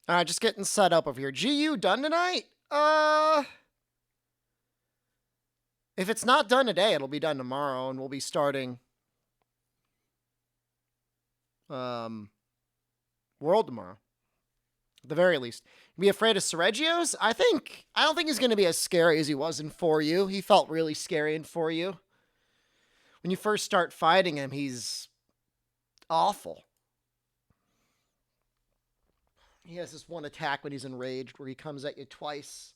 All right, just getting set up over here. GU done tonight? If it's not done today, it'll be done tomorrow, and we'll be starting World tomorrow. At the very least. Be afraid of Sergio's? I don't think he's going to be as scary as he was in 4U. He felt really scary in 4U. When you first start fighting him, he's awful. He has this one attack when he's enraged where he comes at you twice.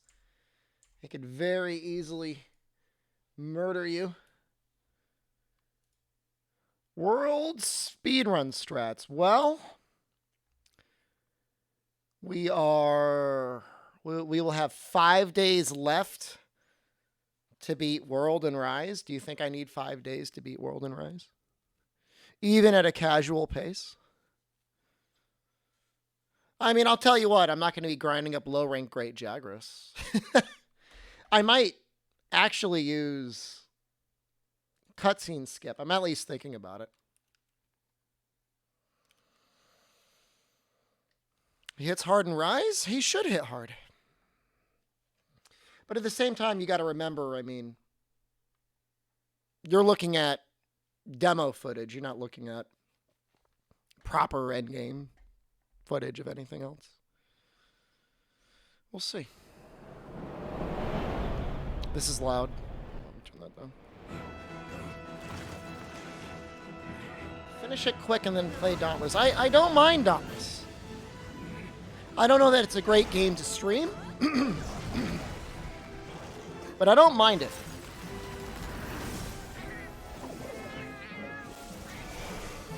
He could very easily murder you. World speedrun strats. Well, we will have 5 days left to beat World and Rise. Do you think I need 5 days to beat World and Rise? Even at a casual pace? I mean, I'll tell you what, I'm not going to be grinding up low-rank Great Jagras. I might actually use cutscene skip. I'm at least thinking about it. He hits hard and Rise? He should hit hard. But at the same time, you got to remember, I mean, you're looking at demo footage. You're not looking at proper endgame footage of anything else. We'll see. This is loud. Let me turn that down. Finish it quick and then play Dauntless. I don't mind Dauntless. I don't know that it's a great game to stream, but I don't mind it.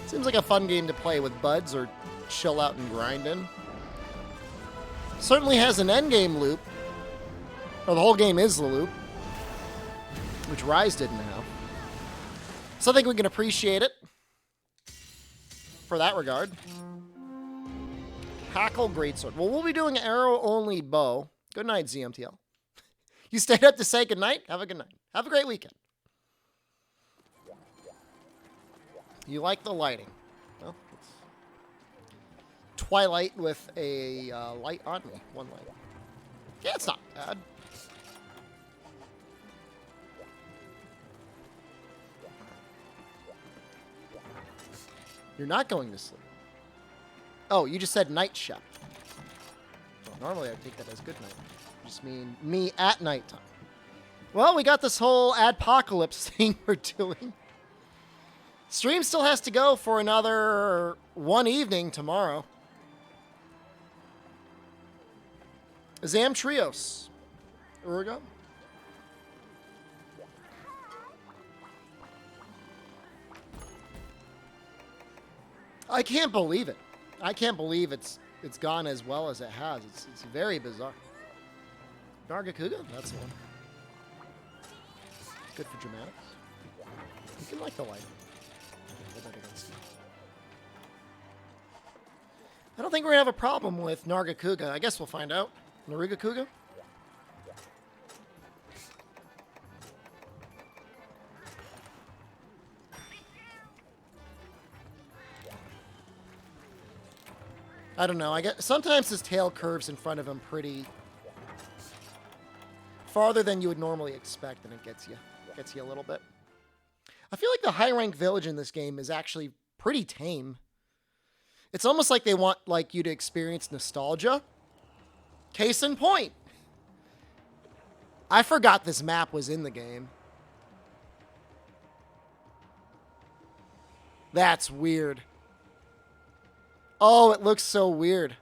Seems like a fun game to play with buds or chill out and grind in. Certainly has an endgame loop, or the whole game is the loop, which Rise didn't have. So I think we can appreciate it for that regard. Hackle Greatsword. Well, we'll be doing arrow-only bow. Good night, ZMTL. You stayed up to say good night? Have a good night. Have a great weekend. You like the lighting? Well, it's Twilight with a light on me. One light. Yeah, it's not bad. You're not going to sleep. Oh, you just said night Shep. Well, normally I'd take that as good night. Just mean me at nighttime. Well, we got this whole adpocalypse thing we're doing. Stream still has to go for another one evening tomorrow. Zam Trios. Here we go. I can't believe it. I can't believe it's gone as well as it has. It's very bizarre. Nargacuga? That's the one. Good for dramatics. You can like the light. I don't think we're going to have a problem with Nargacuga. I guess we'll find out. Narugacuga? I don't know. I guess sometimes his tail curves in front of him pretty farther than you would normally expect, and it gets you a little bit. I feel like the high rank village in this game is actually pretty tame. It's almost like they want you to experience nostalgia. Case in point. I forgot this map was in the game. That's weird. Oh, it looks so weird.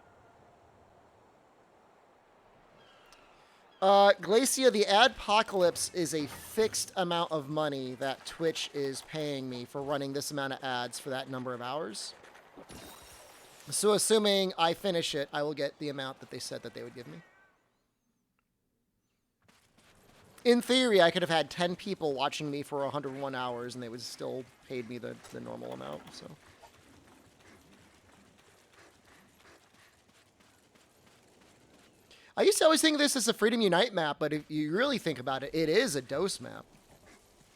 Glacia, the adpocalypse is a fixed amount of money that Twitch is paying me for running this amount of ads for that number of hours. So assuming I finish it, I will get the amount that they said that they would give me. In theory, I could have had 10 people watching me for 101 hours and they would still paid me the normal amount, so. I used to always think of this as a Freedom Unite map, but if you really think about it, it is a DOS map.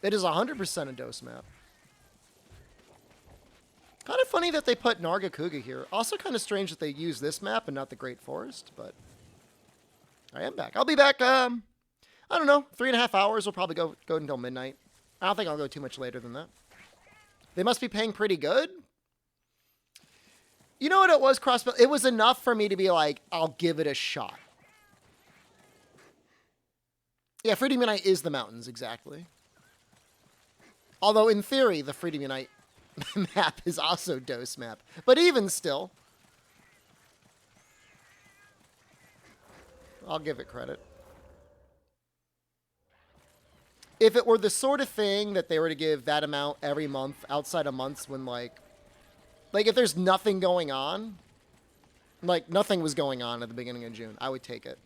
It is 100% a DOS map. Kind of funny funny that they put Nargacuga here. Also kind of strange that they use this map and not the Great Forest, but I am back. I'll be back, I don't know, 3.5 hours. We'll probably go until midnight. I don't think I'll go too much later than that. They must be paying pretty good. You know what it was, Crossbill? It was enough for me to be like, I'll give it a shot. Yeah, Freedom Unite is the mountains, exactly. Although, in theory, the Freedom Unite map is also Dose map. But even still, I'll give it credit. If it were the sort of thing that they were to give that amount every month, outside of months when, like if there's nothing going on, like nothing was going on at the beginning of June, I would take it.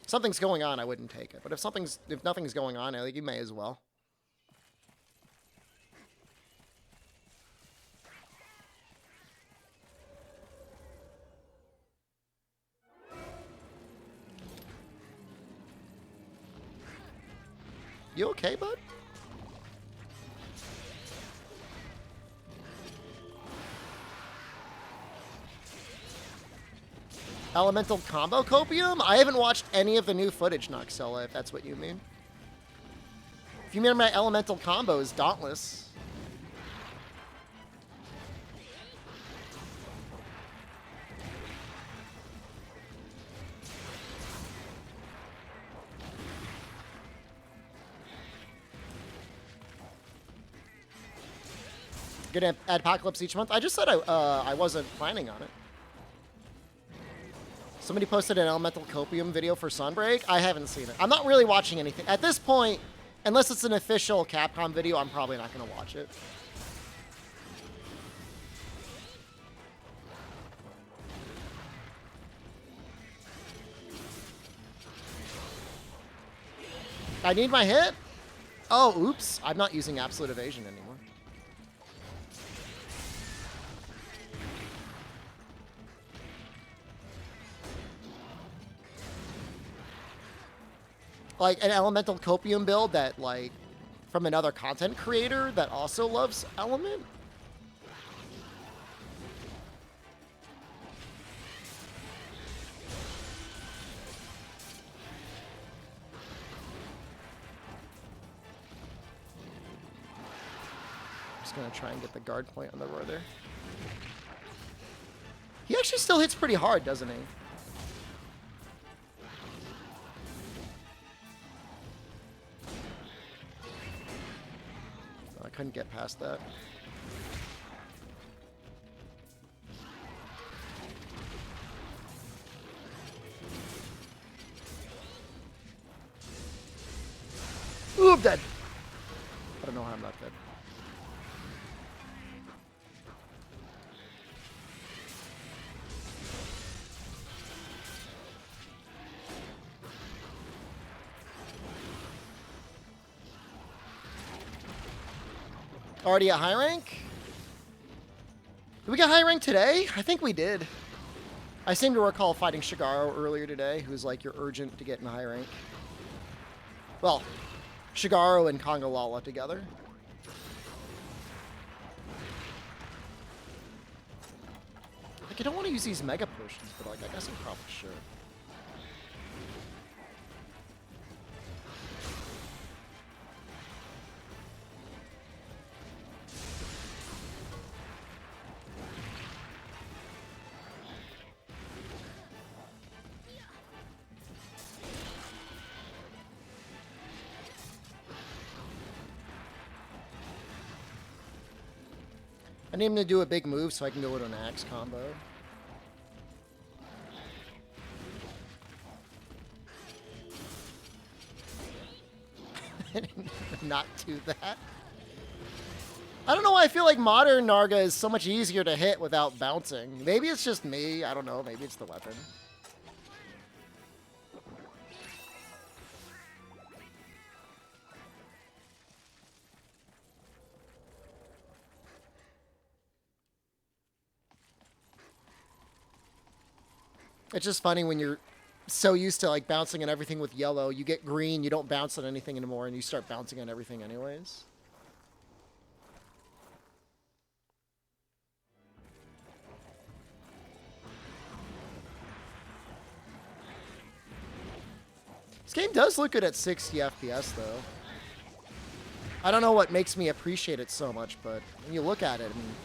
If something's going on, I wouldn't take it. But if nothing's going on, I think you may as well. You okay, bud? Elemental combo copium? I haven't watched any of the new footage, Noxella, if that's what you mean. If you mean my elemental combos, Dauntless. Gonna add Apocalypse each month? I just said I wasn't planning on it. Somebody posted an Elemental Copium video for Sunbreak. I haven't seen it. I'm not really watching anything. At this point, unless it's an official Capcom video, I'm probably not going to watch it. I need my hit? Oh, oops. I'm not using Absolute Evasion anymore. Like an Elemental Copium build that, like, from another content creator that also loves Element? I'm just gonna try and get the guard point on the roar there. He actually still hits pretty hard, doesn't he? Couldn't get past that. Ooh, I'm dead. I don't know how I'm not dead. Already at high rank? Did we get high rank today? I think we did. I seem to recall fighting Shigaro earlier today, who's like, you're urgent to get in high rank. Well, Shigaro and Kongolala together. Like, I don't want to use these mega potions, but like, I guess I probably should. I need him to do a big move so I can go with an axe combo. Not do that. I don't know why I feel like modern Narga is so much easier to hit without bouncing. Maybe it's just me. I don't know. Maybe it's the weapon. It's just funny when you're so used to like bouncing on everything with yellow, you get green, you don't bounce on anything anymore, and you start bouncing on everything anyways. This game does look good at 60 FPS, though. I don't know what makes me appreciate it so much, but when you look at it, I mean,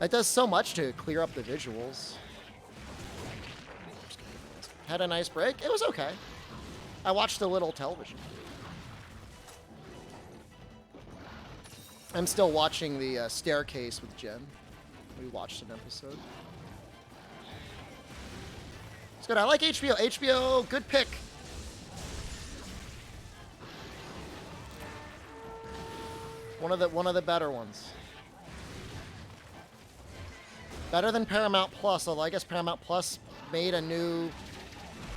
it does so much to clear up the visuals. Had a nice break. It was okay. I watched a little television. I'm still watching the Staircase with Jen. We watched an episode. It's good. I like HBO. HBO, good pick. One of the better ones. Better than Paramount Plus, although I guess Paramount Plus made a new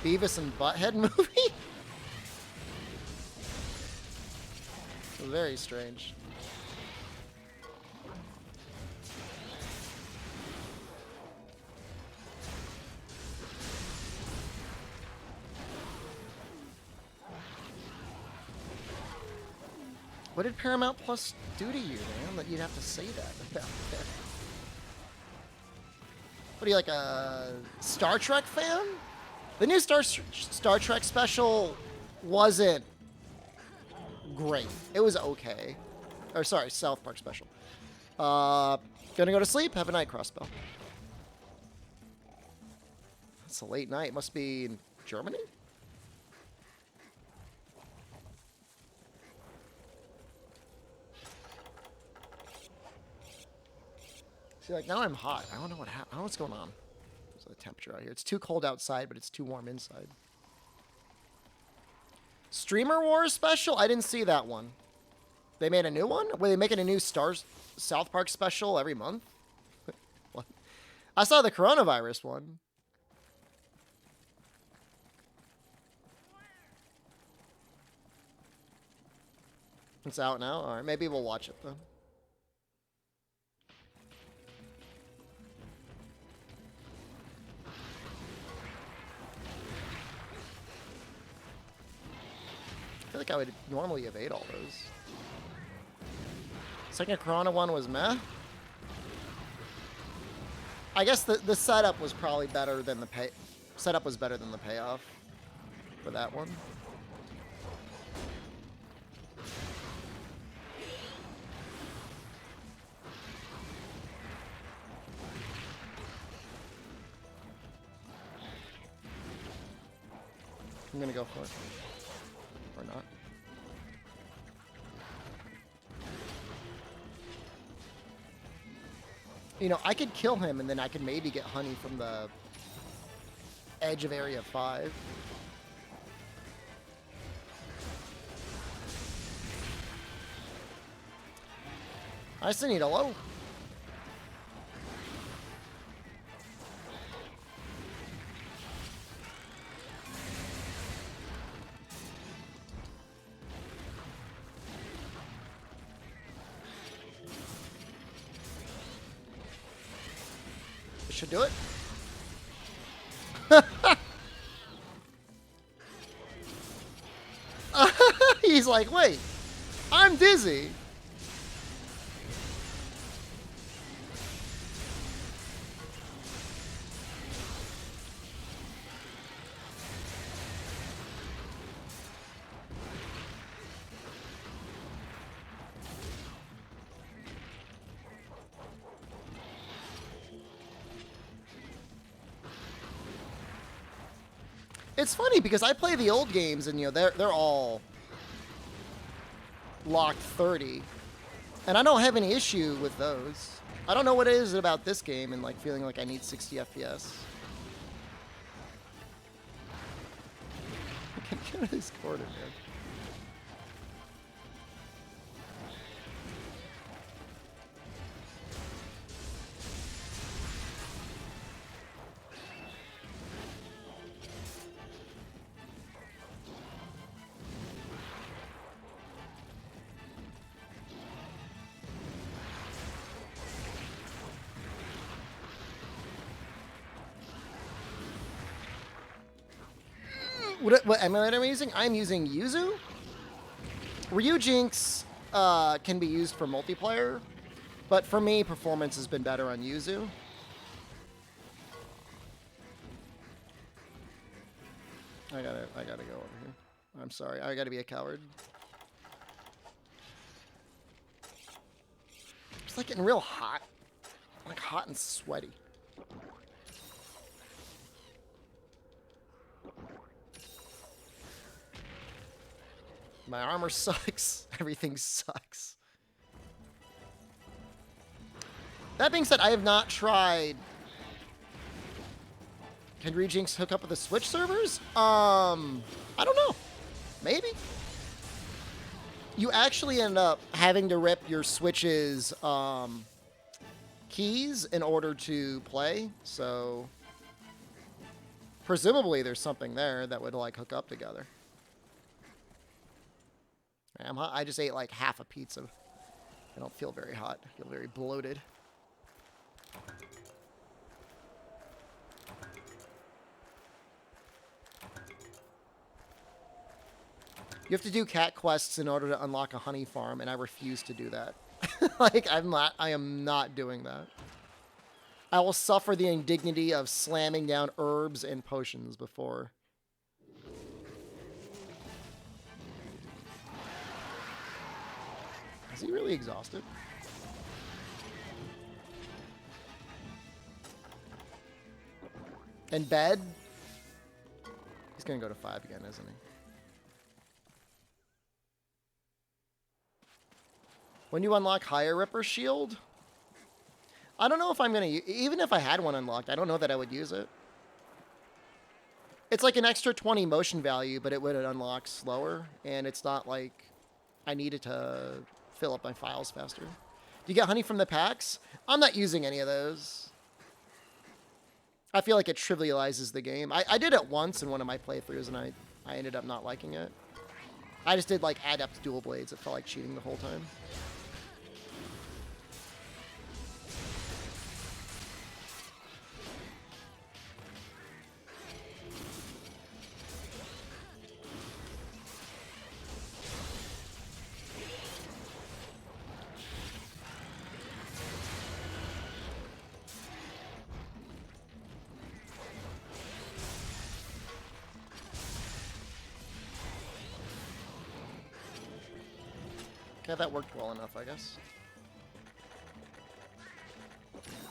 Beavis and Butthead movie. Very strange. What did Paramount Plus do to you, man, that you'd have to say that about that? What are you, like a Star Trek fan? The new Star Trek special wasn't great. It was okay. Or sorry, South Park special. Gonna go to sleep. Have a night, Crossbell. It's a late night. Must be in Germany? See, like, now I'm hot. I don't know what happened. I don't know what's going on. There's the temperature out here. It's too cold outside, but it's too warm inside. Streamer Wars special? I didn't see that one. They made a new one? Were they making a new South Park special every month? What? I saw the coronavirus one. It's out now? Alright, maybe we'll watch it, though. I feel like I would normally evade all those. Second Corona one was meh. I guess the setup was probably better than the setup was better than the payoff for that one. I'm gonna go for it. Or not. You know, I could kill him and then I could maybe get honey from the edge of Area 5. I still need a low. Should do it. He's like, wait, I'm dizzy. It's funny because I play the old games and, you know, they're all locked 30. And I don't have any issue with those. I don't know what it is about this game and, like, feeling like I need 60 FPS. Get out of this corner, man. What emulator am I using? I'm using Yuzu. Ryujinx can be used for multiplayer, but for me, performance has been better on Yuzu. I gotta go over here. I'm sorry. I gotta be a coward. It's like getting real hot. Like hot and sweaty. My armor sucks. Everything sucks. That being said, I have not tried. Can Rejinx hook up with the Switch servers? I don't know. Maybe. You actually end up having to rip your Switch's keys in order to play, so presumably there's something there that would like hook up together. I just ate like half a pizza. I don't feel very hot. I feel very bloated. You have to do cat quests in order to unlock a honey farm, and I refuse to do that. Like, I am not doing that. I will suffer the indignity of slamming down herbs and potions before. Is he really exhausted? In bed? He's gonna go to 5 again, isn't he? When you unlock Higher Ripper Shield? I don't know if I'm gonna... Even if I had one unlocked, I don't know that I would use it. It's like an extra 20 motion value, but it would unlock slower, and it's not like I needed to fill up my files faster. Do you get honey from the packs? I'm not using any of those. I feel like it trivializes the game. I did it once in one of my playthroughs, and I ended up not liking it. I just did, like, Adept Dual Blades. It felt like cheating the whole time. Yeah, that worked well enough, I guess.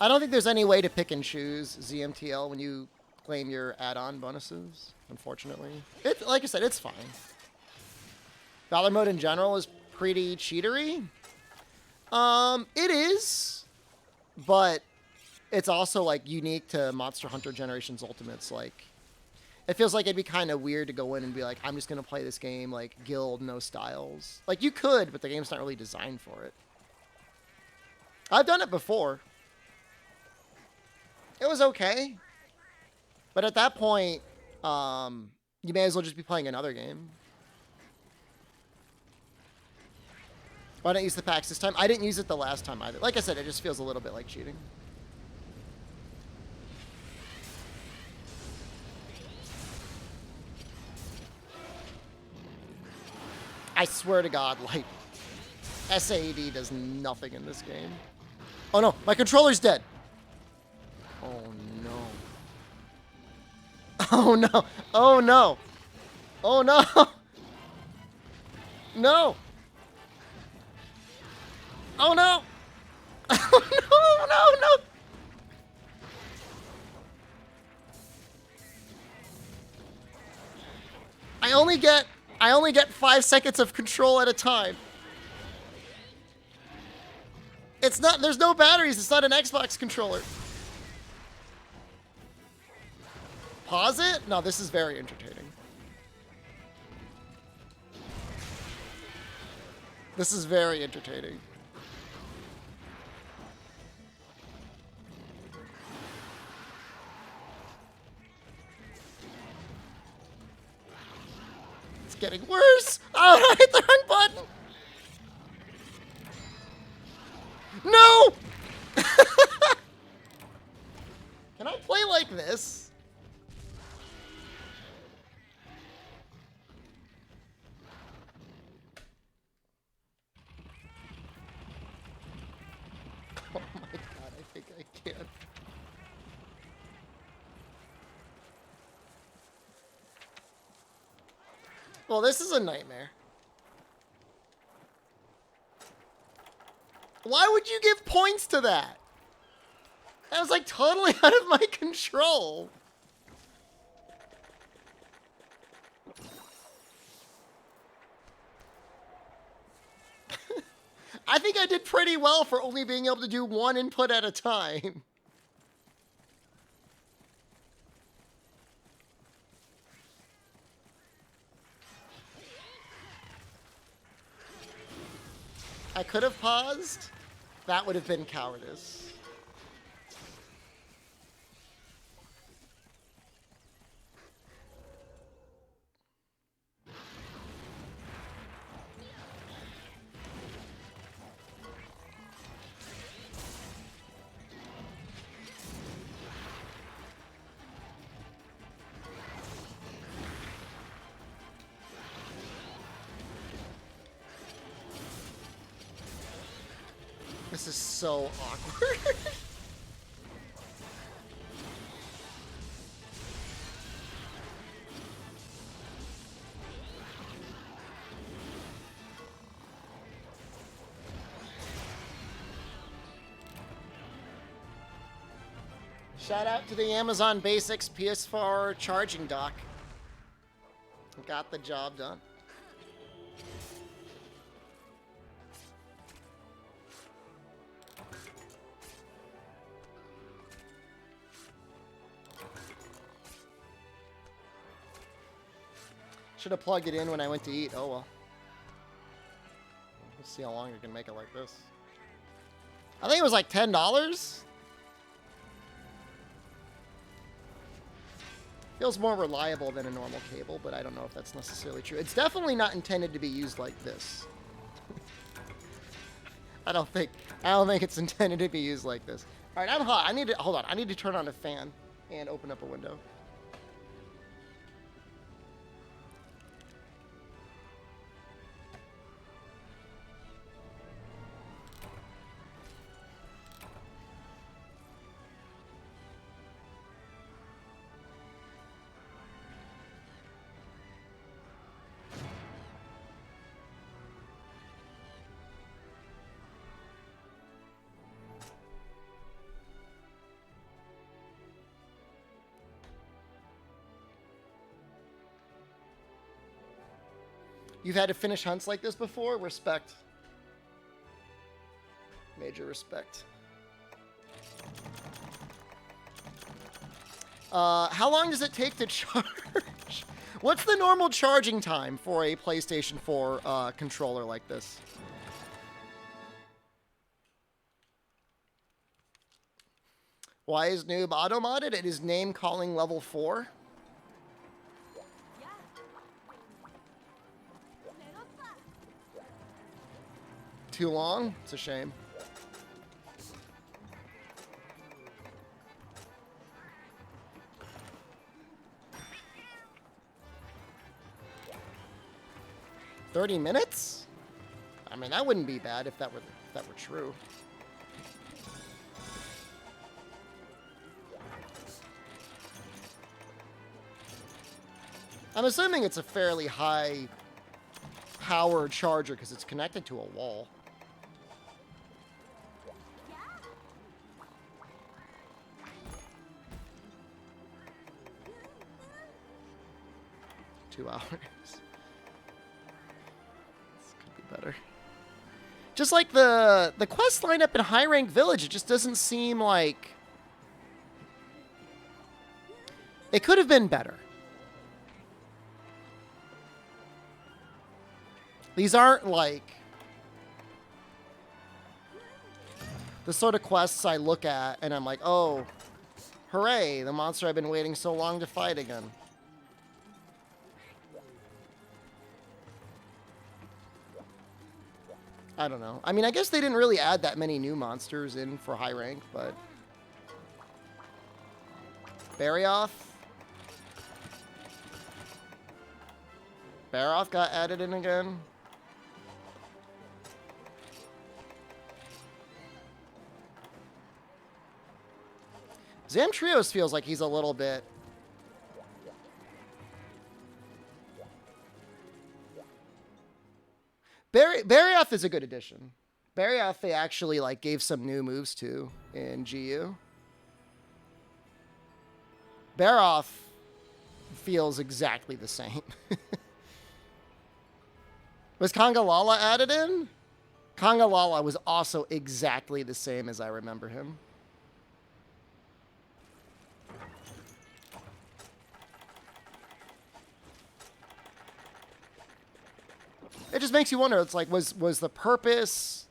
I don't think there's any way to pick and choose ZMTL when you claim your add-on bonuses, unfortunately. Like I said, it's fine. Valor mode in general is pretty cheatery. It is, but it's also, like, unique to Monster Hunter Generations Ultimates. Like, it feels like it'd be kind of weird to go in and be like, I'm just going to play this game, like, guild, no styles. Like, you could, but the game's not really designed for it. I've done it before. It was okay. But at that point, you may as well just be playing another game. Why not use the packs this time? I didn't use it the last time either. Like I said, it just feels a little bit like cheating. I swear to God, like, SAD does nothing in this game. Oh no, my controller's dead. Oh no. Oh no. Oh no. Oh no. No. Oh no. Oh no, no, no. I only get 5 seconds of control at a time. It's not, there's no batteries. It's not an Xbox controller. Pause it? No, this is very entertaining. This is very entertaining. It's getting worse. Oh, I hit the wrong button. No! Can I play like this? Oh my God, I think I can. Well, this is a nightmare. Why would you give points to that? That was like totally out of my control. I think I did pretty well for only being able to do one input at a time. I could have paused. That would have been cowardice. This is so awkward. Shout out to the Amazon Basics PS4 charging dock. Got the job done. Should have plugged it in when I went to eat. Oh well. Let's see how long you can make it like this. I think it was like $10. Feels more reliable than a normal cable, but I don't know if that's necessarily true. It's definitely not intended to be used like this. I don't think it's intended to be used like this. All right, I'm hot. Hold on. I need to turn on a fan and open up a window. You've had to finish hunts like this before? Respect. Major respect. How long does it take to charge? What's the normal charging time for a PlayStation 4 controller like this? Why is Noob auto-modded? It is name calling level 4. Too long? It's a shame. $30 minutes? I mean, that wouldn't be bad if that were true. I'm assuming it's a fairly high power charger because it's connected to a wall. $2 hours. This could be better. Just like the quest lineup in High Rank Village, it just doesn't seem like it could have been better. These aren't like the sort of quests I look at and I'm like, oh, hooray, the monster I've been waiting so long to fight again. I don't know. I mean, I guess they didn't really add that many new monsters in for high rank, but Barioth got added in again. Zamtrios feels like he's a little bit Barioth is a good addition. Barioth, they actually like gave some new moves to in GU. Barioth feels exactly the same. Was Kongalala added in? Kongalala was also exactly the same as I remember him. It just makes you wonder. It's like, was the purpose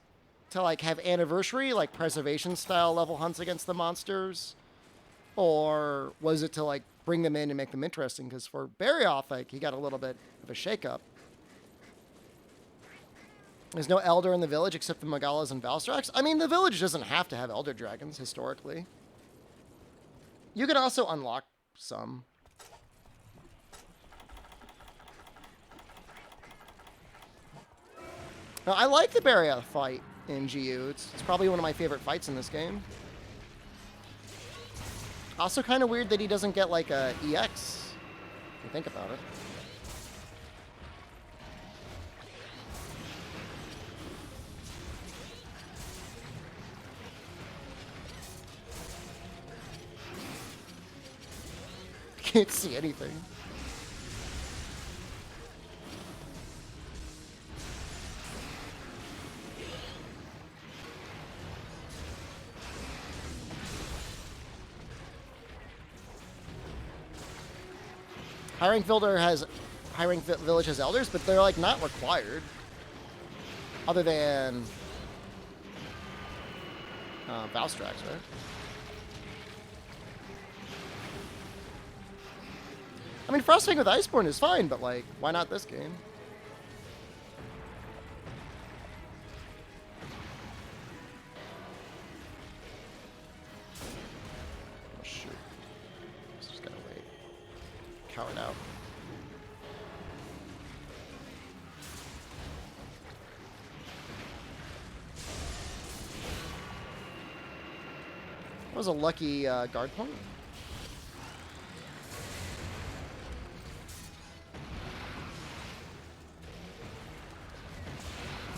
to like have anniversary, like preservation style level hunts against the monsters, or was it to like bring them in and make them interesting? Because for Barioth, like he got a little bit of a shakeup. There's no Elder in the village except the Magalas and Valstrax. I mean, the village doesn't have to have Elder Dragons, historically. You can also unlock some. Now, I like the Barioth fight in GU. It's probably one of my favorite fights in this game. Also kind of weird that he doesn't get, like, a EX, if you think about it. Can't see anything. High rank village has elders, but they're like not required. Other than Valstrax, right? I mean, Frostfang with Iceborne is fine, but like, why not this game? Oh shoot! Just gotta wait. Coward out. That was a lucky guard point.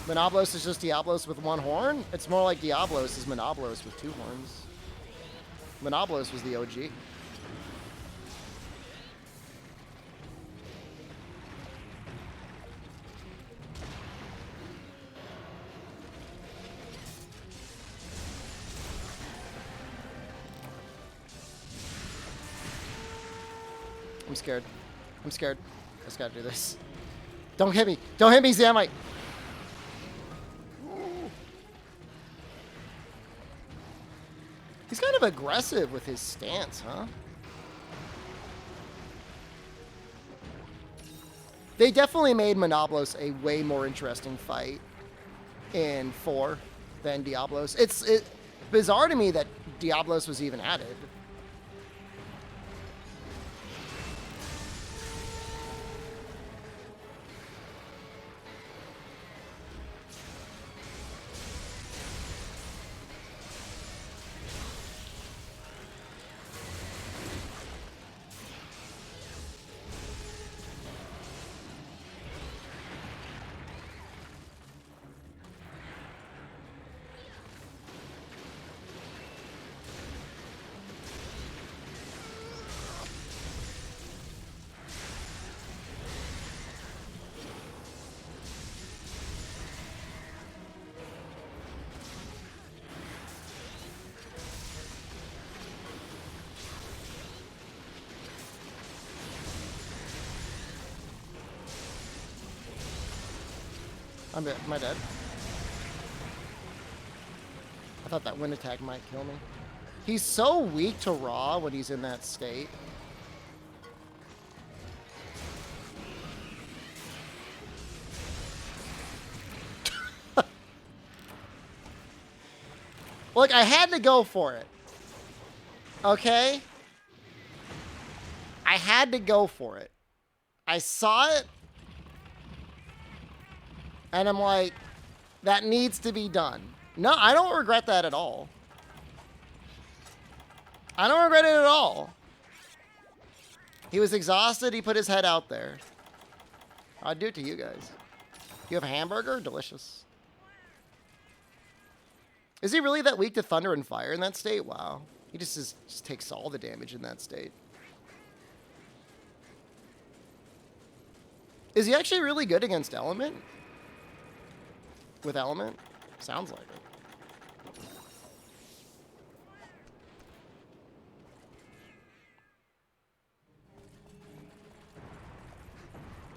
Monoblos is just Diablos with one horn? It's more like Diablos is Monoblos with two horns. Monoblos was the OG. I'm scared. I'm scared. I just gotta do this. Don't hit me. Don't hit me, Zamite. He's kind of aggressive with his stance, huh? They definitely made Monoblos a way more interesting fight in 4 than Diablos. It's bizarre to me that Diablos was even added. Am I dead? I thought that wind attack might kill me. He's so weak to raw when he's in that state. Look, I had to go for it. Okay? I had to go for it. I saw it. And I'm like, that needs to be done. No, I don't regret that at all. I don't regret it at all. He was exhausted. He put his head out there. I'd do it to you guys. You have a hamburger? Delicious. Is he really that weak to thunder and fire in that state? Wow. He just takes all the damage in that state. Is he actually really good against element? With element? Sounds like it.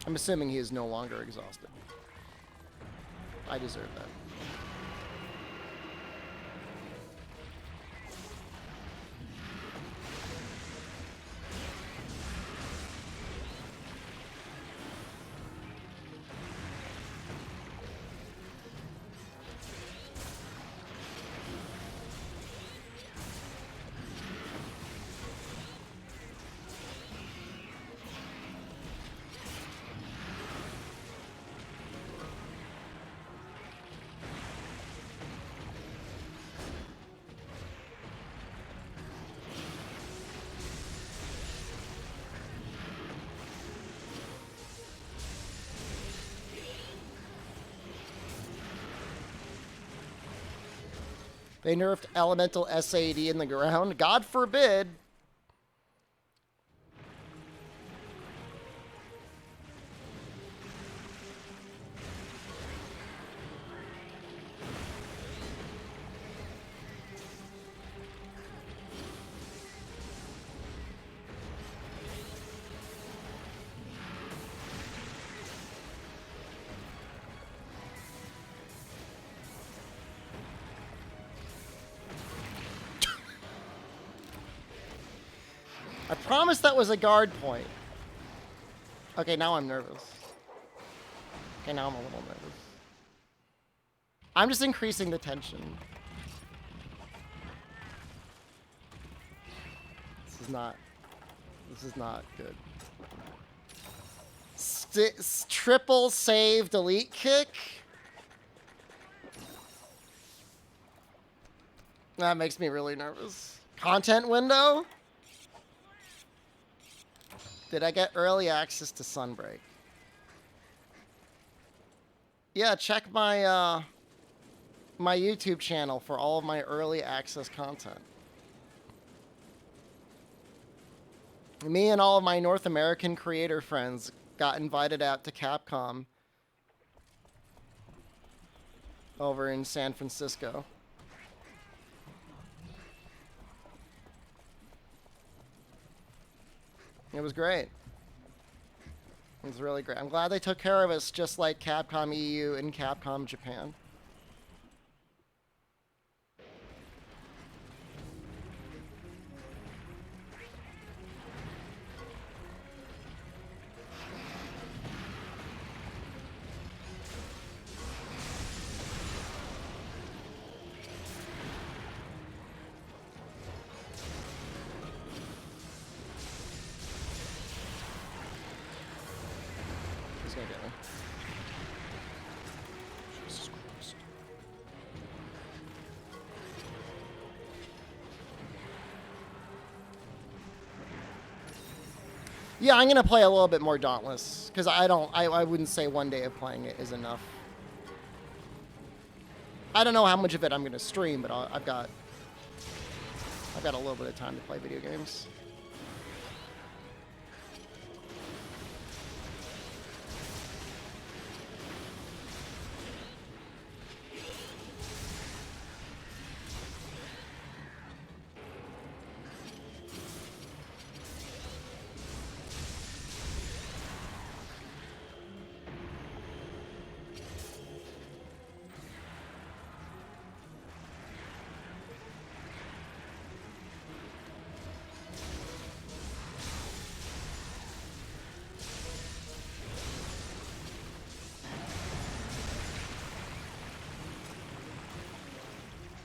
I'm assuming he is no longer exhausted. I deserve that. They nerfed elemental SAD in the ground. God forbid. I promised that was a guard point. Okay, now I'm nervous. Okay, now I'm a little nervous. I'm just increasing the tension. This is not good. Triple save delete kick? That makes me really nervous. Content window? Did I get early access to Sunbreak? Yeah, check my my YouTube channel for all of my early access content. Me and all of my North American creator friends got invited out to Capcom over in San Francisco. It was great. It was really great. I'm glad they took care of us just like Capcom EU and Capcom Japan. He's gonna get me. Jesus Christ. Yeah, I'm gonna play a little bit more Dauntless because I wouldn't say one day of playing it is enough. I don't know how much of it I'm gonna stream, but I've got a little bit of time to play video games.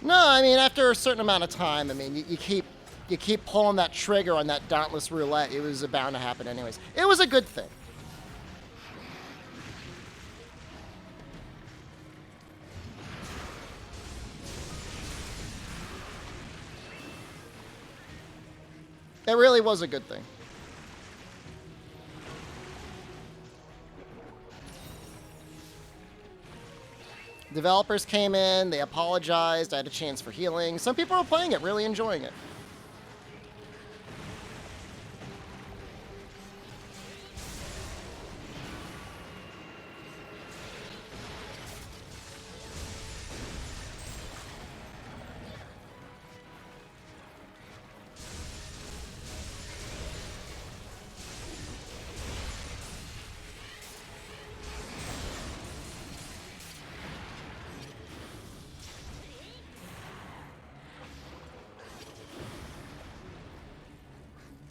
No, I mean, after a certain amount of time, I mean, you keep pulling that trigger on that Dauntless roulette. It was bound to happen anyways. It was a good thing. It really was a good thing. Developers came in, they apologized, I had a chance for healing. Some people are playing it, really enjoying it.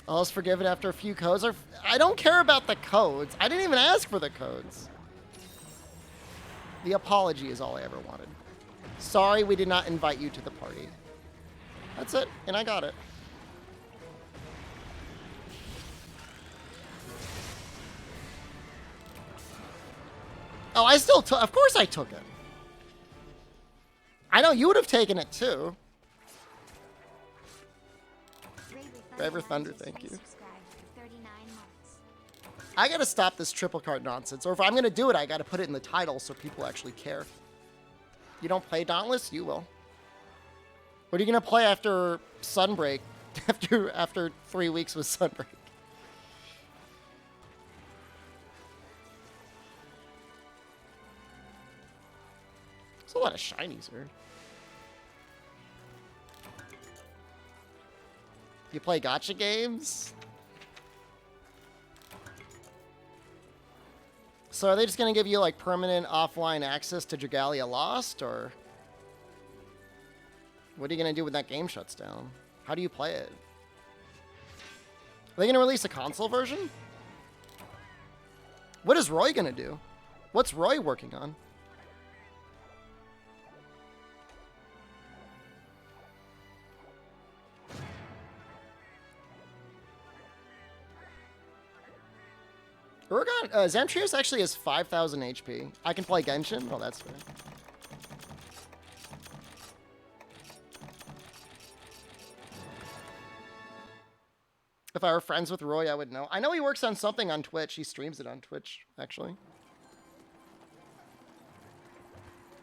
All is forgiven after a few codes. I don't care about the codes. I didn't even ask for the codes. The apology is all I ever wanted. Sorry we did not invite you to the party. That's it, and I got it. Oh, I still took... Of course I took it. I know you would have taken it too. Braver Thunder, thank you. I gotta stop this triple card nonsense, or if I'm gonna do it, I gotta put it in the title so people actually care. You don't play Dauntless? You will. What are you gonna play after Sunbreak? after 3 weeks with Sunbreak? There's a lot of shinies here. You play gacha games? So are they just going to give you, like, permanent offline access to Dragalia Lost, or... What are you going to do when that game shuts down? How do you play it? Are they going to release a console version? What is Roy going to do? What's Roy working on? Zamtrios actually has 5,000 HP. I can play Genshin? Oh, that's fair. If I were friends with Roy, I would know. I know he works on something on Twitch. He streams it on Twitch, actually. You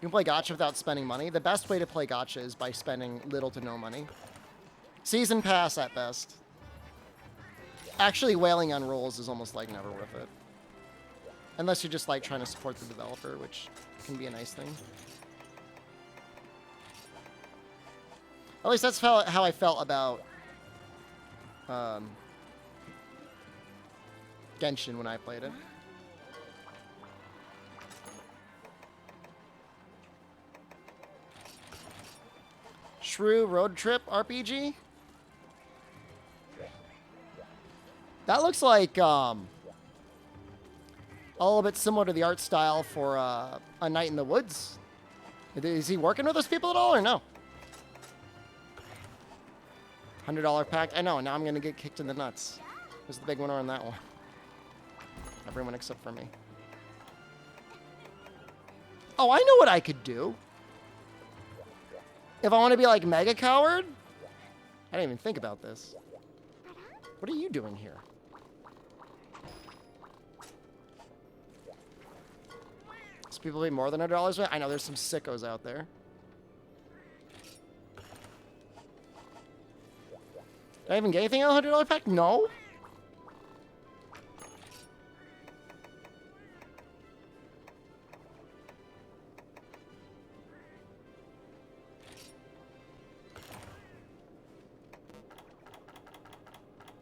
can play gacha without spending money. The best way to play gacha is by spending little to no money. Season pass at best. Actually, whaling on rolls is almost like never worth it. Unless you're just like trying to support the developer, which can be a nice thing. At least that's how I felt about Genshin when I played it. Shrew Road Trip RPG? That looks like a little bit similar to the art style for A Night in the Woods. Is he working with those people at all, or no? $100 pack. I know, now I'm going to get kicked in the nuts. Who's the big winner on that one? Everyone except for me. Oh, I know what I could do. If I want to be like Mega Coward? I didn't even think about this. What are you doing here? So people pay more than $100? I know there's some sickos out there. Did I even get anything on a $100 pack? No.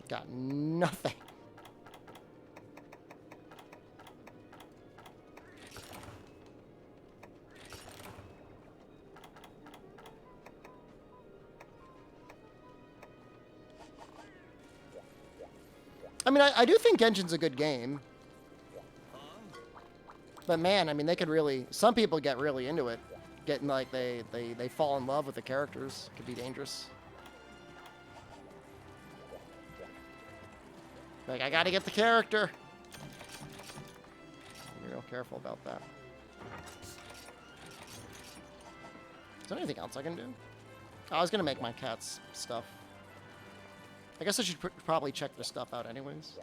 Got nothing. I mean, I do think Genshin's a good game. But man, I mean, they could really... Some people get really into it. Getting, like, they fall in love with the characters. It could be dangerous. Like, I gotta get the character. Be real careful about that. Is there anything else I can do? Oh, I was gonna make my cat's stuff. I guess I should probably check their stuff out anyways.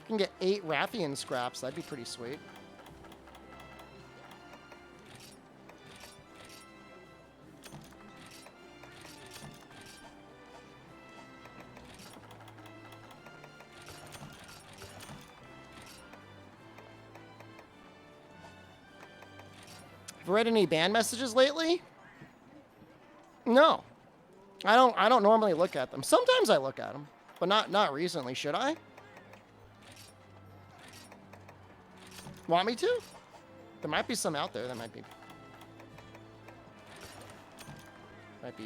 You can get 8 Rathian scraps. That'd be pretty sweet. Have you read any ban messages lately? No. I don't normally look at them. Sometimes I look at them, but not recently. Should I? Want me to? There might be some out there that might be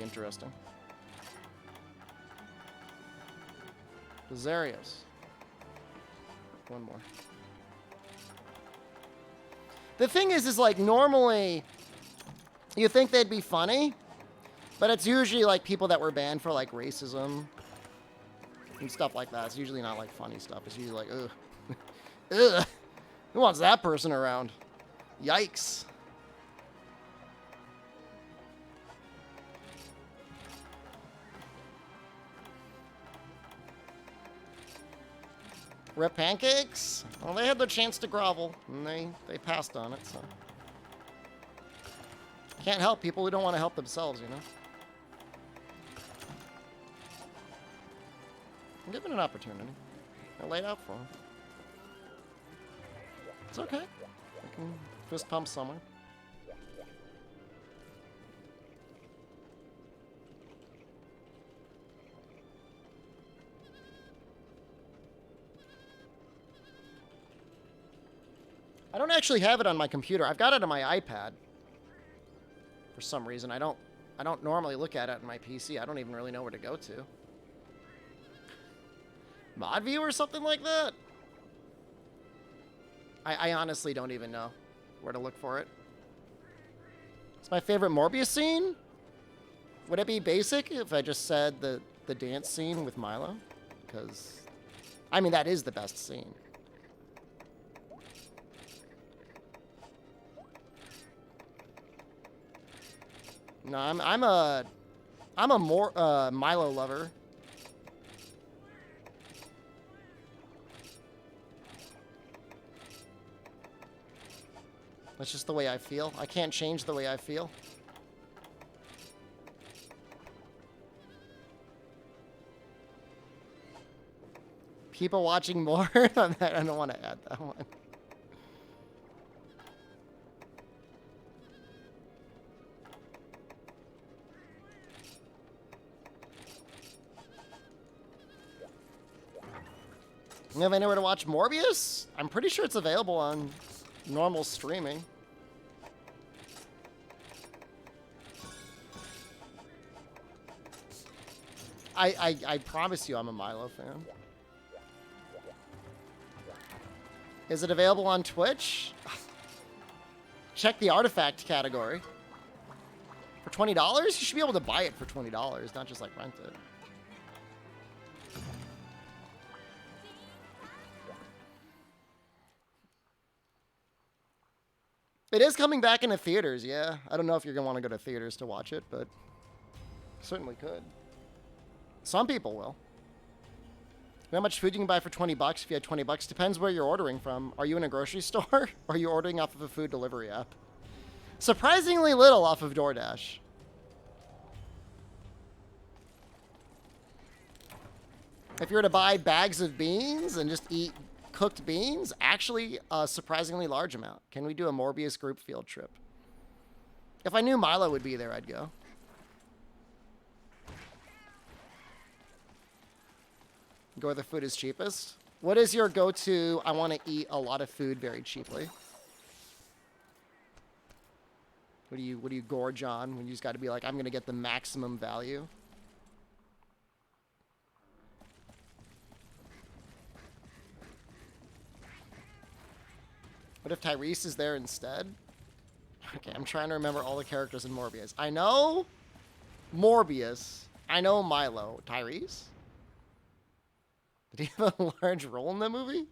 interesting. Bizarios. One more. The thing is like normally you think they'd be funny, but it's usually like people that were banned for like racism and stuff like that. It's usually not like funny stuff. It's usually like, ugh. Ugh. Who wants that person around? Yikes. Rip Pancakes? Well, they had their chance to grovel, and they passed on it, so. Can't help people who don't want to help themselves, you know? I'm given an opportunity. I laid out for them. It's okay. I can fist pump somewhere. I don't actually have it on my computer. I've got it on my iPad. For some reason, I don't normally look at it on my PC. I don't even really know where to go to. Mod view or something like that? I honestly don't even know where to look for it. It's my favorite Morbius scene. Would it be basic if I just said the dance scene with Milo? Because, I mean, that is the best scene. No, I'm a more Milo lover. That's just the way I feel. I can't change the way I feel. People watching more? I don't want to add that one. You have anywhere to watch Morbius? I'm pretty sure it's available on normal streaming. I promise you I'm a Milo fan. Is it available on Twitch? Check the artifact category. For $20? You should be able to buy it for $20, not just like rent it. It is coming back into theaters, yeah. I don't know if you're going to want to go to theaters to watch it, but certainly could. Some people will. How much food you can buy for 20 bucks if you had 20 bucks? Depends where you're ordering from. Are you in a grocery store? Or are you ordering off of a food delivery app? Surprisingly little off of DoorDash. If you were to buy bags of beans and just eat cooked beans, actually a surprisingly large amount. Can we do a Morbius group field trip? If I knew Milo would be there, I'd go. Go where the food is cheapest. What is your go-to, I want to eat a lot of food very cheaply? What do you gorge on when you just got to be like, I'm going to get the maximum value? What if Tyrese is there instead? Okay, I'm trying to remember all the characters in Morbius. I know Morbius. I know Milo. Tyrese? Did he have a large role in the movie?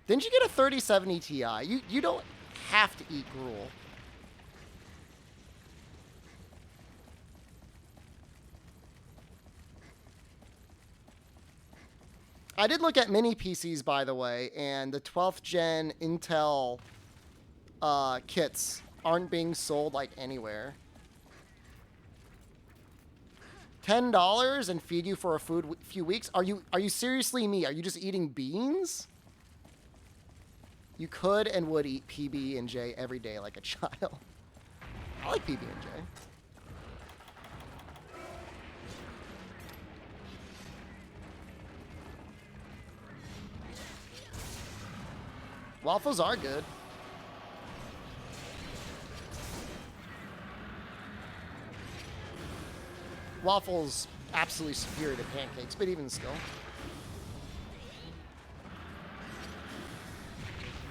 Didn't you get a 3070 Ti? You don't have to eat gruel. I did look at mini PCs, by the way, and the 12th gen Intel kits aren't being sold like anywhere. $10 and feed you for a few weeks? Are you seriously me? Are you just eating beans? You could and would eat PB&J every day like a child. I like PB&J. Waffles are good. Waffles absolutely superior to pancakes, but even still.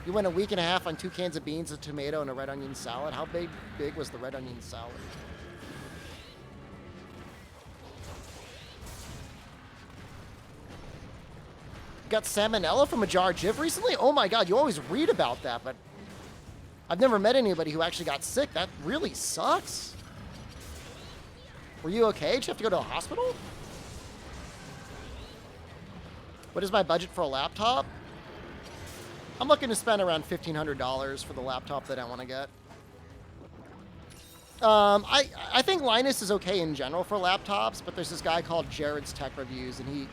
You went a week and a half on 2 cans of beans, a tomato, and a red onion salad. How big was the red onion salad? Got salmonella from a jar of Jif recently? Oh my god, you always read about that, but I've never met anybody who actually got sick. That really sucks. Were you okay? Did you have to go to a hospital? What is my budget for a laptop? I'm looking to spend around $1,500 for the laptop that I want to get. I think Linus is okay in general for laptops, but there's this guy called Jared's Tech Reviews, and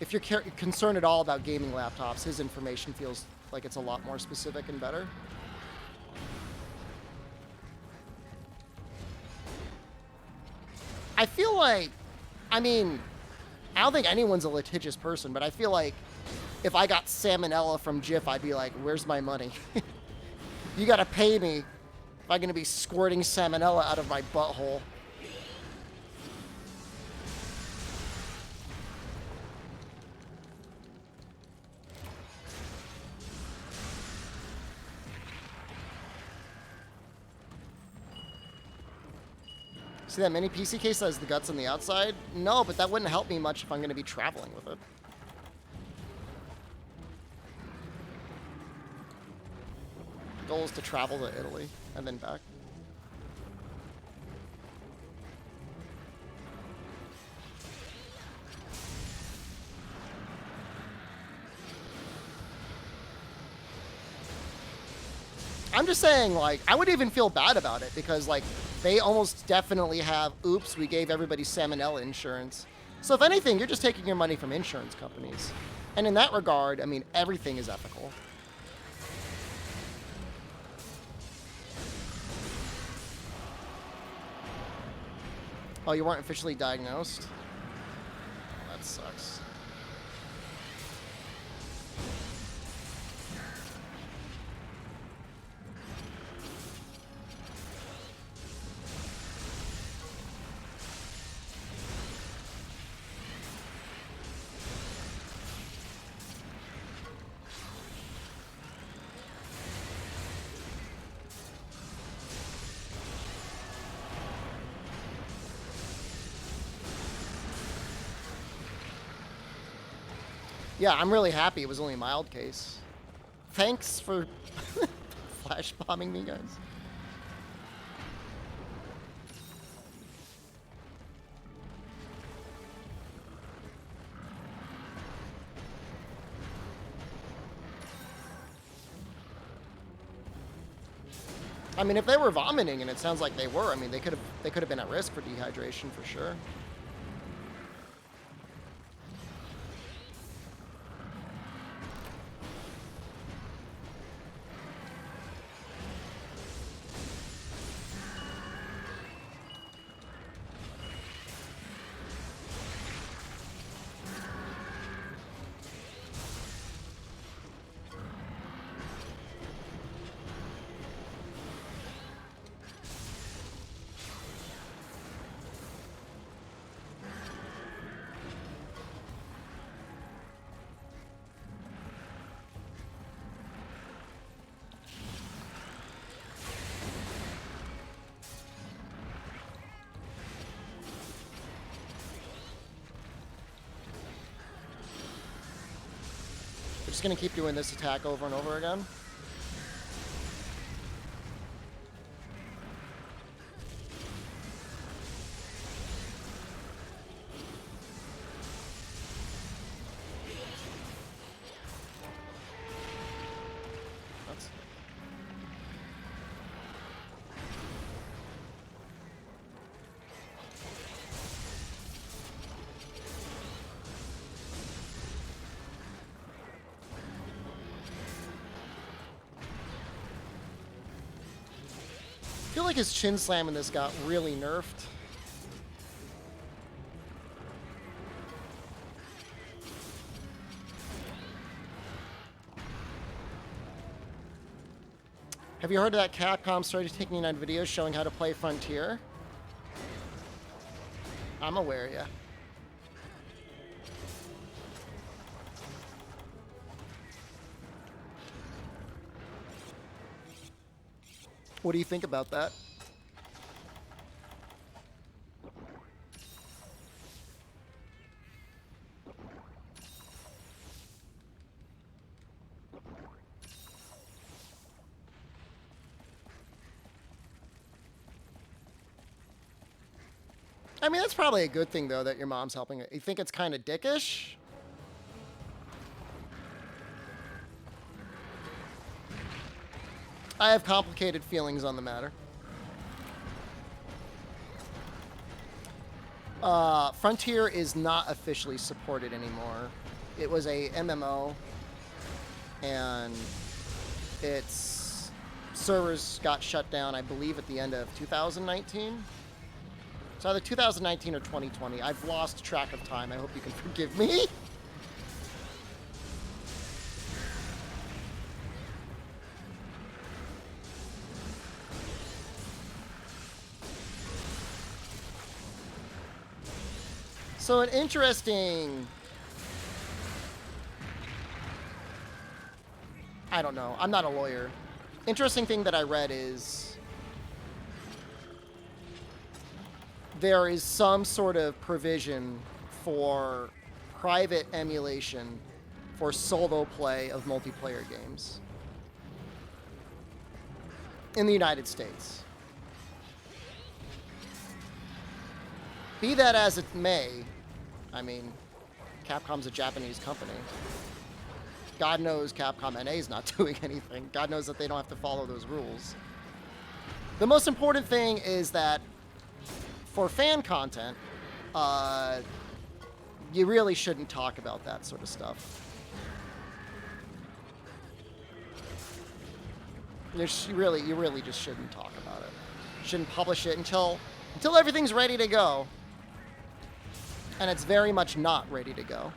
if you're concerned at all about gaming laptops, his information feels like it's a lot more specific and better. I feel like, I mean, I don't think anyone's a litigious person, but I feel like if I got salmonella from Jif, I'd be like, where's my money? You gotta pay me if I'm gonna be squirting salmonella out of my butthole. See that mini PC case that has the guts on the outside? No, but that wouldn't help me much if I'm going to be traveling with it. Goal is to travel to Italy and then back. I'm just saying, like, I would even feel bad about it because, like, they almost definitely have, oops, we gave everybody salmonella insurance. So if anything, you're just taking your money from insurance companies. And in that regard, I mean, everything is ethical. Oh, you weren't officially diagnosed? That sucks. Yeah, I'm really happy it was only a mild case. Thanks for flash bombing me, guys. I mean, if they were vomiting, and it sounds like they were, I mean, they could have been at risk for dehydration for sure. Just gonna keep doing this attack over and over again. feel like his chin slam in this got really nerfed. Have you heard of that Capcom started taking on videos showing how to play Frontier? I'm aware, yeah. What do you think about that? I mean, that's probably a good thing, though, that your mom's helping it. You think it's kind of dickish? I have complicated feelings on the matter. Frontier is not officially supported anymore. It was a MMO, and its servers got shut down, I believe, at the end of 2019. It's either 2019 or 2020. I've lost track of time. I hope you can forgive me. So an interesting... I don't know. I'm not a lawyer. Interesting thing that I read is... there is some sort of provision for private emulation for solo play of multiplayer games in the United States. Be that as it may, I mean, Capcom's a Japanese company. God knows Capcom NA is not doing anything. God knows that they don't have to follow those rules. The most important thing is that for fan content, you really shouldn't talk about that sort of stuff. You really just shouldn't talk about it. Shouldn't publish it until everything's ready to go. And it's very much not ready to go.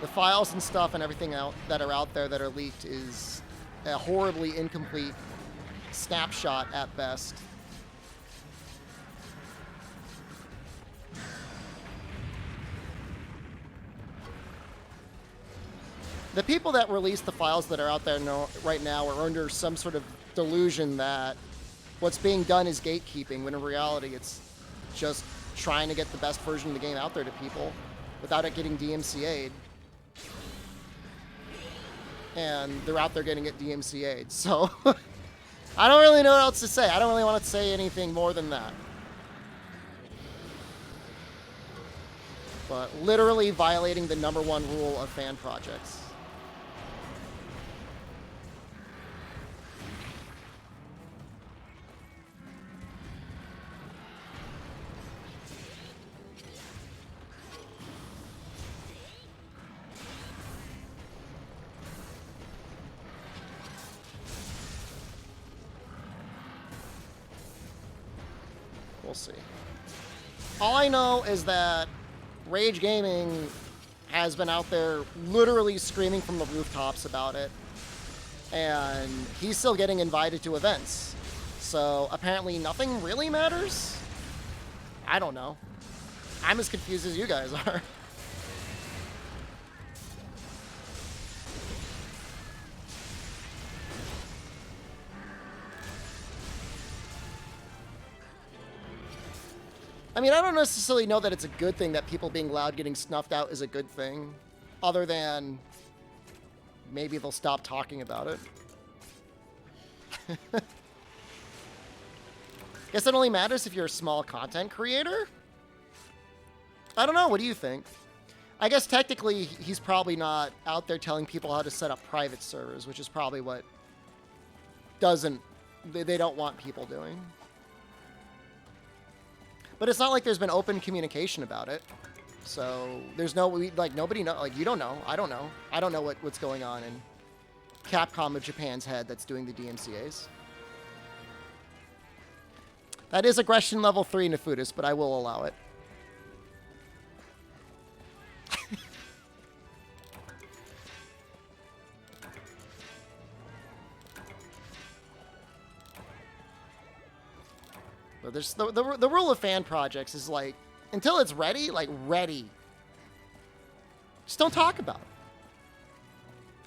The files and stuff and everything that are out there that are leaked is a horribly incomplete snapshot at best. The people that release the files that are out there right now are under some sort of delusion that what's being done is gatekeeping, when in reality it's just trying to get the best version of the game out there to people without it getting DMCA'd. And they're out there getting it DMCA'd. So I don't really know what else to say. I don't really want to say anything more than that. But literally violating the #1 rule of fan projects. We'll see. All I know is that Rage Gaming has been out there literally screaming from the rooftops about it, and he's still getting invited to events. So apparently nothing really matters? I don't know. I'm as confused as you guys are. I mean, I don't necessarily know that it's a good thing that people being loud getting snuffed out is a good thing, other than maybe they'll stop talking about it. Guess it only matters if you're a small content creator? I don't know. What do you think? I guess technically he's probably not out there telling people how to set up private servers, which is probably what they don't want people doing. But it's not like there's been open communication about it. So there's nobody know, like, you don't know. I don't know. I don't know what's going on Capcom of Japan's head that's doing the DMCAs. That is aggression level 3, Nefudis, but I will allow it. But there's the rule of fan projects is like, until it's ready, like ready, just don't talk about it.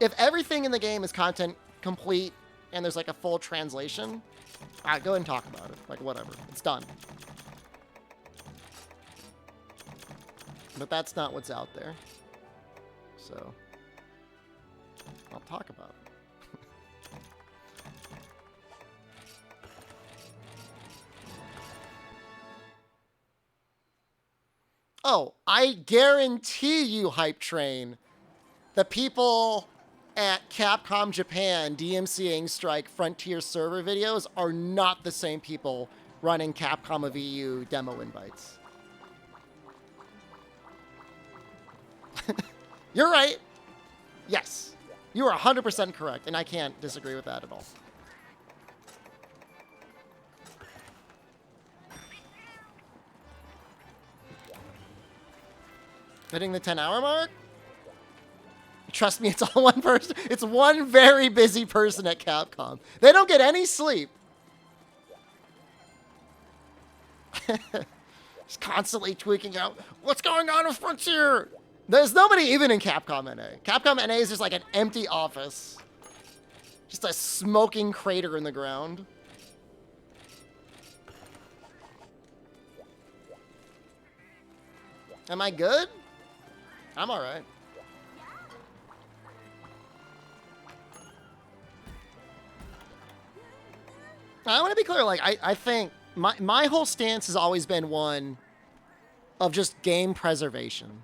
If everything in the game is content complete and there's like a full translation, all right, go ahead and talk about it. Like whatever, it's done. But that's not what's out there. So I'll talk about it. Oh, I guarantee you, Hype Train, the people at Capcom Japan DMCAing Strike Frontier server videos are not the same people running Capcom of EU demo invites. You're right. Yes. You are 100% correct, and I can't disagree with that at all. Hitting the 10-hour mark? Trust me, it's all one person. It's one very busy person at Capcom. They don't get any sleep. Just constantly tweaking out, what's going on with Frontier? There's nobody even in Capcom NA. Capcom NA is just like an empty office. Just a smoking crater in the ground. Am I good? I'm all right. I want to be clear, like, I think my whole stance has always been one of just game preservation.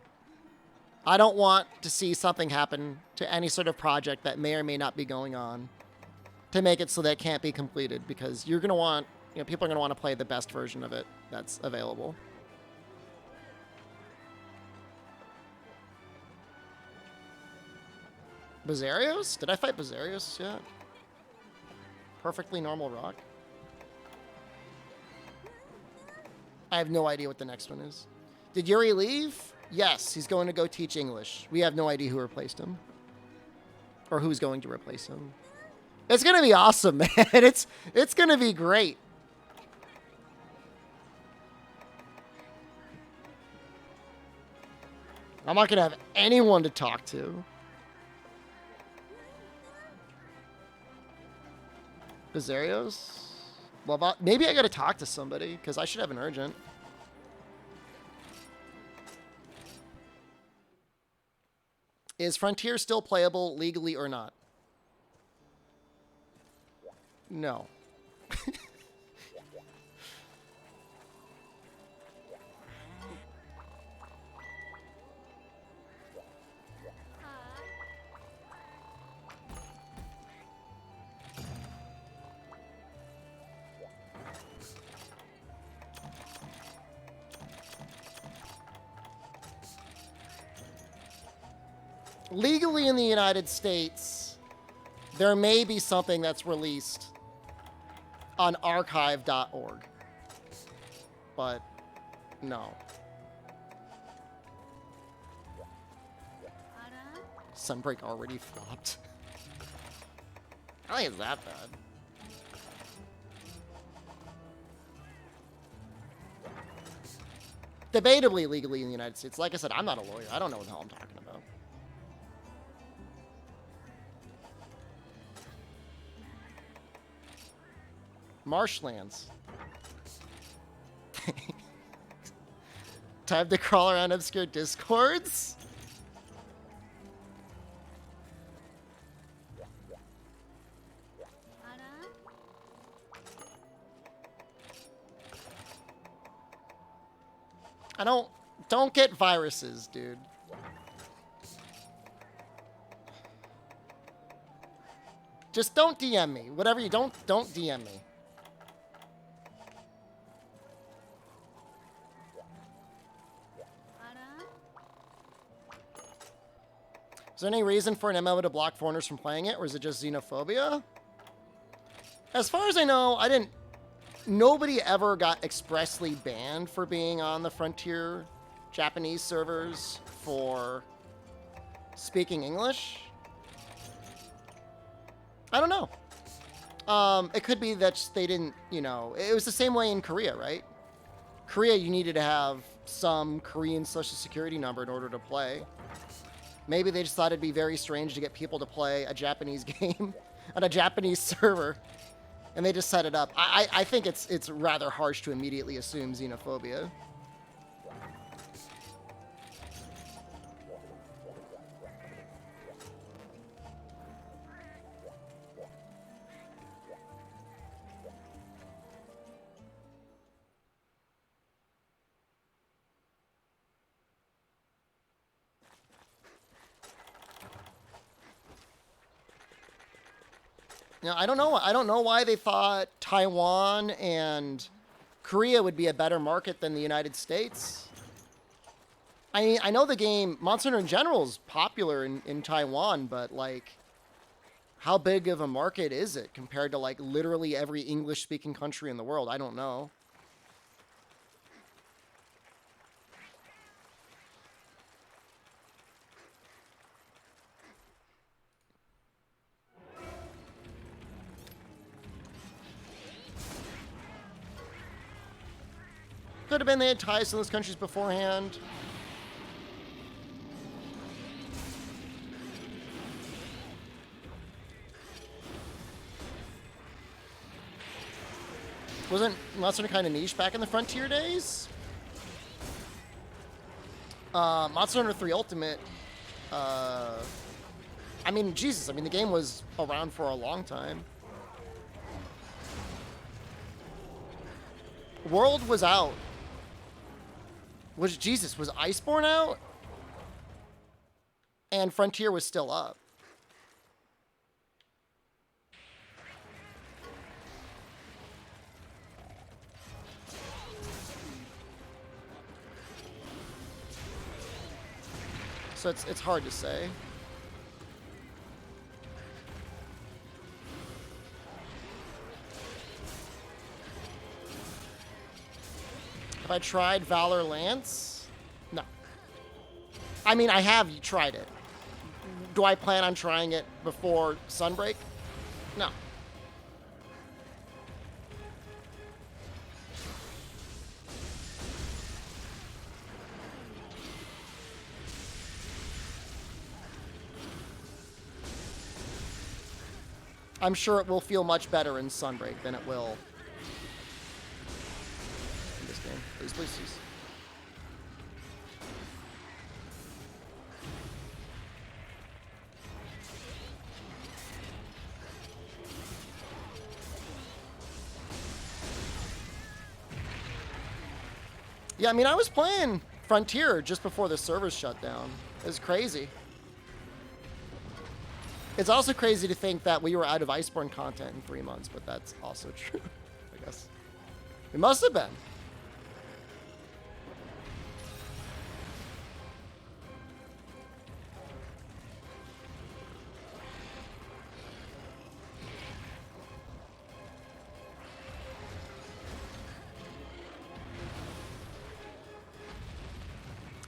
I don't want to see something happen to any sort of project that may or may not be going on to make it so that it can't be completed, because you're going to want, you know, people are going to want to play the best version of it that's available. Bazarios? Did I fight Bazarios yet? Perfectly normal rock. I have no idea what the next one is. Did Yuri leave? Yes, he's going to go teach English. We have no idea who replaced him. Or who's going to replace him. It's going to be awesome, man. It's going to be great. I'm not going to have anyone to talk to. Bazarios? Well, maybe I gotta talk to somebody, because I should have an urgent. Is Frontier still playable legally or not? No. Legally in the United States, there may be something that's released on archive.org. But no. Sunbreak already flopped. I don't think it's that bad. Debatably legally in the United States. Like I said, I'm not a lawyer. I don't know what the hell I'm talking about. Marshlands. Time to crawl around obscure discords? Don't get viruses, dude. Just don't DM me. Whatever you don't DM me. Is there any reason for an MMO to block foreigners from playing it, or is it just xenophobia? As far as I know, nobody ever got expressly banned for being on the Frontier Japanese servers for speaking English. I don't know. It could be that they didn't, you know, it was the same way in Korea, right? Korea, you needed to have some Korean social security number in order to play. Maybe they just thought it'd be very strange to get people to play a Japanese game on a Japanese server, and they just set it up. I think it's rather harsh to immediately assume xenophobia. Now, I don't know why they thought Taiwan and Korea would be a better market than the United States. I mean, I know the game Monster Hunter in general is popular in Taiwan, but like, how big of a market is it compared to like literally every English-speaking country in the world? I don't know. Could have been they had ties to those countries beforehand. Wasn't Monster Hunter kind of niche back in the Frontier days? Monster Hunter 3 Ultimate, I mean, Jesus, I mean, the game was around for a long time. World was out. Was Iceborne out? And Frontier was still up. So it's hard to say. Have I tried Valor Lance? No. I mean, I have tried it. Do I plan on trying it before Sunbreak? No. I'm sure it will feel much better in Sunbreak than it will in this game. Please, please, please. Yeah, I mean, I was playing Frontier just before the servers shut down. It was crazy. It's also crazy to think that we were out of Iceborne content in 3 months, but that's also true, I guess. We must have been.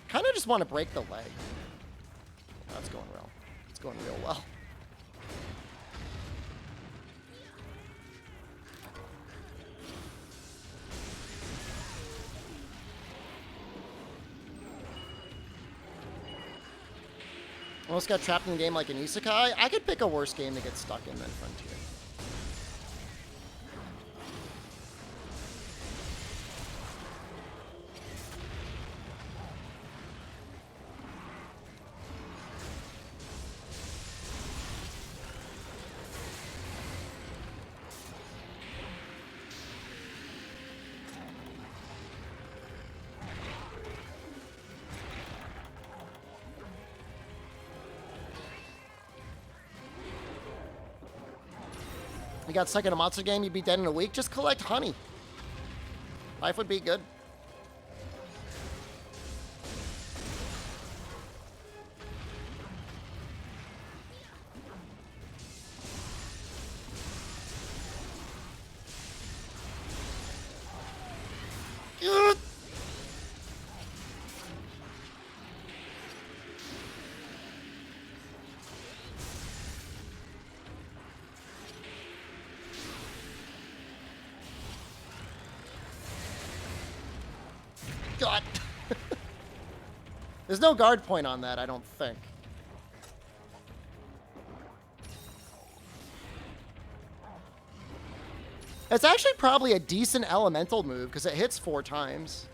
Kind of just want to break the leg. That's going well. It's going real well. Almost got trapped in the game like an isekai. I could pick a worse game to get stuck in than Frontier. You got stuck in a monster game, you'd be dead in a week. Just collect honey. Life would be good. God. There's no guard point on that, I don't think. It's actually probably a decent elemental move because it hits 4 times.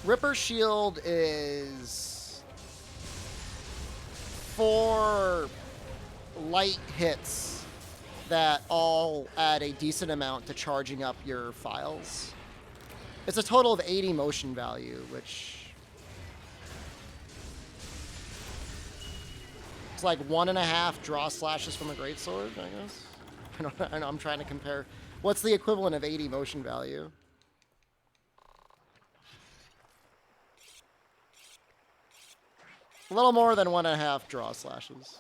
Ripper Shield is 4 light hits that all add a decent amount to charging up your files. It's a total of 80 motion value, which is like 1.5 draw slashes from a greatsword, I guess. I know, I'm trying to compare. What's the equivalent of 80 motion value? A little more than 1.5 draw slashes.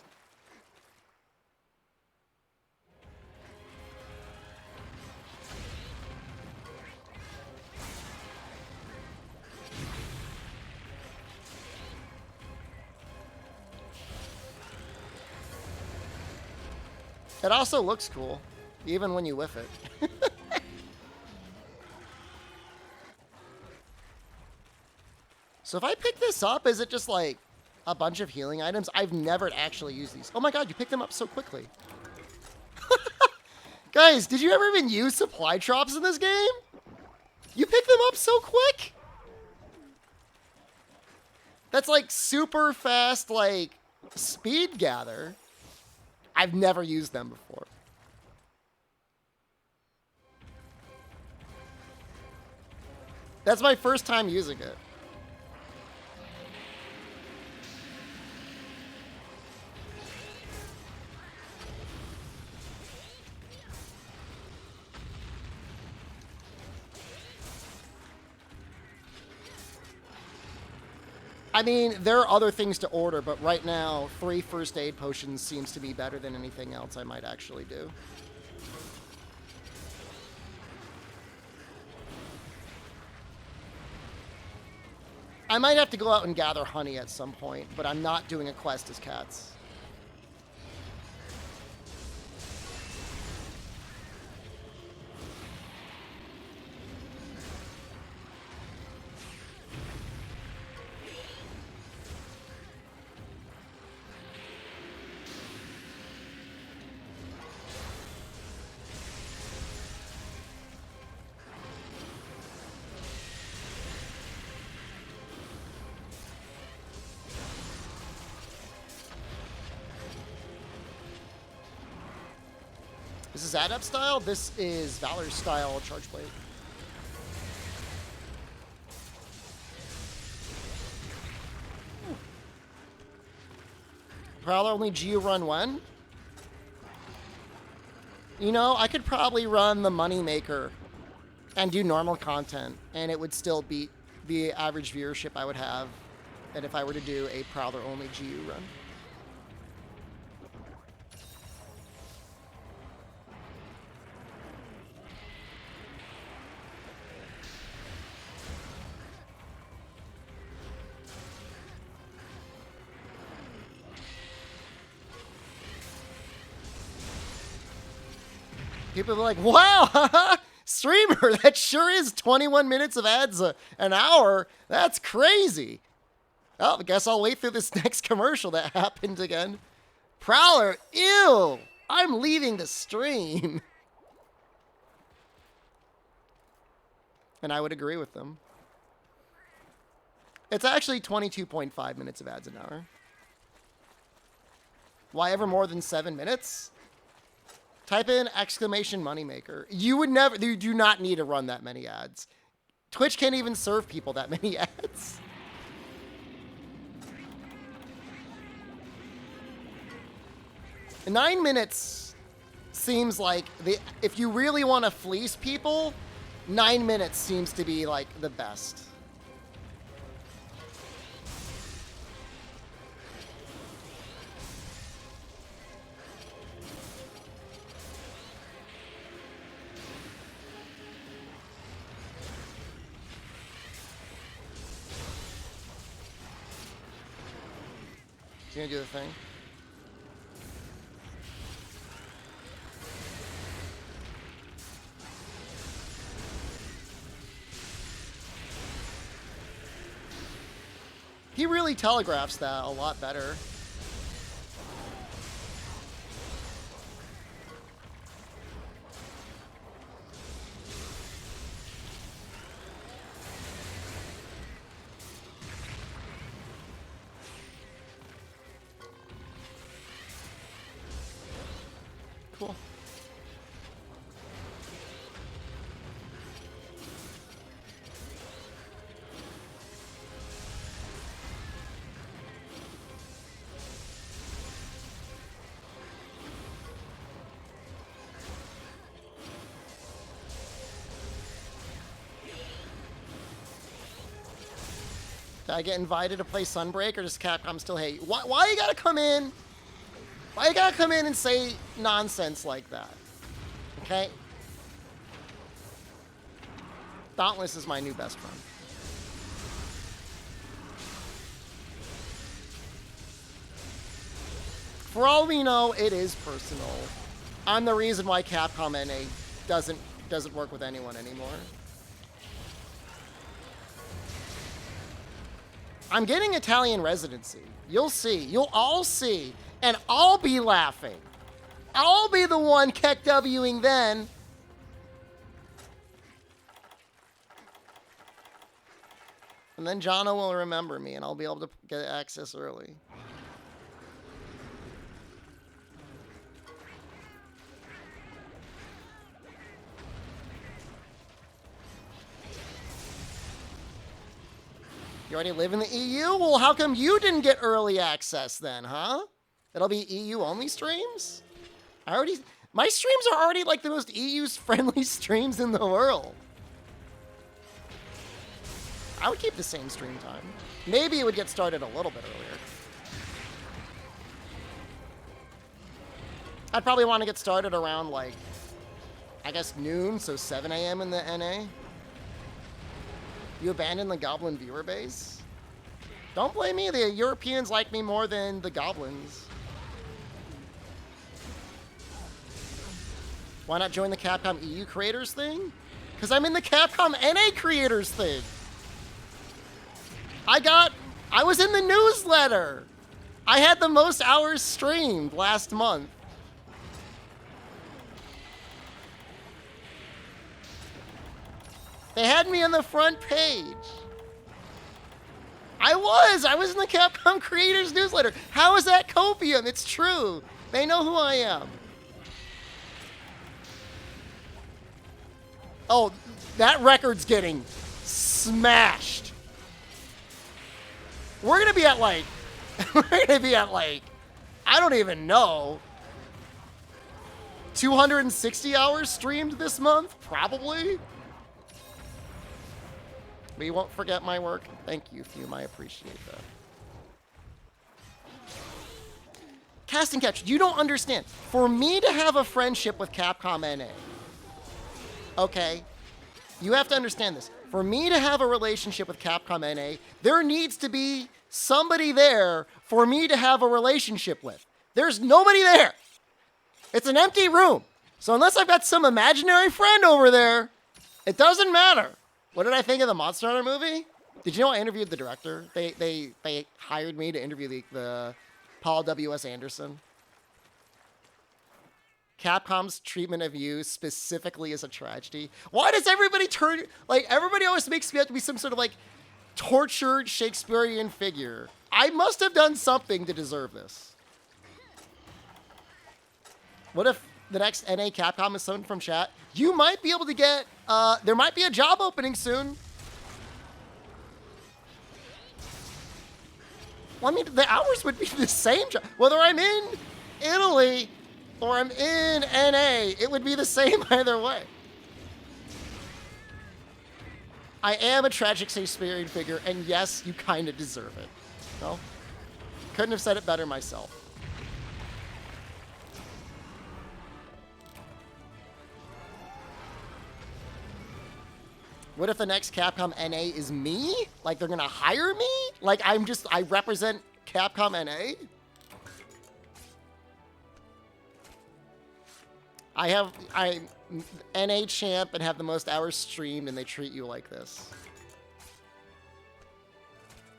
It also looks cool, even when you whiff it. So if I pick this up, is it just like a bunch of healing items? I've never actually used these. Oh my god, you picked them up so quickly. Guys, did you ever even use supply drops in this game? You picked them up so quick? That's like super fast, like, speed gather. I've never used them before. That's my first time using it. I mean, there are other things to order, but right now, 3 first aid potions seems to be better than anything else I might actually do. I might have to go out and gather honey at some point, but I'm not doing a quest as cats. This is Adept style. This is Valor style Charge Blade. Prowler only GU run when? You know, I could probably run the Moneymaker and do normal content, and it would still beat the average viewership I would have than if I were to do a Prowler only GU run. People are like, wow, streamer, that sure is 21 minutes of ads an hour. That's crazy. Oh, I guess I'll wait through this next commercial that happened again. Prowler, ew, I'm leaving the stream. And I would agree with them. It's actually 22.5 minutes of ads an hour. Why ever more than 7 minutes? Type in exclamation Moneymaker. You do not need to run that many ads. Twitch can't even serve people that many ads. And 9 minutes seems like, if you really want to fleece people, 9 minutes seems to be like the best. He's gonna do the thing. He really telegraphs that a lot better. Cool. Did I get invited to play Sunbreak, or does Capcom still hate you? Why you gotta come in? Why you gotta come in and say nonsense like that? Okay? Dauntless is my new best friend. For all we know, it is personal. I'm the reason why Capcom NA doesn't work with anyone anymore. I'm getting Italian residency. You'll see. You'll all see. And I'll be laughing. I'll be the one KEKWing then. And then Jono will remember me, and I'll be able to get access early. You already live in the EU? Well, how come you didn't get early access then, huh? It'll be EU-only streams? My streams are already like the most EU-friendly streams in the world. I would keep the same stream time. Maybe it would get started a little bit earlier. I'd probably want to get started around, like, I guess noon, so 7 a.m. in the NA. You abandoned the Goblin viewer base? Don't blame me, the Europeans like me more than the Goblins. Why not join the Capcom EU creators thing? Because I'm in the Capcom NA creators thing. I was in the newsletter. I had the most hours streamed last month. They had me on the front page. I was in the Capcom Creators newsletter. How is that copium? It's true. They know who I am. Oh, that record's getting smashed. We're gonna be at like, I don't even know, 260 hours streamed this month, probably. But you won't forget my work. Thank you, Fume. I appreciate that. Casting Catch, you don't understand. For me to have a friendship with Capcom NA, okay, you have to understand this. For me to have a relationship with Capcom NA, there needs to be somebody there for me to have a relationship with. There's nobody there. It's an empty room. So unless I've got some imaginary friend over there, it doesn't matter. What did I think of the Monster Hunter movie? Did you know I interviewed the director? They hired me to interview the Paul W.S. Anderson. Capcom's treatment of you specifically is a tragedy. Why does everybody turn, like, everybody always makes me out to be some sort of, like, tortured Shakespearean figure. I must have done something to deserve this. What if the next NA Capcom is someone from chat? You might be able to get, there might be a job opening soon. Well, I mean, the hours would be the same job. Whether I'm in Italy or I'm in NA, it would be the same either way. I am a tragic Shakespearean figure, and yes, you kind of deserve it. No? Couldn't have said it better myself. What if the next Capcom NA is me? Like, they're gonna hire me? Like, I represent Capcom NA? I'm NA champ and have the most hours streamed, and they treat you like this.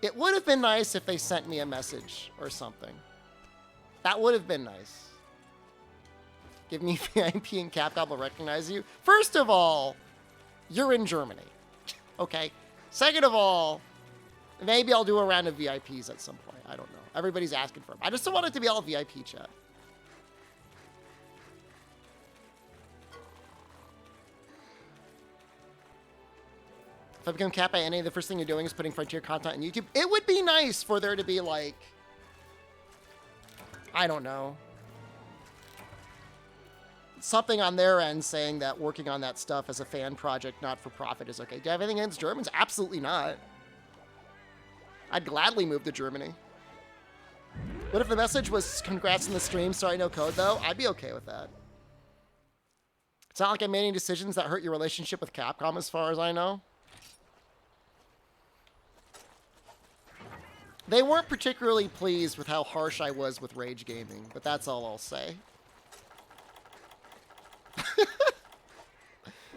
It would have been nice if they sent me a message or something. That would have been nice. Give me VIP and Capcom will recognize you. First of all, you're in Germany. Okay. Second of all, maybe I'll do a round of VIPs at some point. I don't know. Everybody's asking for them. I just don't want it to be all VIP chat. If I become capped by NA, the first thing you're doing is putting Frontier content on YouTube. It would be nice for there to be, like, I don't know, something on their end saying that working on that stuff as a fan project, not for profit, is okay. Do you have anything against Germans? Absolutely not. I'd gladly move to Germany. What if the message was congrats on the stream, sorry no code though? I'd be okay with that. It's not like I made any decisions that hurt your relationship with Capcom as far as I know. They weren't particularly pleased with how harsh I was with Rage Gaming, but that's all I'll say.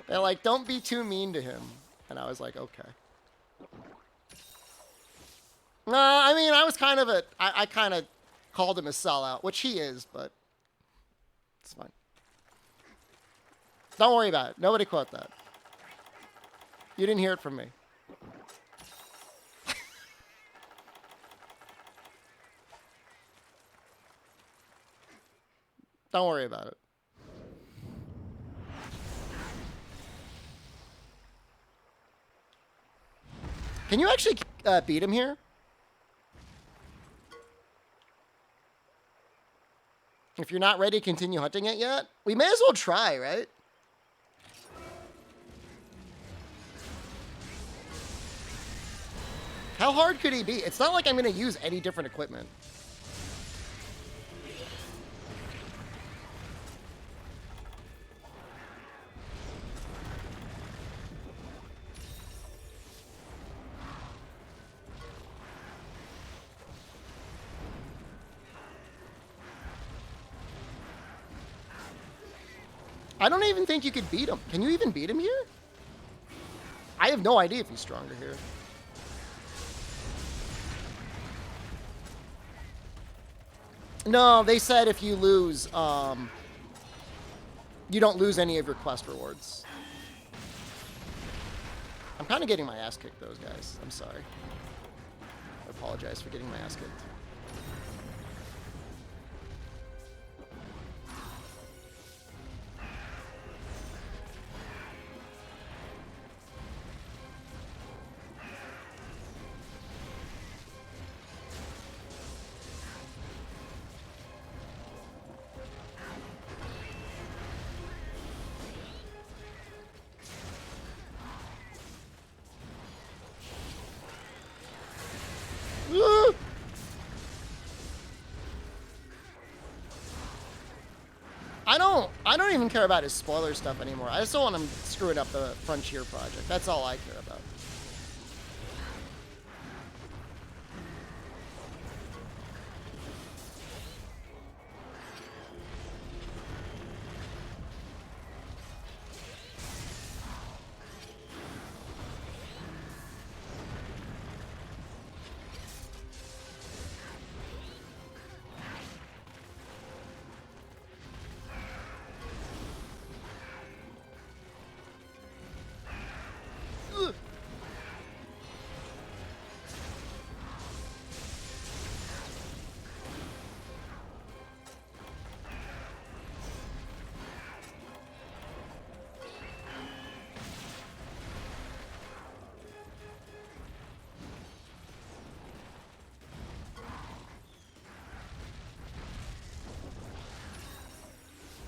They're like, don't be too mean to him. And I was like, okay. No, I mean, I was kind of I kind of called him a sellout, which he is, but it's fine. Don't worry about it. Nobody quote that. You didn't hear it from me. Don't worry about it. Can you actually beat him here? If you're not ready to continue hunting it yet, we may as well try, right? How hard could he be? It's not like I'm going to use any different equipment. I don't even think you could beat him. Can you even beat him here? I have no idea if he's stronger here. No, they said if you lose, you don't lose any of your quest rewards. I'm kind of getting my ass kicked, those guys. I'm sorry. I apologize for getting my ass kicked. I don't even care about his spoiler stuff anymore. I just don't want him screwing up the Frontier project. That's all I care about.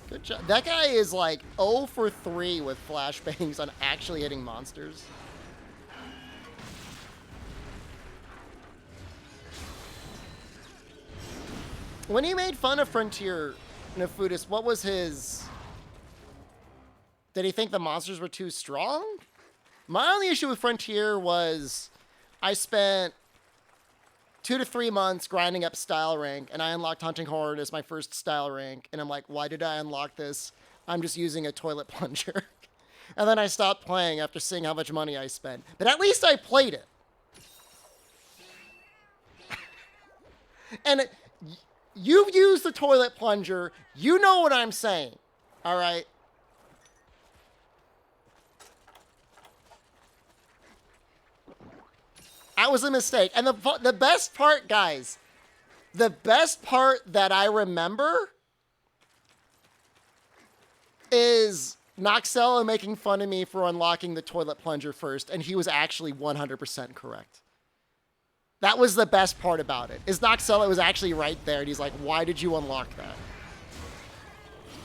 Good job. That guy is like 0 for 3 with flashbangs on actually hitting monsters. When he made fun of Frontier, Nefudis, what was his... Did he think the monsters were too strong? My only issue with Frontier was I spent 2 to 3 months grinding up style rank, and I unlocked Hunting Horde as my first style rank, and I'm like, why did I unlock this I'm just using a toilet plunger. And then I stopped playing after seeing how much money I spent. But at least I played it. And you've used the toilet plunger. You know what I'm saying. All right? That was a mistake. And the best part, guys, the best part that I remember is Noxella making fun of me for unlocking the toilet plunger first, and he was actually 100% correct. That was the best part about it, is Noxella was actually right there, and he's like, why did you unlock that?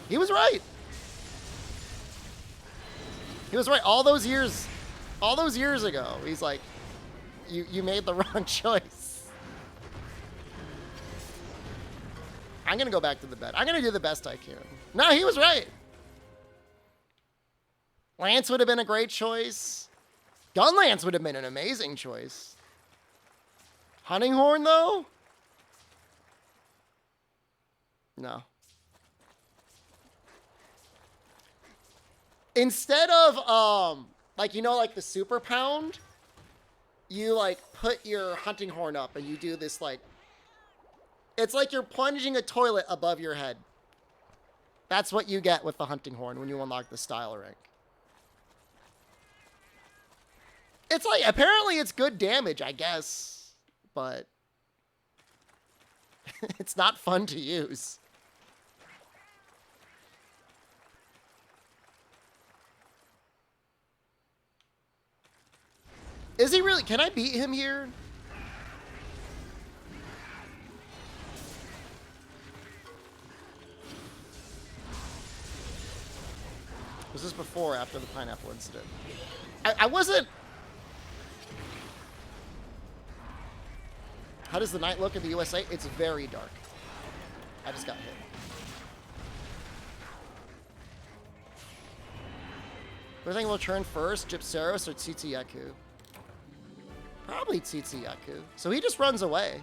He was right. He was right all those years ago. He's like, you made the wrong choice. I'm going to go back to the bed. I'm going to do the best I can. No, he was right. Lance would have been a great choice. Gun Lance would have been an amazing choice. Hunting Horn, though? No. Instead of, like, you know, like the Super Pound, you, like, put your Hunting Horn up and you do this, like, it's like you're plunging a toilet above your head. That's what you get with the Hunting Horn when you unlock the style rank. It's like, apparently it's good damage, I guess, but it's not fun to use. Is he really? Can I beat him here? Was this before or after the pineapple incident? I wasn't... How does the night look in the USA? It's very dark. I just got hit. Do I think we'll turn first? Gypceros or Tsitsiyaku? Probably Tsitsiyaku. So he just runs away.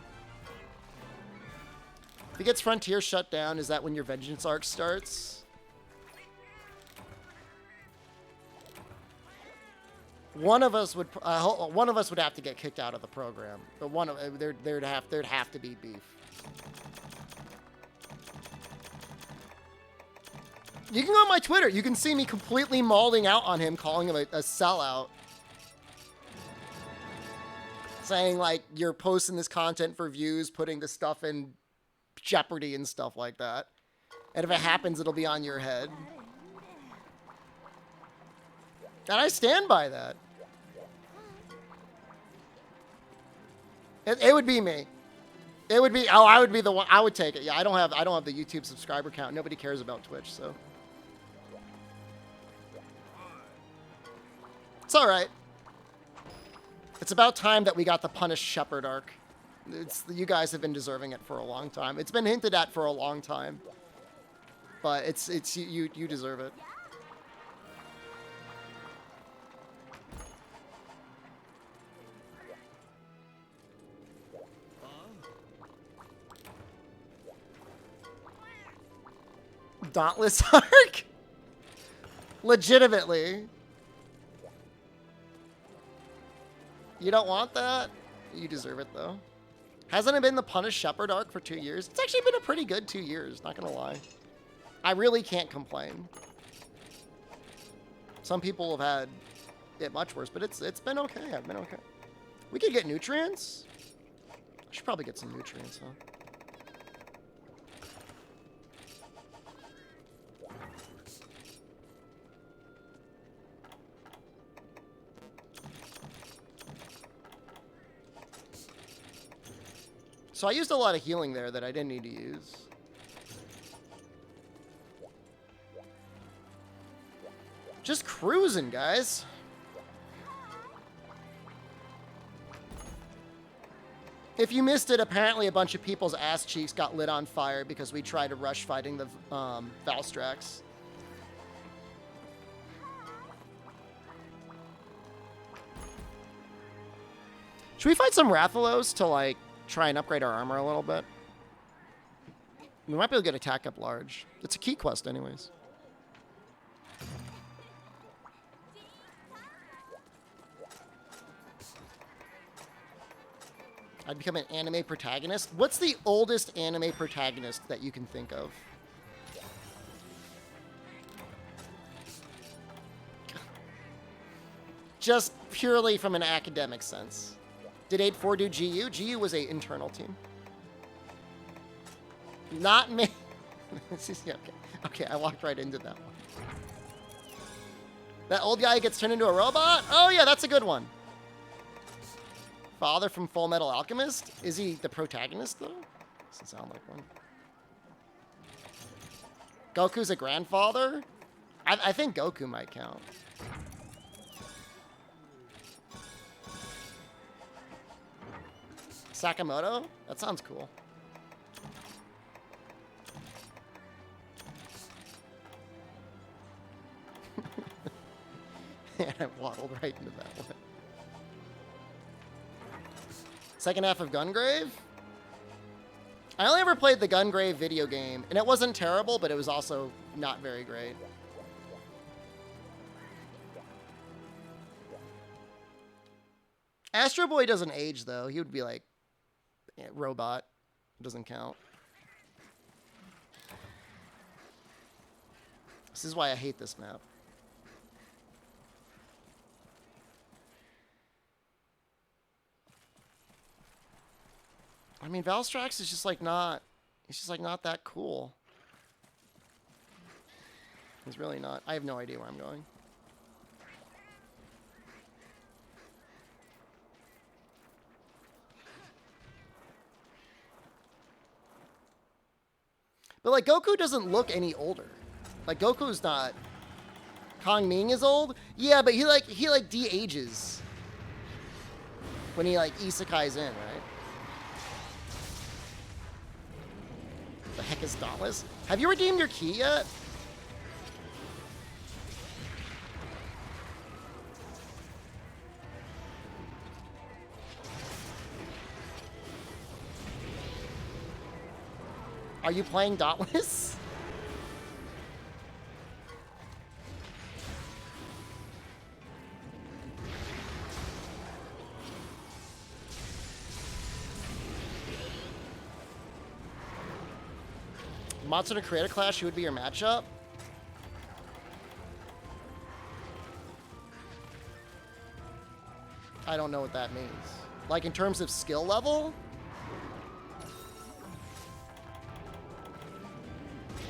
If he gets Frontier shut down, is that when your Vengeance arc starts? One of us would have to get kicked out of the program, but there'd have to be beef. You can go on my Twitter. You can see me completely mauling out on him, calling him a sellout, saying like you're posting this content for views, putting this stuff in jeopardy and stuff like that. And if it happens, it'll be on your head. And I stand by that. It would be me. It would be, I would be the one, I would take it. Yeah, I don't have the YouTube subscriber count. Nobody cares about Twitch, so. It's all right. It's about time that we got the Punished Shepherd arc. You guys have been deserving it for a long time. It's been hinted at for a long time. But you deserve it. Dauntless arc? Legitimately. You don't want that? You deserve it, though. Hasn't it been the Punished Shepherd arc for 2 years? It's actually been a pretty good 2 years, not gonna lie. I really can't complain. Some people have had it much worse, but it's been okay. I've been okay. We could get nutrients. I should probably get some nutrients, huh? So I used a lot of healing there that I didn't need to use. Just cruising, guys. If you missed it, apparently a bunch of people's ass cheeks got lit on fire because we tried to rush fighting the Valstrax. Should we fight some Rathalos to, like, try and upgrade our armor a little bit? We might be able to get attack up large. It's a key quest anyways. I'd become an anime protagonist. What's the oldest anime protagonist that you can think of? Just purely from an academic sense. Did 8-4 do GU? GU was a internal team. Not me. Okay. Okay, I walked right into that one. That old guy gets turned into a robot? Oh yeah, that's a good one. Father from Full Metal Alchemist? Is he the protagonist though? Doesn't sound like one. Goku's a grandfather? I think Goku might count. Sakamoto? That sounds cool. And I waddled right into that one. Second half of Gungrave? I only ever played the Gungrave video game, and it wasn't terrible, but it was also not very great. Astro Boy doesn't age, though. He would be like, yeah, robot. Doesn't count. This is why I hate this map. I mean, Valstrax is just like not, he's just like not that cool. He's really not. I have no idea where I'm going. But like Goku doesn't look any older. Like Goku's not. Kong Ming is old. Yeah, but he de-ages when he like isekais in, right? The heck is Dauntless? Have you redeemed your key yet? Are you playing Dauntless? Monster to Creator Clash, who would be your matchup? I don't know what that means. Like in terms of skill level?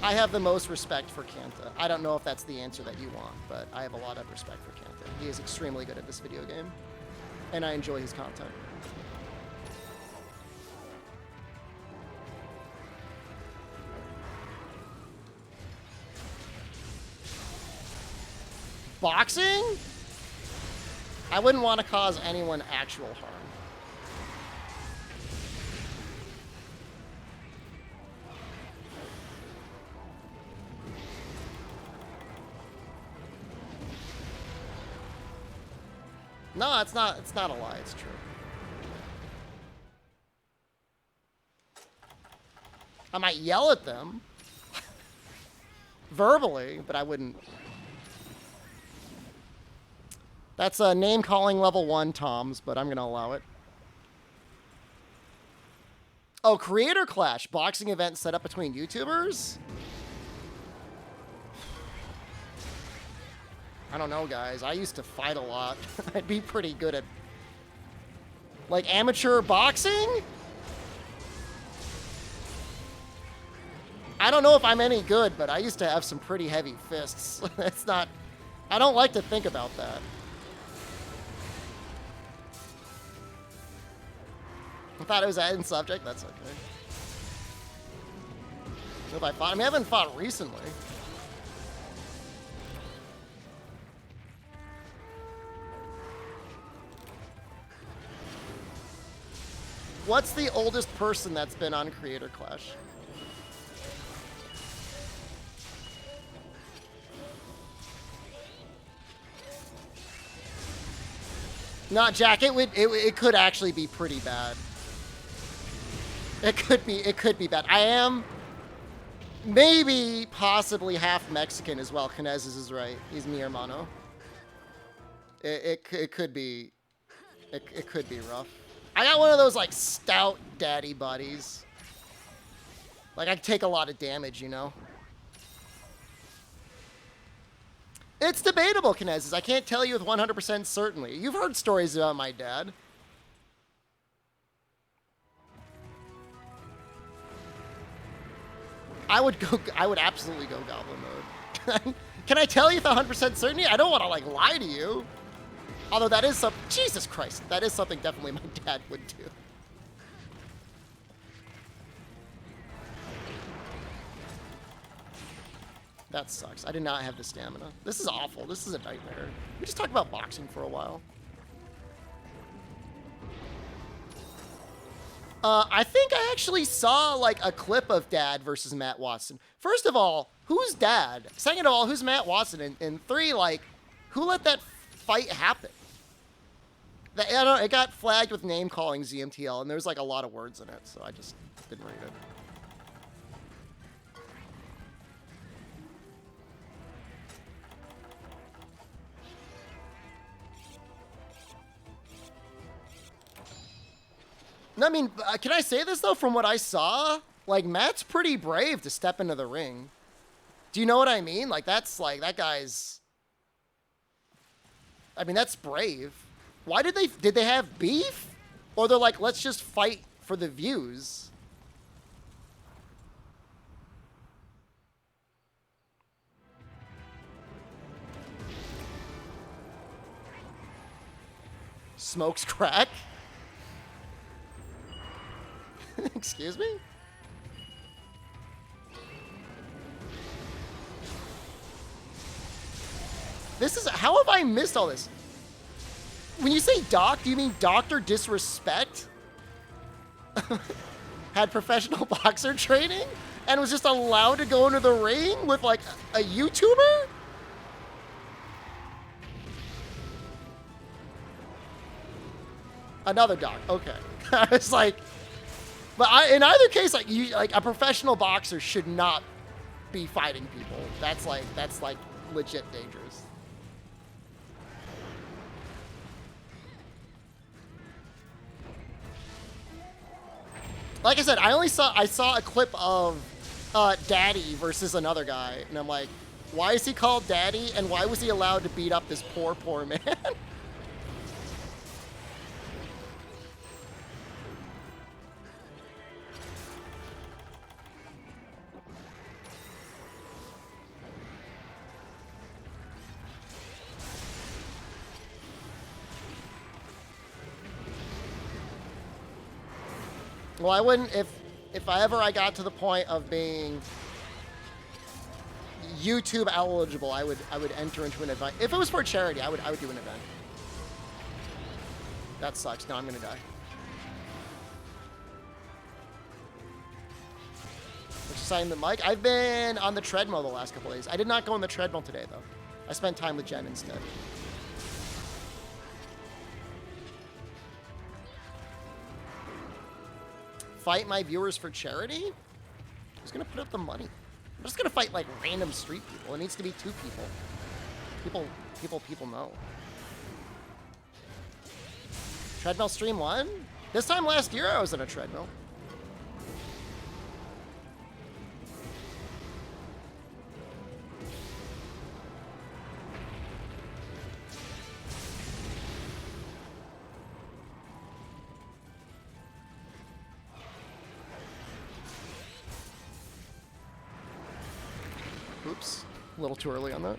I have the most respect for Kanta. I don't know if that's the answer that you want, but I have a lot of respect for Kanta. He is extremely good at this video game, and I enjoy his content. Boxing? I wouldn't want to cause anyone actual harm. No, it's not a lie, it's true. I might yell at them verbally, but I wouldn't. That's a name calling level 1, Tom's, but I'm going to allow it. Oh, Creator Clash, boxing event set up between YouTubers? I don't know, guys. I used to fight a lot. I'd be pretty good at, like, amateur boxing? I don't know if I'm any good, but I used to have some pretty heavy fists. That's not, I don't like to think about that. I thought it was an end subject. That's okay. If I fought, I mean, I haven't fought recently. What's the oldest person that's been on Creator Clash? Not Jack. It could actually be pretty bad. It could be bad. I am maybe possibly half Mexican as well. Canezes is right. He's mi hermano. It could be rough. I got one of those, like, stout daddy buddies. Like, I take a lot of damage, you know? It's debatable, Kinesis. I can't tell you with 100% certainty. You've heard stories about my dad. I would absolutely go goblin mode. Can I tell you with 100% certainty? I don't want to, like, lie to you. Although that is some... Jesus Christ. That is something definitely my dad would do. That sucks. I did not have the stamina. This is awful. This is a nightmare. We just talked about boxing for a while. I think I actually saw, like, a clip of Dad versus Matt Watson. First of all, who's Dad? Second of all, who's Matt Watson? And three, like, who let that fight happen? I don't know, it got flagged with name calling ZMTL, and there's, like, a lot of words in it, so I just didn't read it. I mean, can I say this, though? From what I saw, like, Matt's pretty brave to step into the ring. Do you know what I mean? Like, that's, like, that guy's... I mean, that's brave. Why did they have beef? Or they're like, let's just fight for the views. Smokes crack? Excuse me? This is... How have I missed all this? When you say doc, do you mean Dr. Disrespect? Had professional boxer training? And was just allowed to go into the ring with, like, a YouTuber? Another doc. Okay. I was like... But in either case, like, a professional boxer should not be fighting people. That's like legit dangerous. Like I said, I saw a clip of Daddy versus another guy, and I'm like, why is he called Daddy, and why was he allowed to beat up this poor man? Well, I wouldn't if I got to the point of being YouTube eligible, I would enter into an event. If it was for charity, I would do an event. That sucks. Now I'm gonna die. Which sign the mic? I've been on the treadmill the last couple days. I did not go on the treadmill today though. I spent time with Jen instead. Fight my viewers for charity? Who's gonna put up the money? I'm just gonna fight like random street people. It needs to be 2 people. People know. Treadmill stream 1? This time last year I was in a treadmill. Oops, a little too early on that.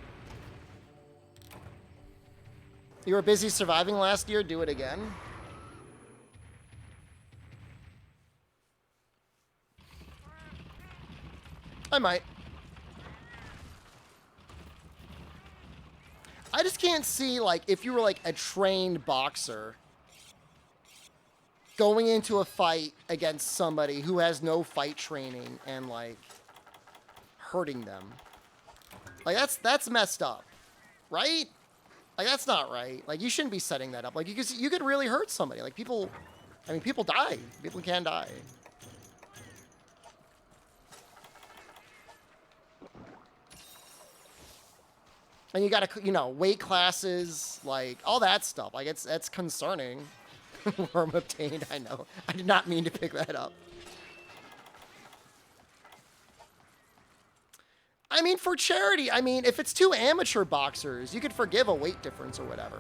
You were busy surviving last year, do it again. I might. I just can't see, like, if you were, like, a trained boxer going into a fight against somebody who has no fight training and, like, hurting them. Like, that's messed up, right? Like, that's not right. Like, you shouldn't be setting that up. Like, you could really hurt somebody. Like, people, I mean, people die. People can die. And you gotta, you know, weight classes, like, all that stuff. Like, that's concerning. Worm obtained, I know. I did not mean to pick that up. I mean, for charity, I mean, if it's 2 amateur boxers, you could forgive a weight difference or whatever.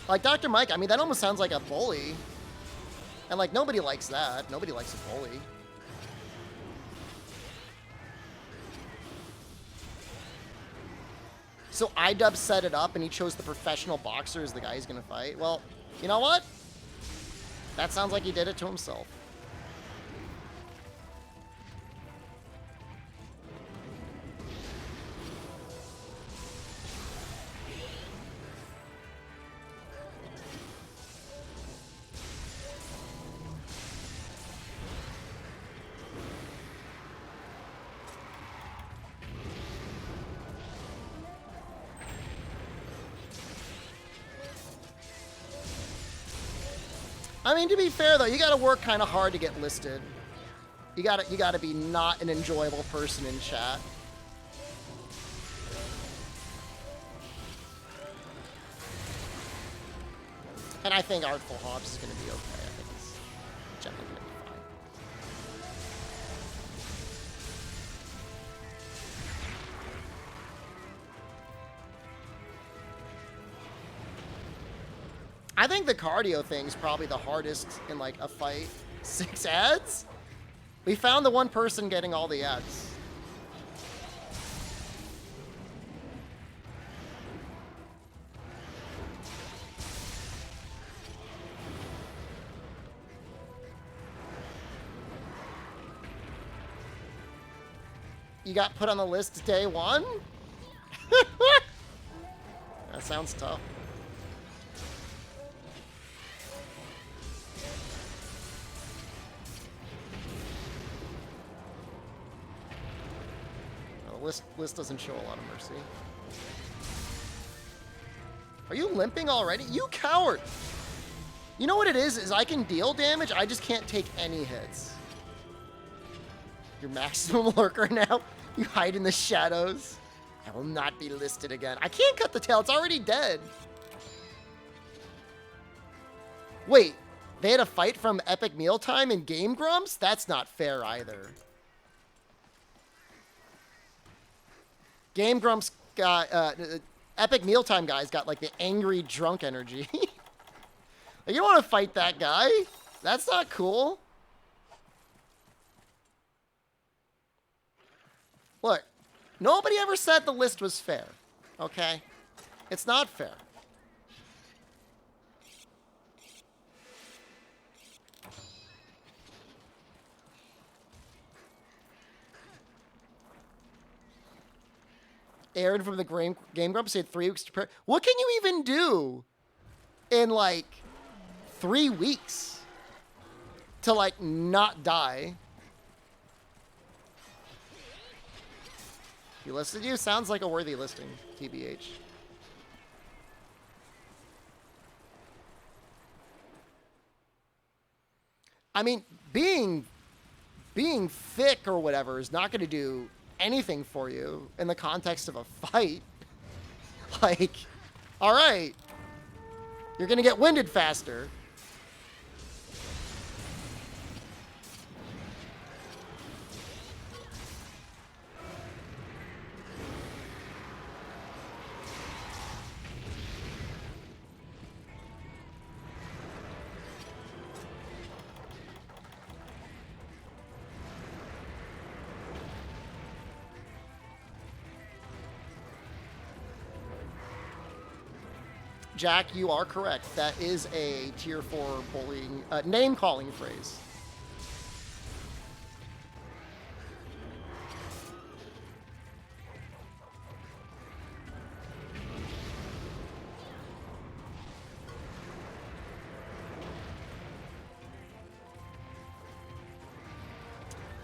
Like, Dr. Mike, I mean, that almost sounds like a bully. And, like, nobody likes that. Nobody likes a bully. So iDub set it up, and he chose the professional boxer as the guy he's going to fight. Well, you know what? That sounds like he did it to himself. I mean, to be fair though, you got to work kind of hard to get listed. You got to be not an enjoyable person in chat. And I think Artful Hobbs is going to be okay. I think it's generally going to be fine. I think the cardio thing is probably the hardest in, like, a fight. 6 ads? We found the one person getting all the ads. You got put on the list day 1? That sounds tough. List doesn't show a lot of mercy. Are you limping already? You coward! You know what it is I can deal damage, I just can't take any hits. Your maximum lurker now? You hide in the shadows. I will not be listed again. I can't cut the tail, it's already dead. Wait, they had a fight from Epic Mealtime in Game Grumps? That's not fair either. Game Grumps got, Epic Mealtime guys got, like, the angry drunk energy. Like, you don't want to fight that guy. That's not cool. Look, nobody ever said the list was fair, okay? It's not fair. Aaron from the Game Grumps said 3 weeks to prepare. What can you even do in, like, 3 weeks to, like, not die? He listed you? Sounds like a worthy listing, TBH. I mean, being thick or whatever is not going to do anything for you in the context of a fight. Like, all right, you're gonna get winded faster. Jack, you are correct. That is a tier 4 bullying, name-calling phrase.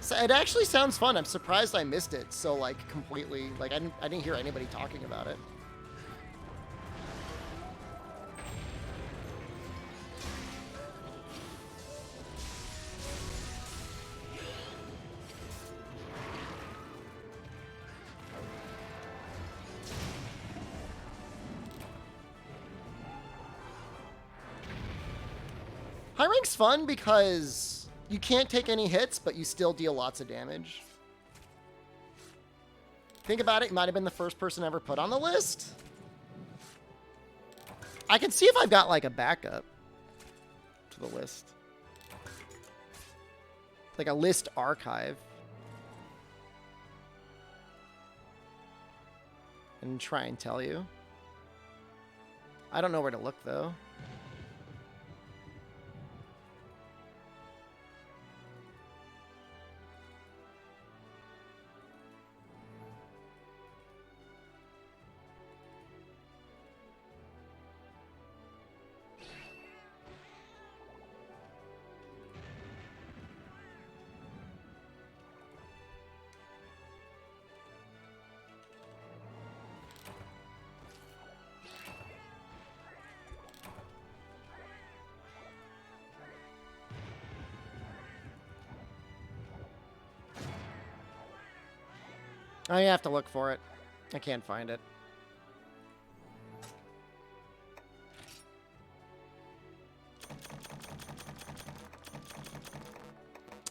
So it actually sounds fun. I'm surprised I missed it so, like, completely. Like, I didn't hear anybody talking about it. High rank's fun because you can't take any hits, but you still deal lots of damage. Think about it, you might have been the first person ever put on the list. I can see if I've got like a backup to the list. Like a list archive. And try and tell you. I don't know where to look though. I have to look for it. I can't find it.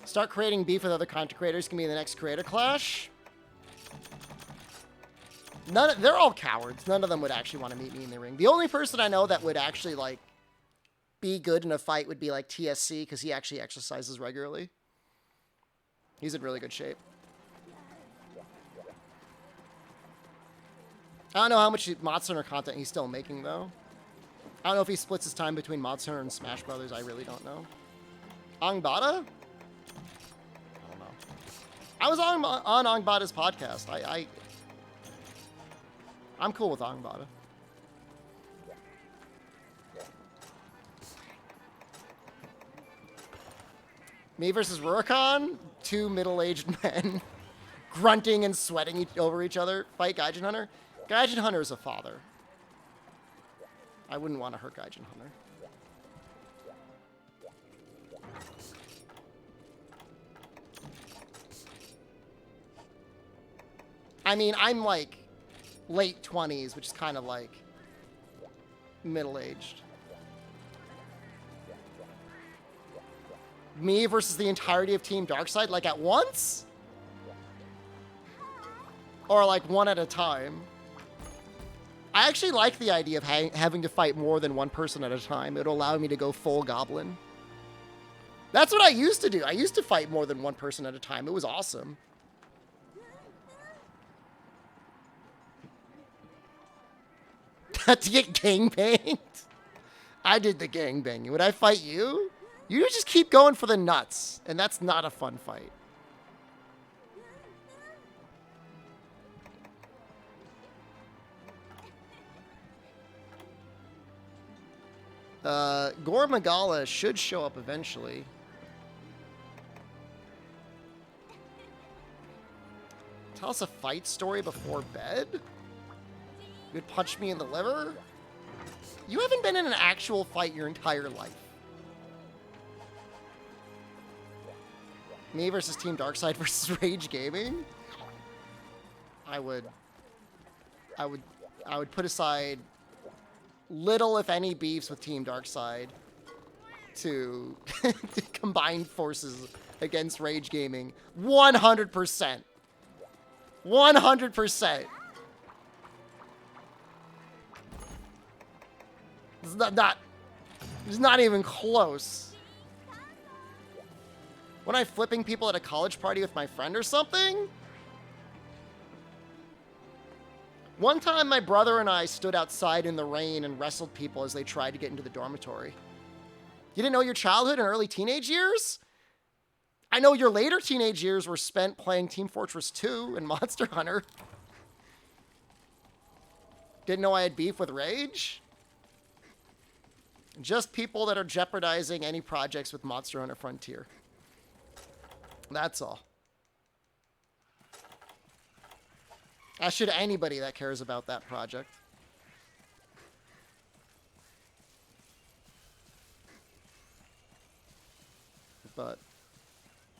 Start creating beef with other content creators. Can be the next creator clash. They're all cowards. None of them would actually want to meet me in the ring. The only person I know that would actually like be good in a fight would be like TSC because he actually exercises regularly. He's in really good shape. I don't know how much Monster Hunter content he's still making, though. I don't know if he splits his time between Monster Hunter and Smash Brothers. I really don't know. Angbada? I don't know. I was on Angbada's podcast. I'm cool with Angbada. Me versus Rurikon? Two middle-aged men grunting and sweating over each other. Fight Gaijin Hunter? Gaijin Hunter is a father. I wouldn't want to hurt Gaijin Hunter. I mean, I'm like late 20s, which is kind of like middle-aged. Me versus the entirety of Team Darkseid, like at once? Or like one at a time? I actually like the idea of having to fight more than one person at a time. It'll allow me to go full goblin. That's what I used to do. I used to fight more than one person at a time. It was awesome. To get gangbanged? I did the gangbanging. Would I fight you? You just keep going for the nuts, and that's not a fun fight. Gore Magala should show up eventually. Tell us a fight story before bed? You'd punch me in the liver? You haven't been in an actual fight your entire life. Me versus Team Darkseid versus Rage Gaming? I would put aside little, if any, beefs with Team Darkseid to combine forces against Rage Gaming. 100%. 100%. It's not even close. When I'm flipping people at a college party with my friend or something? One time, my brother and I stood outside in the rain and wrestled people as they tried to get into the dormitory. You didn't know your childhood and early teenage years? I know your later teenage years were spent playing Team Fortress 2 and Monster Hunter. Didn't know I had beef with Rage? Just people that are jeopardizing any projects with Monster Hunter Frontier. That's all. As should anybody that cares about that project. But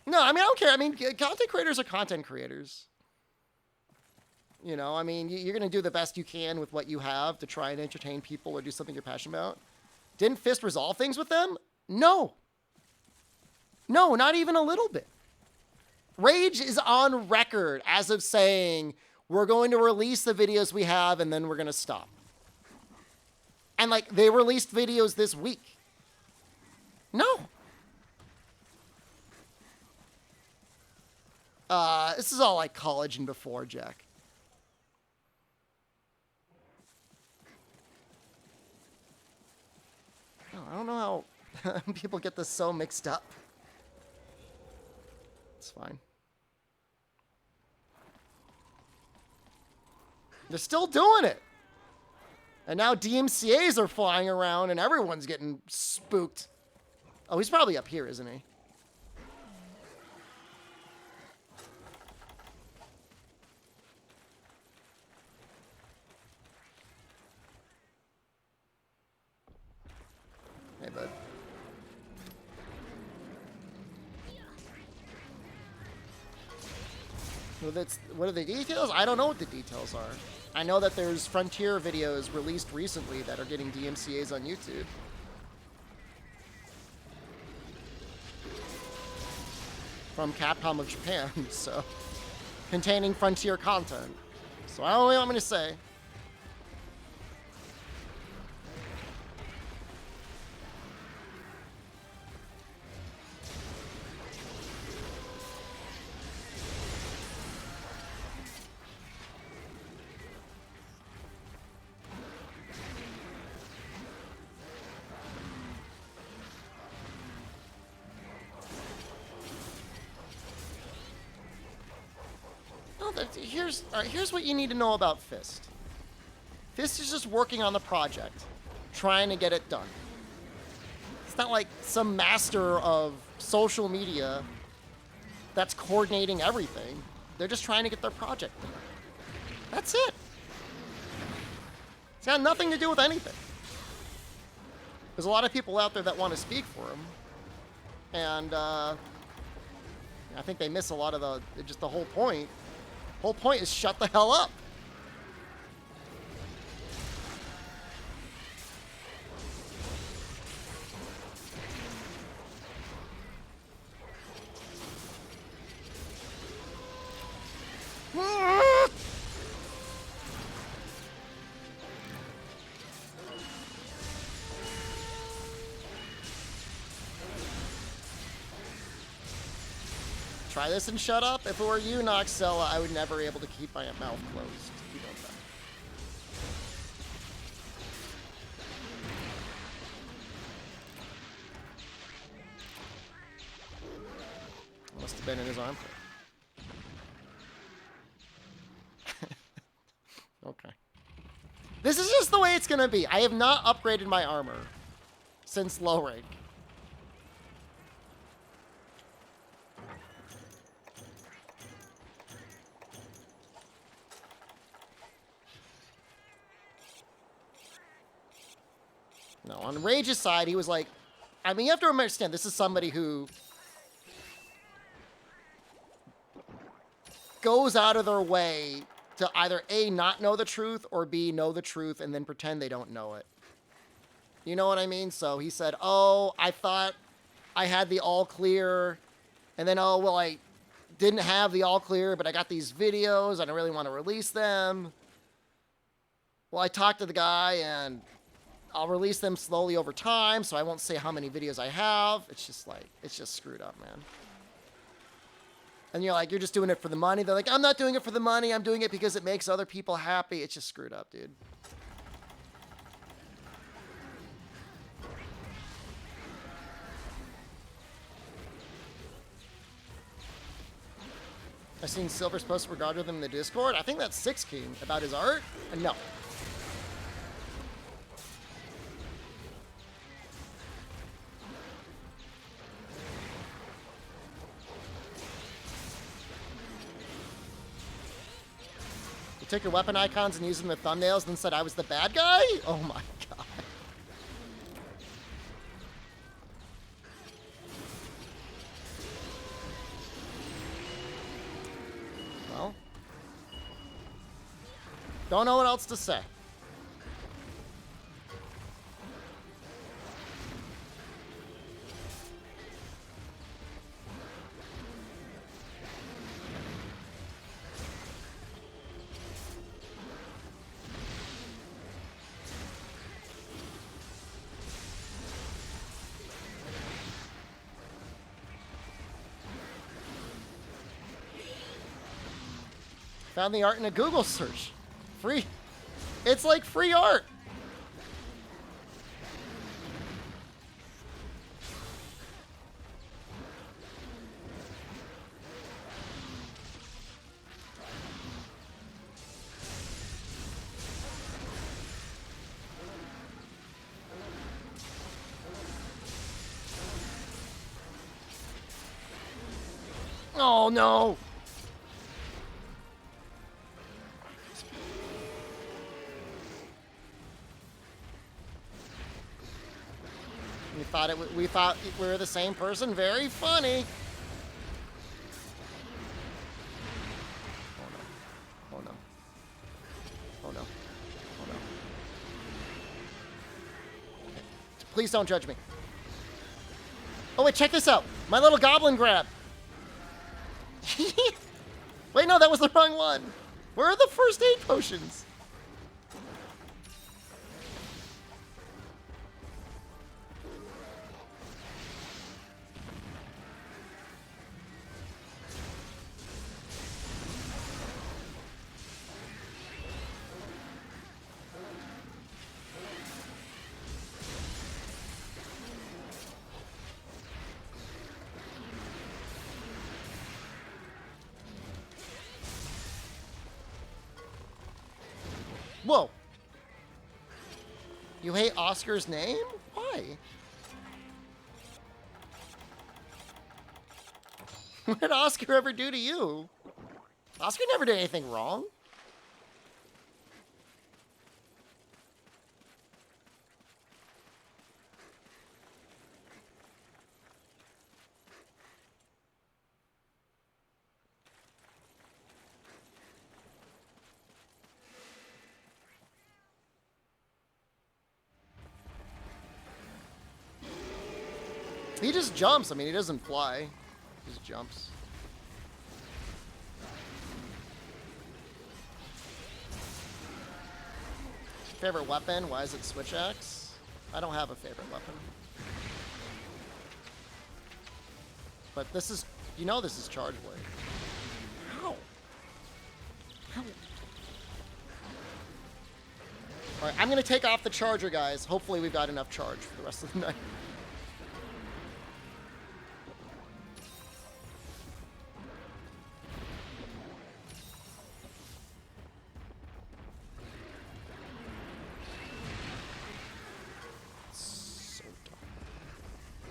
no, I mean, I don't care. I mean, content creators are content creators. You know, I mean, you're going to do the best you can with what you have to try and entertain people or do something you're passionate about. Didn't Fist resolve things with them? No. No, not even a little bit. Rage is on record as of saying, we're going to release the videos we have and then we're going to stop. And like, they released videos this week. No. This is all like college and before, Jack. Oh, I don't know how people get this so mixed up. It's fine. They're still doing it. And now DMCAs are flying around and everyone's getting spooked. Oh, he's probably up here, isn't he? Hey, bud. What are the details? I don't know what the details are. I know that there's Frontier videos released recently that are getting DMCAs on YouTube. From Capcom of Japan, so containing Frontier content. So I don't know what you want me to say. Here's what you need to know about Fist. Fist is just working on the project, trying to get it done. It's not like some master of social media that's coordinating everything. They're just trying to get their project done. That's it. It's got nothing to do with anything. There's a lot of people out there that want to speak for him, and I think they miss a lot of the whole point. Whole point is shut the hell up. Try this and shut up. If it were you, Noxella, I would never be able to keep my mouth closed. You know that. Must have been in his armpit. Okay. This is just the way it's gonna be. I have not upgraded my armor since low rank. No, on Rage's side, he was like, I mean, you have to understand, this is somebody who goes out of their way to either A, not know the truth, or B, know the truth and then pretend they don't know it. You know what I mean? So he said, oh, I thought I had the all clear, and then, oh, well, I didn't have the all clear, but I got these videos, and I really want to release them. Well, I talked to the guy, and I'll release them slowly over time, so I won't say how many videos I have. It's just like, it's just screwed up, man. And you're like, you're just doing it for the money. They're like, I'm not doing it for the money. I'm doing it because it makes other people happy. It's just screwed up, dude. I've seen Silver's post regarding him in the Discord. I think that's Six King about his art. No. You took your weapon icons and used them as thumbnails and then said I was the bad guy? Oh my god. Well, don't know what else to say. Found the art in a Google search. Free. It's like free art. Oh no! We thought we were the same person. Very funny. Oh no! Oh no! Oh no! Oh no! Please don't judge me. Oh wait, check this out! My little goblin grab. Wait, no, that was the wrong one. Where are the first aid potions? Whoa. You hate Oscar's name? Why? What did Oscar ever do to you? Oscar never did anything wrong. He just jumps. I mean, he doesn't fly. He just jumps. Favorite weapon? Why is it switch axe? I don't have a favorite weapon. But this is, you know, this is charge blade. How? How? All right, I'm gonna take off the charger, guys. Hopefully, we've got enough charge for the rest of the night.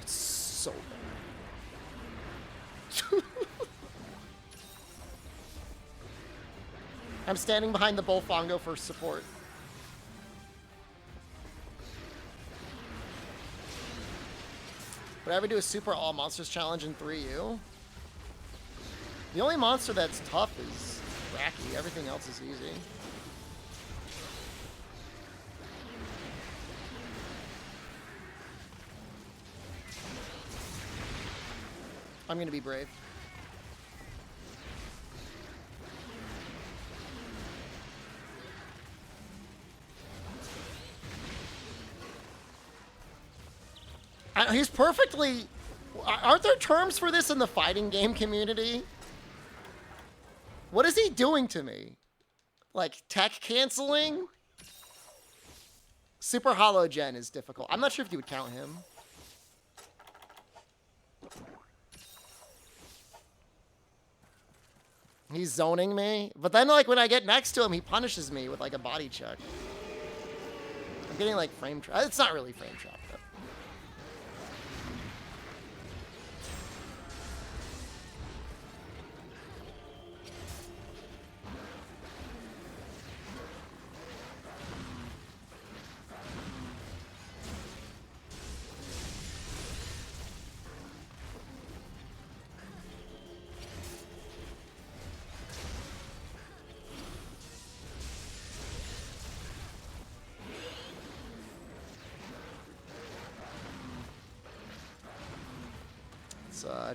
So bad. I'm standing behind the Bullfongo for support. Would I ever do a super all monsters challenge in 3U? The only monster that's tough is Racky. Everything else is easy. I'm gonna be brave. He's perfectly... Aren't there terms for this in the fighting game community? What is he doing to me? Like, tech canceling? Super Hollow Gen is difficult. I'm not sure if you would count him. He's zoning me. But then, like, when I get next to him, he punishes me with, like, a body check. I'm getting, like, frame trap. It's not really frame trap, though.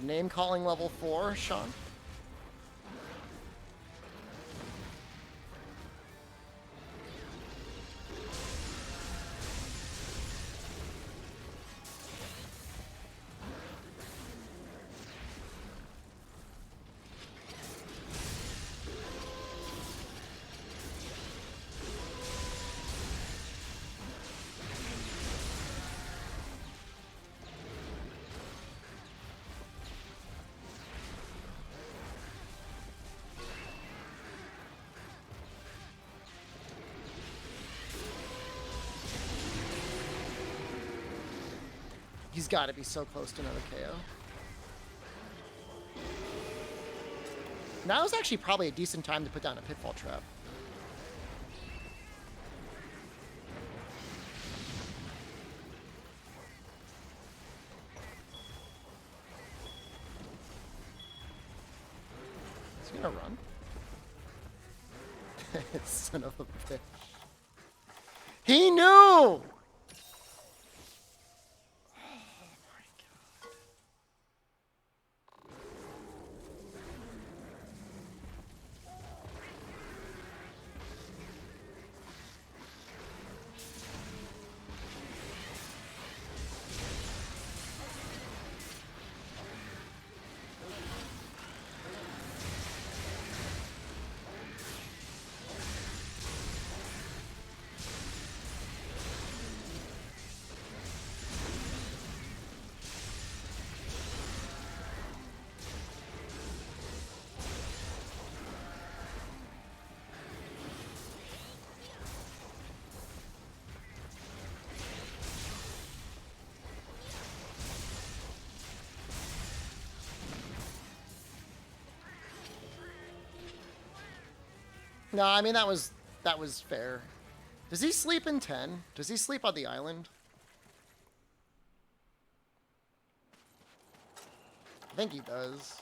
Name calling level 4, Sean. He's got to be so close to another KO. Now is actually probably a decent time to put down a pitfall trap. Is he gonna run? Son of a bitch. He knew! No, I mean, that was fair. Does he sleep in 10? Does he sleep on the island? I think he does.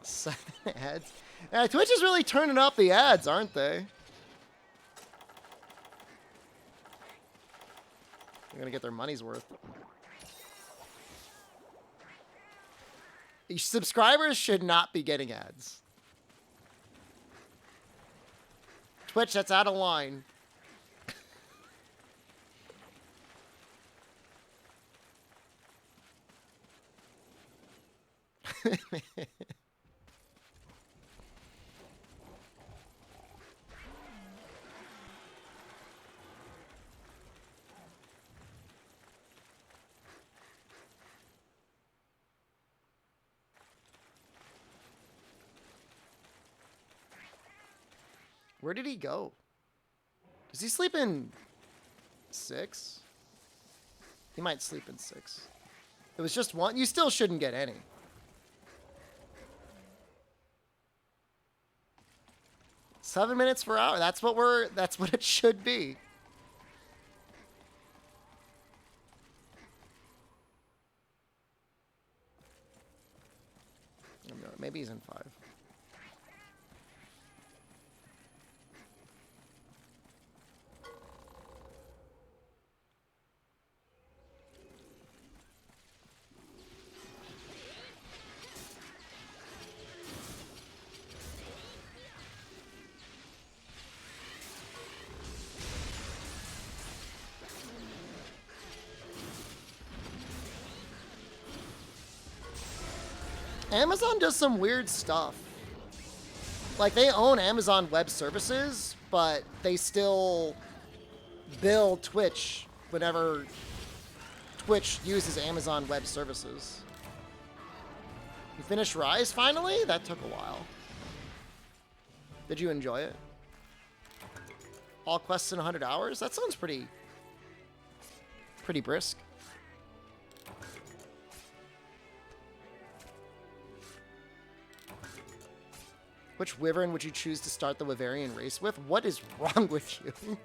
7 ads. Yeah, Twitch is really turning up the ads, aren't they? They're gonna get their money's worth. Subscribers should not be getting ads. Twitch, that's out of line. Where did he go? Does he sleep in 6? He might sleep in 6. It was just one. You still shouldn't get any. Seven minutes per hour. That's what it should be. Maybe he's in 5. Amazon does some weird stuff. Like, they own Amazon Web Services, but they still bill Twitch whenever Twitch uses Amazon Web Services. You finished Rise finally? That took a while. Did you enjoy it? All quests in 100 hours? That sounds pretty brisk. Which wyvern would you choose to start the Wyverian race with? What is wrong with you?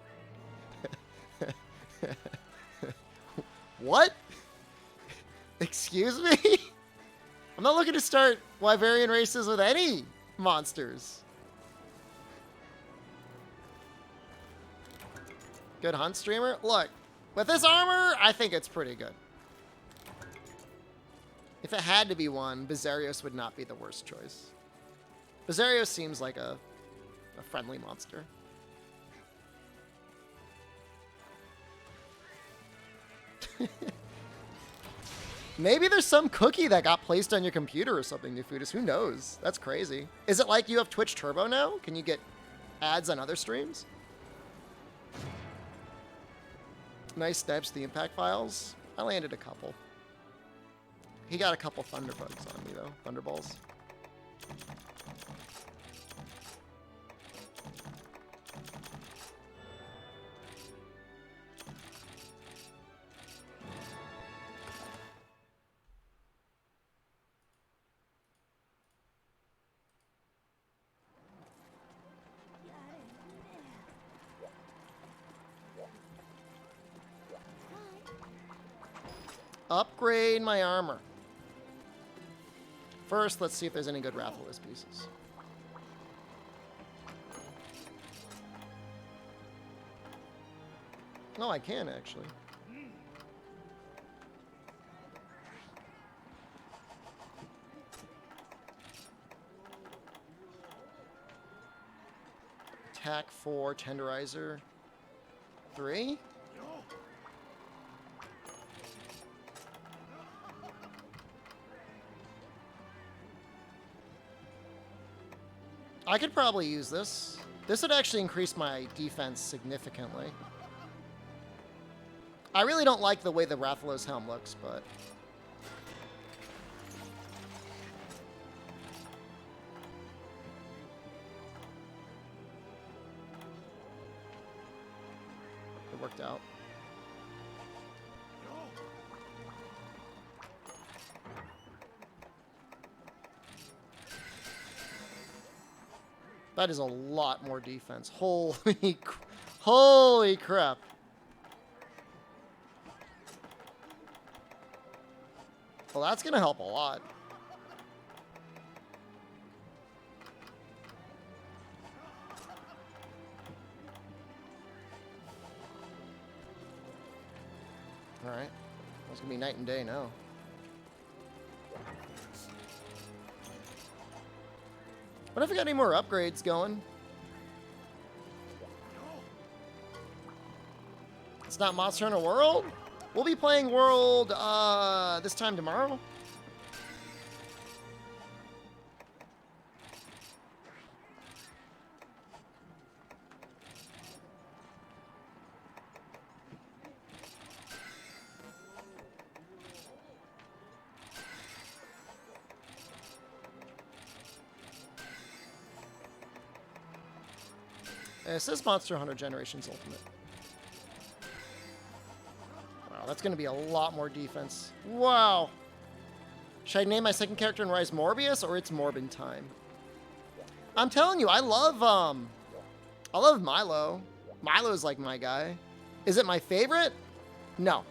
What? Excuse me? I'm not looking to start Wyverian races with any monsters. Good hunt streamer? Look, with this armor, I think it's pretty good. If it had to be one, Bizarios would not be the worst choice. Bizarios seems like a friendly monster. Maybe there's some cookie that got placed on your computer or something, Nefudis. Who knows? That's crazy. Is it like you have Twitch Turbo now? Can you get ads on other streams? Nice steps, the impact files. I landed a couple. He got a couple thunderbugs on me, though. Thunderballs. Upgrade my armor. First, let's see if there's any good Rathalos pieces. No, I can actually. Attack 4, Tenderizer 3. I could probably use this. This would actually increase my defense significantly. I really don't like the way the Rathalos helm looks, but... it worked out. That is a lot more defense. Holy crap. Well, that's going to help a lot. All right. It's going to be night and day now. What if we got any more upgrades going? It's not Monster Hunter World? We'll be playing World this time tomorrow. It says Monster Hunter Generations Ultimate. Wow, that's going to be a lot more defense. Wow. Should I name my second character in Rise Morbius, or it's Morbin time? I'm telling you, I love Milo. Milo's like my guy. Is it my favorite? No.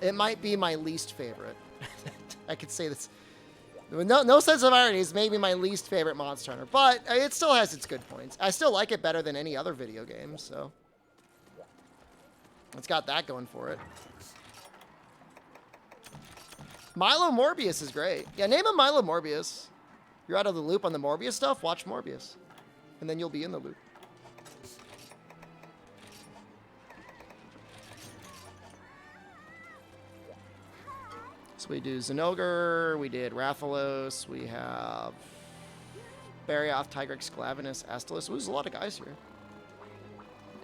It might be my least favorite. I could say this. No sense of irony, is maybe my least favorite Monster Hunter, but it still has its good points. I still like it better than any other video game, so it's got that going for it. Milo Morbius is great. Yeah, name him Milo Morbius. You're out of the loop on the Morbius stuff? Watch Morbius, and then you'll be in the loop. So we do Zinogre, we did Rathalos, we have Barioth, Tigrex, Glavenus, Astalos. Ooh, there's a lot of guys here.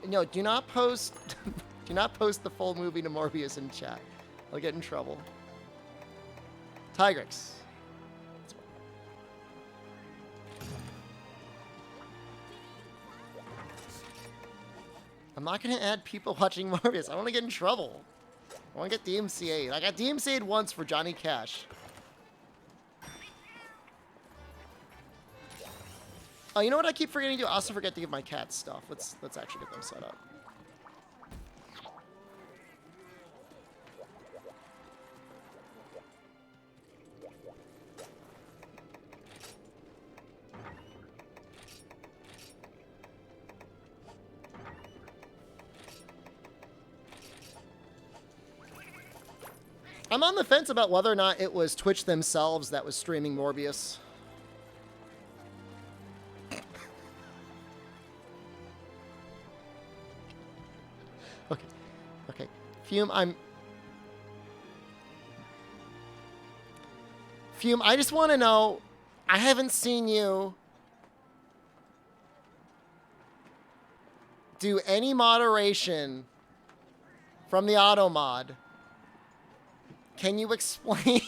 No, do not post the full movie to Morbius in chat. I'll get in trouble. Tigrex. I'm not going to add people watching Morbius. I want to get in trouble. I want to get DMCA'd. I got DMCA'd once for Johnny Cash. Oh, you know what I keep forgetting to do? I also forget to give my cats stuff. Let's actually get them set up. I'm on the fence about whether or not it was Twitch themselves that was streaming Morbius. Okay. Fume, Fume, I just want to know, I haven't seen you do any moderation from the auto mod. Can you explain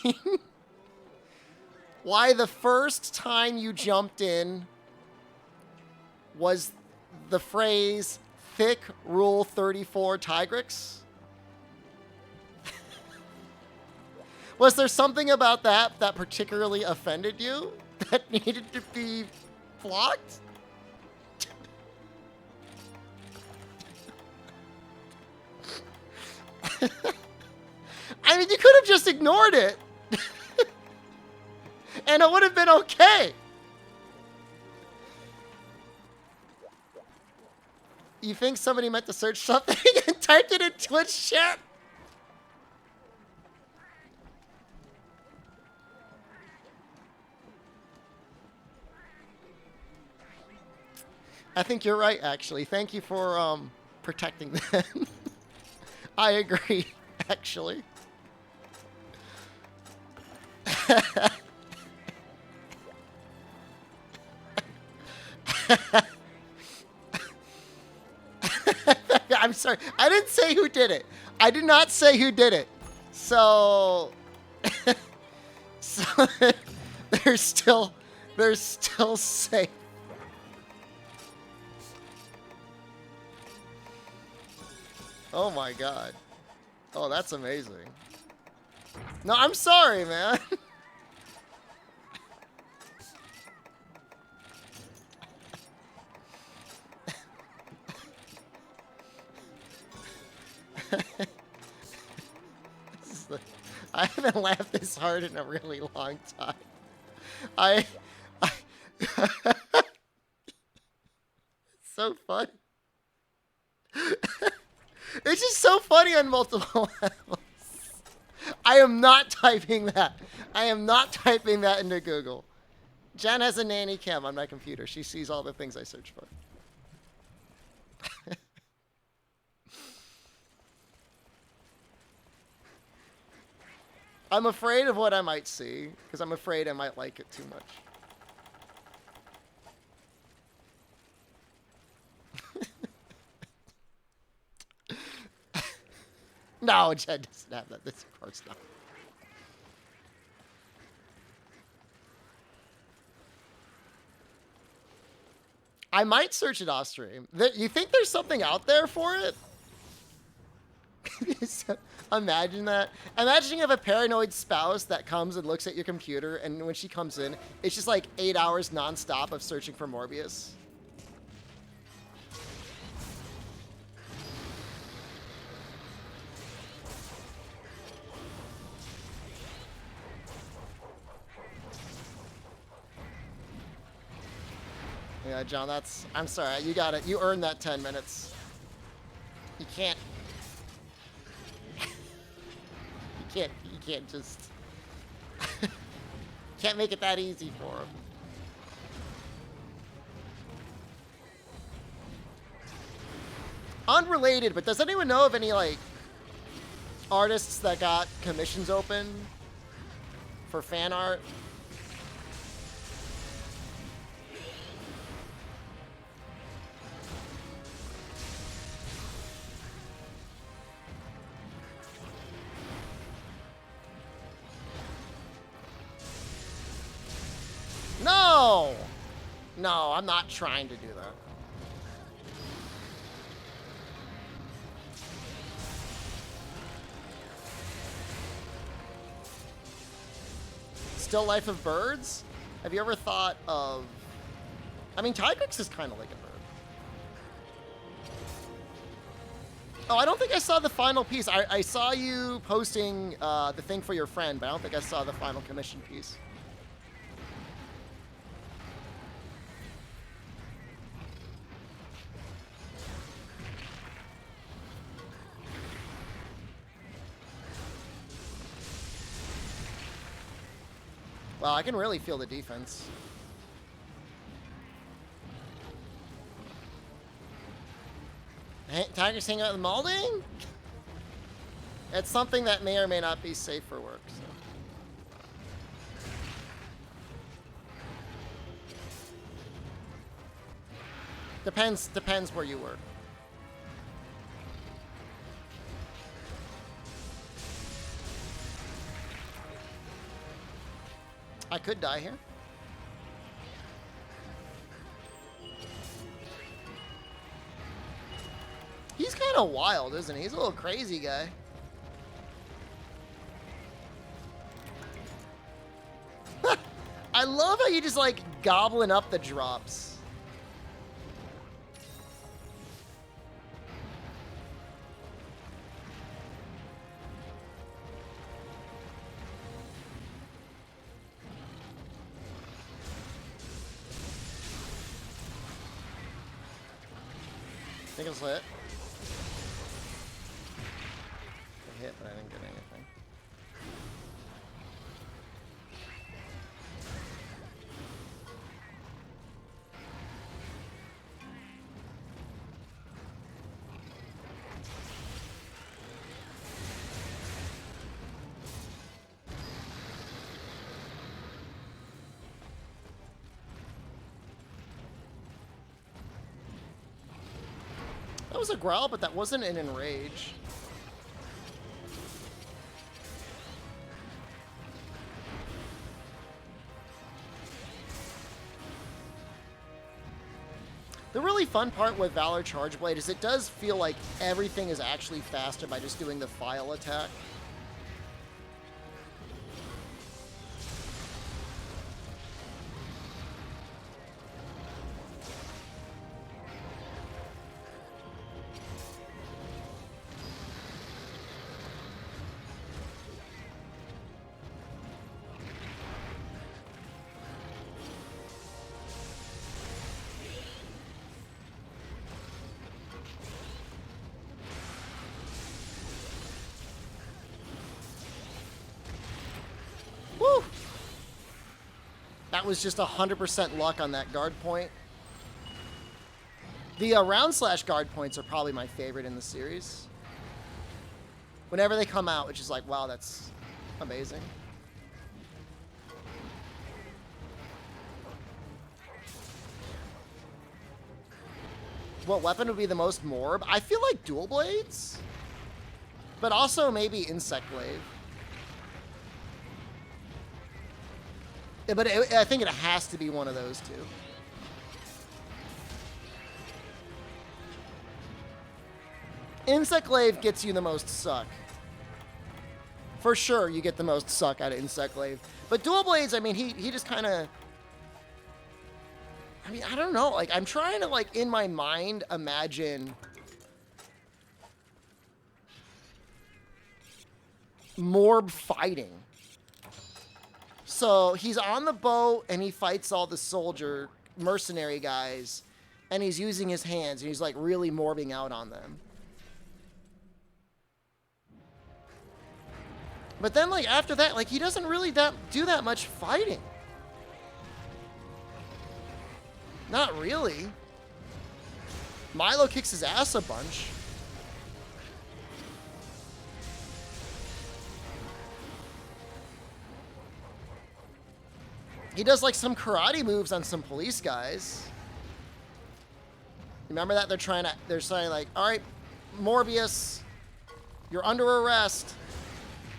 why the first time you jumped in was the phrase thick Rule 34 Tigrex? Was there something about that particularly offended you that needed to be blocked? I mean, you could have just ignored it. And it would have been okay. You think somebody meant to search something and typed it in Twitch chat? I think you're right, actually. Thank you for protecting them. I agree, actually. I'm sorry. I didn't say who did it. I did not say who did it. So, so they're still safe. Oh my god. Oh, that's amazing. No, I'm sorry, man. I haven't laughed this hard in a really long time. It's so funny. It's just so funny on multiple levels. I am not typing that. I am not typing that into Google. Jen has a nanny cam on my computer. She sees all the things I search for. I'm afraid of what I might see, because I'm afraid I might like it too much. No, Jen doesn't have that. This, of course not. I might search it off stream. You think there's something out there for it? Imagine that. Imagine you have a paranoid spouse that comes and looks at your computer, and when she comes in, it's just like 8 hours nonstop of searching for Morbius. Yeah, John, that's... I'm sorry, you got it. You earned that 10 minutes. You can't... you can't just... can't make it that easy for him. Unrelated, but does anyone know of any, like, artists that got commissions open for fan art? No! No, I'm not trying to do that. Still Life of Birds? Have you ever thought of... I mean, Tigrix is kind of like a bird. Oh, I don't think I saw the final piece. I saw you posting the thing for your friend, but I don't think I saw the final commission piece. Wow, I can really feel the defense. Tigers hang out with Malding? It's something that may or may not be safe for work. So. Depends where you work. I could die here. He's kind of wild, isn't he? He's a little crazy guy. I love how you just like gobbling up the drops. think it's lit. I hit, but I didn't get anything. That was a growl, but that wasn't an enrage. The really fun part with Valor Charge Blade is it does feel like everything is actually faster by just doing the file attack. Woo! That was just 100% luck on that guard point. The round slash guard points are probably my favorite in the series. Whenever they come out, which is like, wow, that's amazing. What weapon would be the most morb? I feel like dual blades, but also maybe insect glaive. Yeah, but I think it has to be one of those two. Insect glaive gets you the most suck. For sure, you get the most suck out of insect glaive. But dual blades, I mean, he just kind of. I mean, I don't know. Like, I'm trying to, like, in my mind, imagine Morb fighting. So he's on the boat and he fights all the soldier mercenary guys, and he's using his hands and he's like really morbing out on them. But then like after that, like he doesn't really do that much fighting. Not really. Milo kicks his ass a bunch. He does like some karate moves on some police guys. Remember that? They're saying like, all right, Morbius, you're under arrest.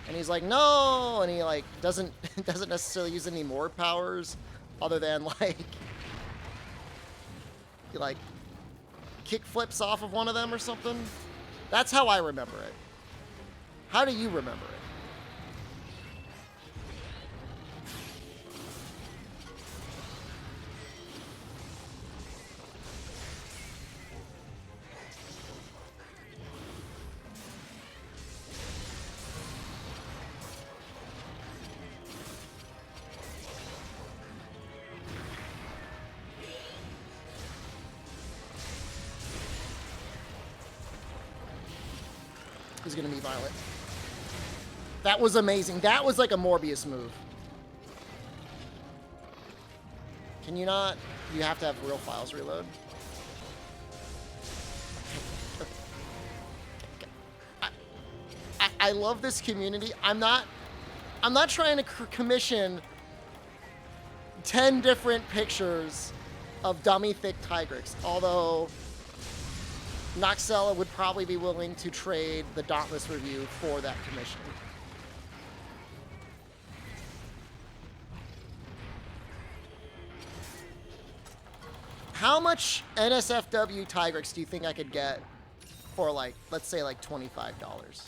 And he's like, no, and he like doesn't necessarily use any more powers other than like he like kick flips off of one of them or something. That's how I remember it. How do you remember it? Is gonna be Violet. That was amazing. That was like a Morbius move. Can you not? You have to have real files reload. I love this community. I'm not trying to commission 10 different pictures of dummy thick Tigrex, although Noxella would probably be willing to trade the Dauntless review for that commission. How much NSFW Tigrex do you think I could get for like, let's say like $25?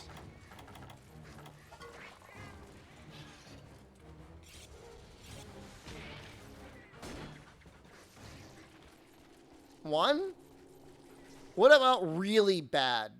One? What about really bad?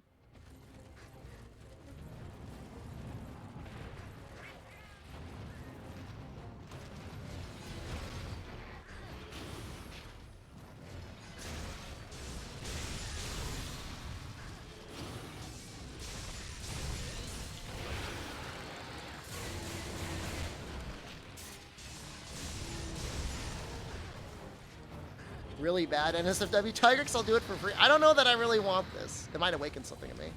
really bad NSFW Tigrex, I'll do it for free. I don't know that I really want this. It might awaken something in me.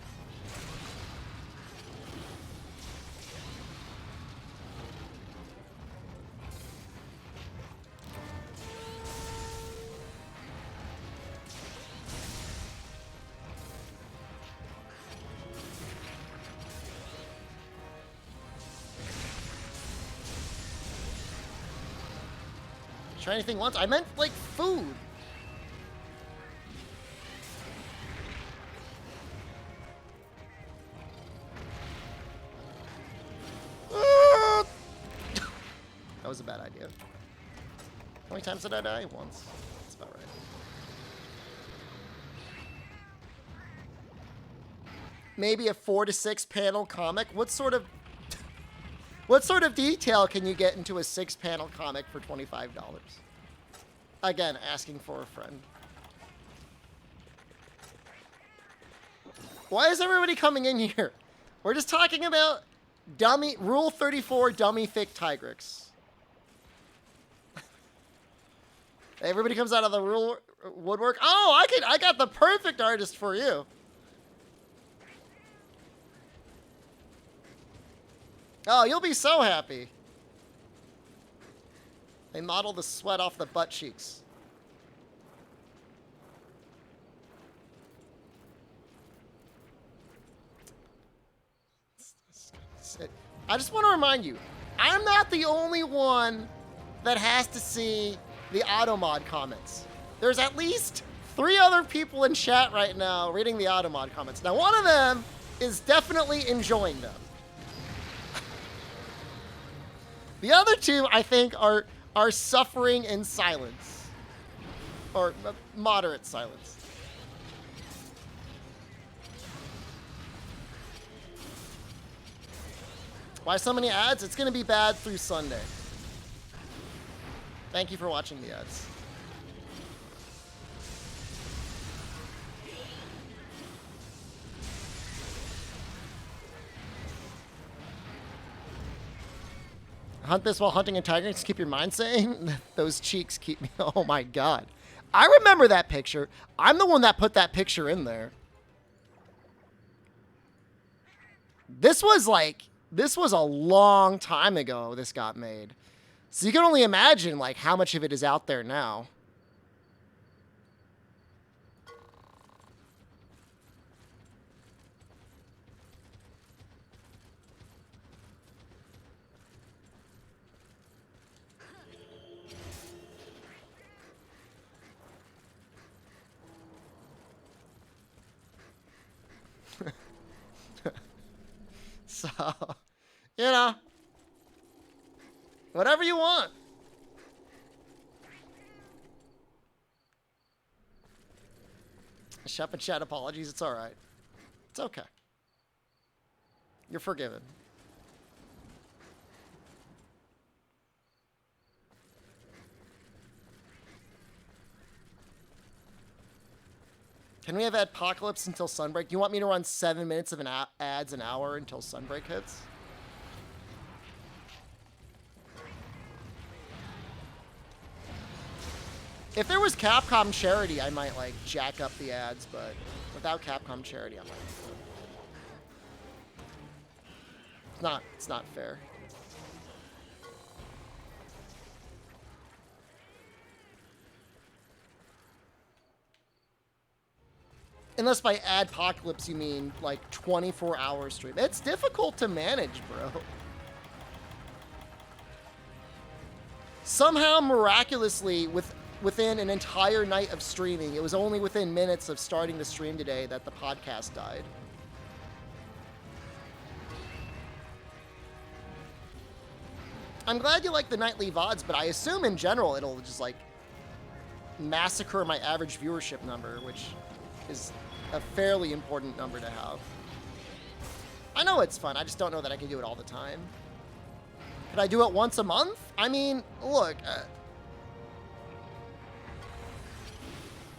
Try anything once? I meant, like, food. That was a bad idea. How many times did I die? Once. That's about right. Maybe a 4 to 6 panel comic? What sort of detail can you get into a 6-panel comic for $25? Again, asking for a friend. Why is everybody coming in here? We're just talking about Rule 34 dummy fic Tigrex. Everybody comes out of the rule woodwork. Oh, I got the perfect artist for you. Oh, you'll be so happy. They model the sweat off the butt cheeks. I just want to remind you, I'm not the only one that has to see the Automod comments. There's at least 3 other people in chat right now reading the Automod comments. Now, one of them is definitely enjoying them. The other 2, I think, are suffering in silence. Or moderate silence. Why so many ads? It's going to be bad through Sunday. Thank you for watching the ads. Hunt this while hunting a tiger to keep your mind sane? Those cheeks keep me... Oh my god. I remember that picture. I'm the one that put that picture in there. This was a long time ago this got made. So you can only imagine, like, how much of it is out there now. So, you know, whatever you want. Shep and chat apologies. It's all right. It's okay. You're forgiven. Can we have Adpocalypse until Sunbreak? You want me to run 7 minutes of ads an hour until Sunbreak hits? If there was Capcom charity, I might, like, jack up the ads, but without Capcom charity, I'm like... It's not fair. Unless by Adpocalypse you mean, like, 24-hour stream. It's difficult to manage, bro. Somehow, miraculously, within an entire night of streaming, it was only within minutes of starting the stream today that the podcast died. I'm glad you like the nightly VODs, but I assume in general it'll just, like, massacre my average viewership number, which is a fairly important number to have. I know it's fun, I just don't know that I can do it all the time. Could I do it once a month? I mean, look,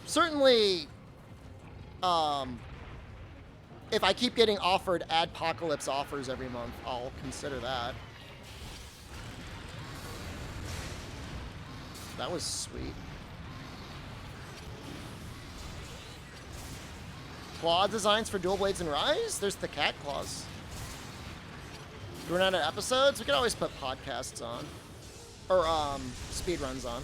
certainly, if I keep getting offered Adpocalypse offers every month, I'll consider that. That was sweet. claw designs for dual blades and Rise? There's the cat claws. We're not at episodes. We could always put podcasts on, or speed runs on.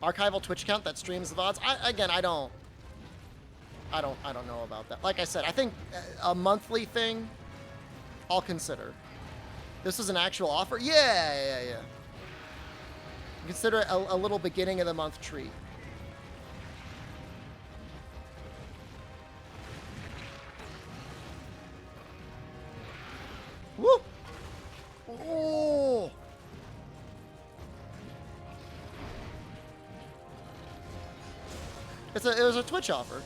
Archival Twitch account that streams the VODs. I don't know about that. Like I said, I think a monthly thing, I'll consider. This is an actual offer? Yeah. Consider it a little beginning of the month treat. Woo! Oh! It was a Twitch offer.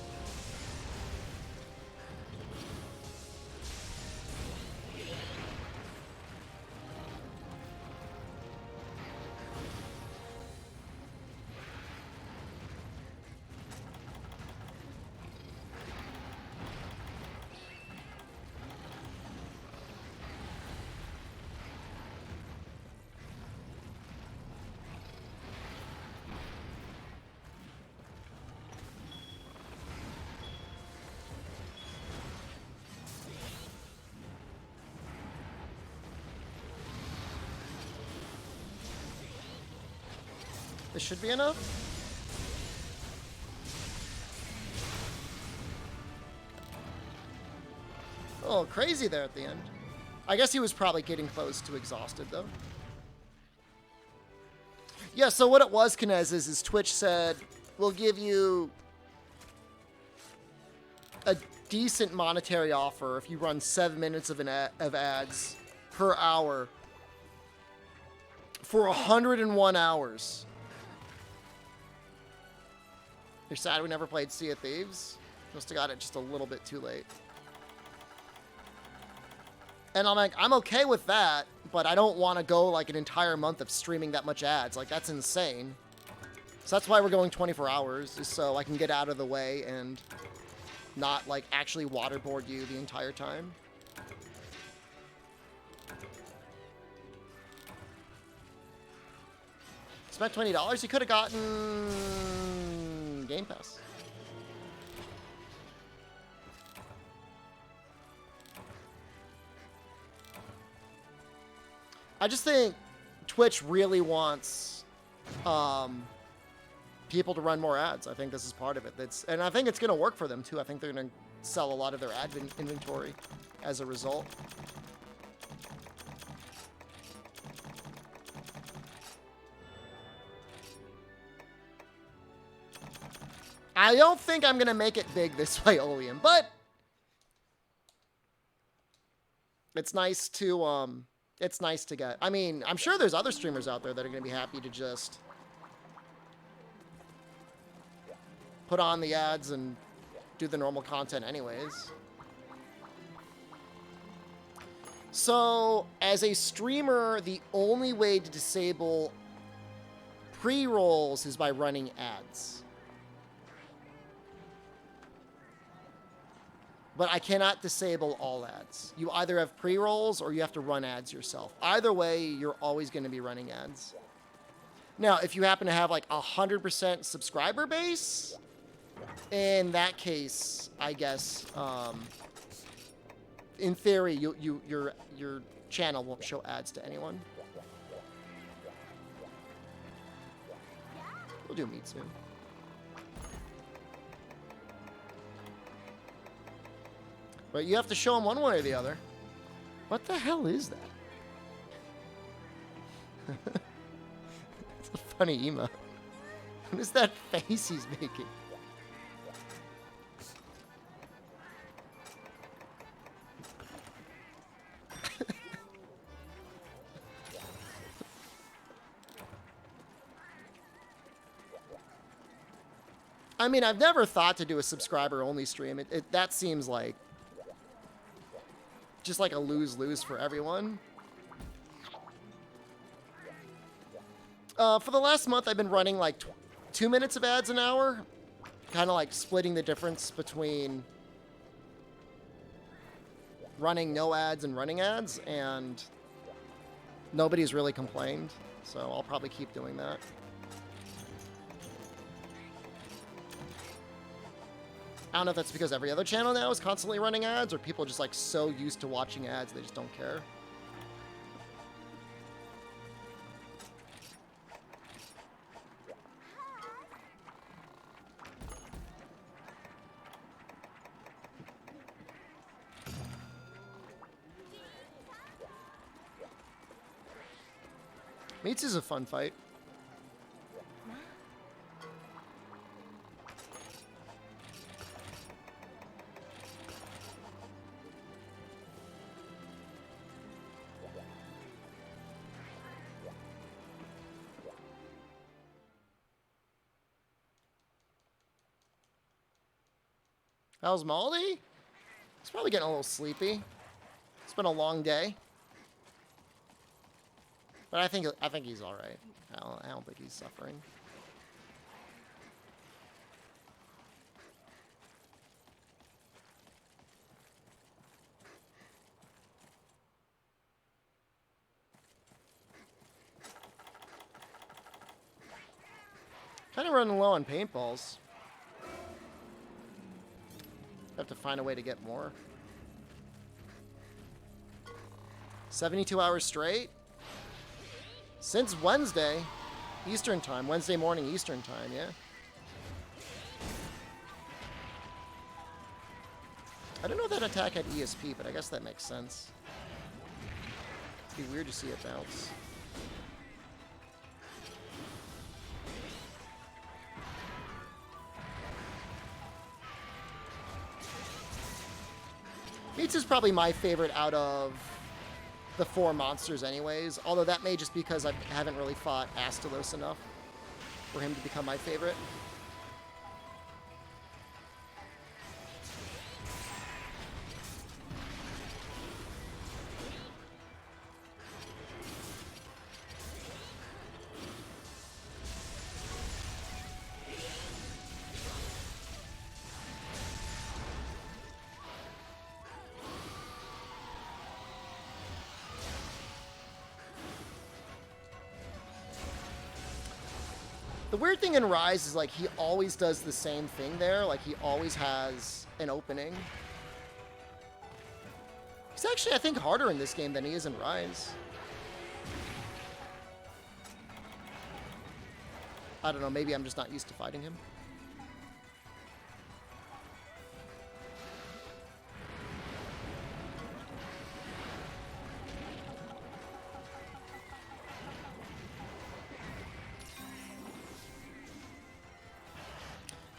This should be enough. Oh, crazy there at the end. I guess he was probably getting close to exhausted, though. Yeah, so what it was, Kinez, is Twitch said, we'll give you a decent monetary offer if you run 7 minutes of ads per hour for 101 hours. You're sad we never played Sea of Thieves? Must have got it just a little bit too late. And I'm like, I'm okay with that, but I don't want to go like an entire month of streaming that much ads. Like, that's insane. So that's why we're going 24 hours, is so I can get out of the way and not like actually waterboard you the entire time. Spent $20, you could have gotten Game Pass. I just think Twitch really wants people to run more ads. I think this is part of it. And I think it's going to work for them too. I think they're going to sell a lot of their ad inventory as a result. I don't think I'm going to make it big this way, Oleum, but it's nice to get. I mean, I'm sure there's other streamers out there that are going to be happy to just put on the ads and do the normal content anyways. So, as a streamer, the only way to disable pre-rolls is by running ads. But I cannot disable all ads. You either have pre-rolls or you have to run ads yourself. Either way, you're always going to be running ads. Now, if you happen to have like 100% subscriber base, in that case, I guess, in theory, your channel won't show ads to anyone. We'll do meat soon. But you have to show them one way or the other. What the hell is that? It's a funny emote. What is that face he's making? I mean, I've never thought to do a subscriber-only stream. That seems like just like a lose-lose for everyone. For the last month, I've been running like 2 minutes of ads an hour. Kind of like splitting the difference between running no ads and running ads. And nobody's really complained. So I'll probably keep doing that. I don't know if that's because every other channel now is constantly running ads, or people are just like so used to watching ads they just don't care. Meats is a fun fight. How's Maldi? He's probably getting a little sleepy. It's been a long day. But I think he's all right. I don't think he's suffering. Kind of running low on paintballs. Have to find a way to get more. 72 hours straight? Since Wednesday, Eastern time. Wednesday morning, Eastern time, yeah? I don't know if that attack had ESP, but I guess that makes sense. It'd be weird to see it bounce. Meats is probably my favorite out of the 4 monsters anyways, although that may just because I haven't really fought Astalos enough for him to become my favorite. The weird thing in Rise is, like, he always does the same thing there. Like, he always has an opening. He's actually, I think, harder in this game than he is in Rise. I don't know, maybe I'm just not used to fighting him.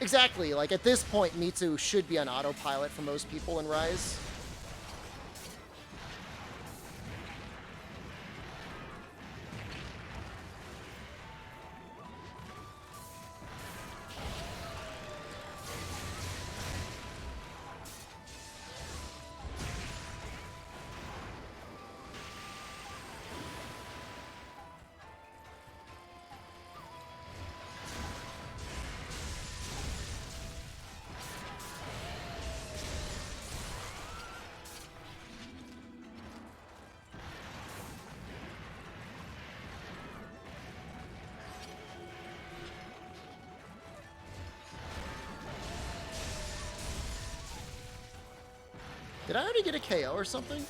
Exactly, like at this point, Mitsu should be on autopilot for most people in Rise. Did I already get a KO or something?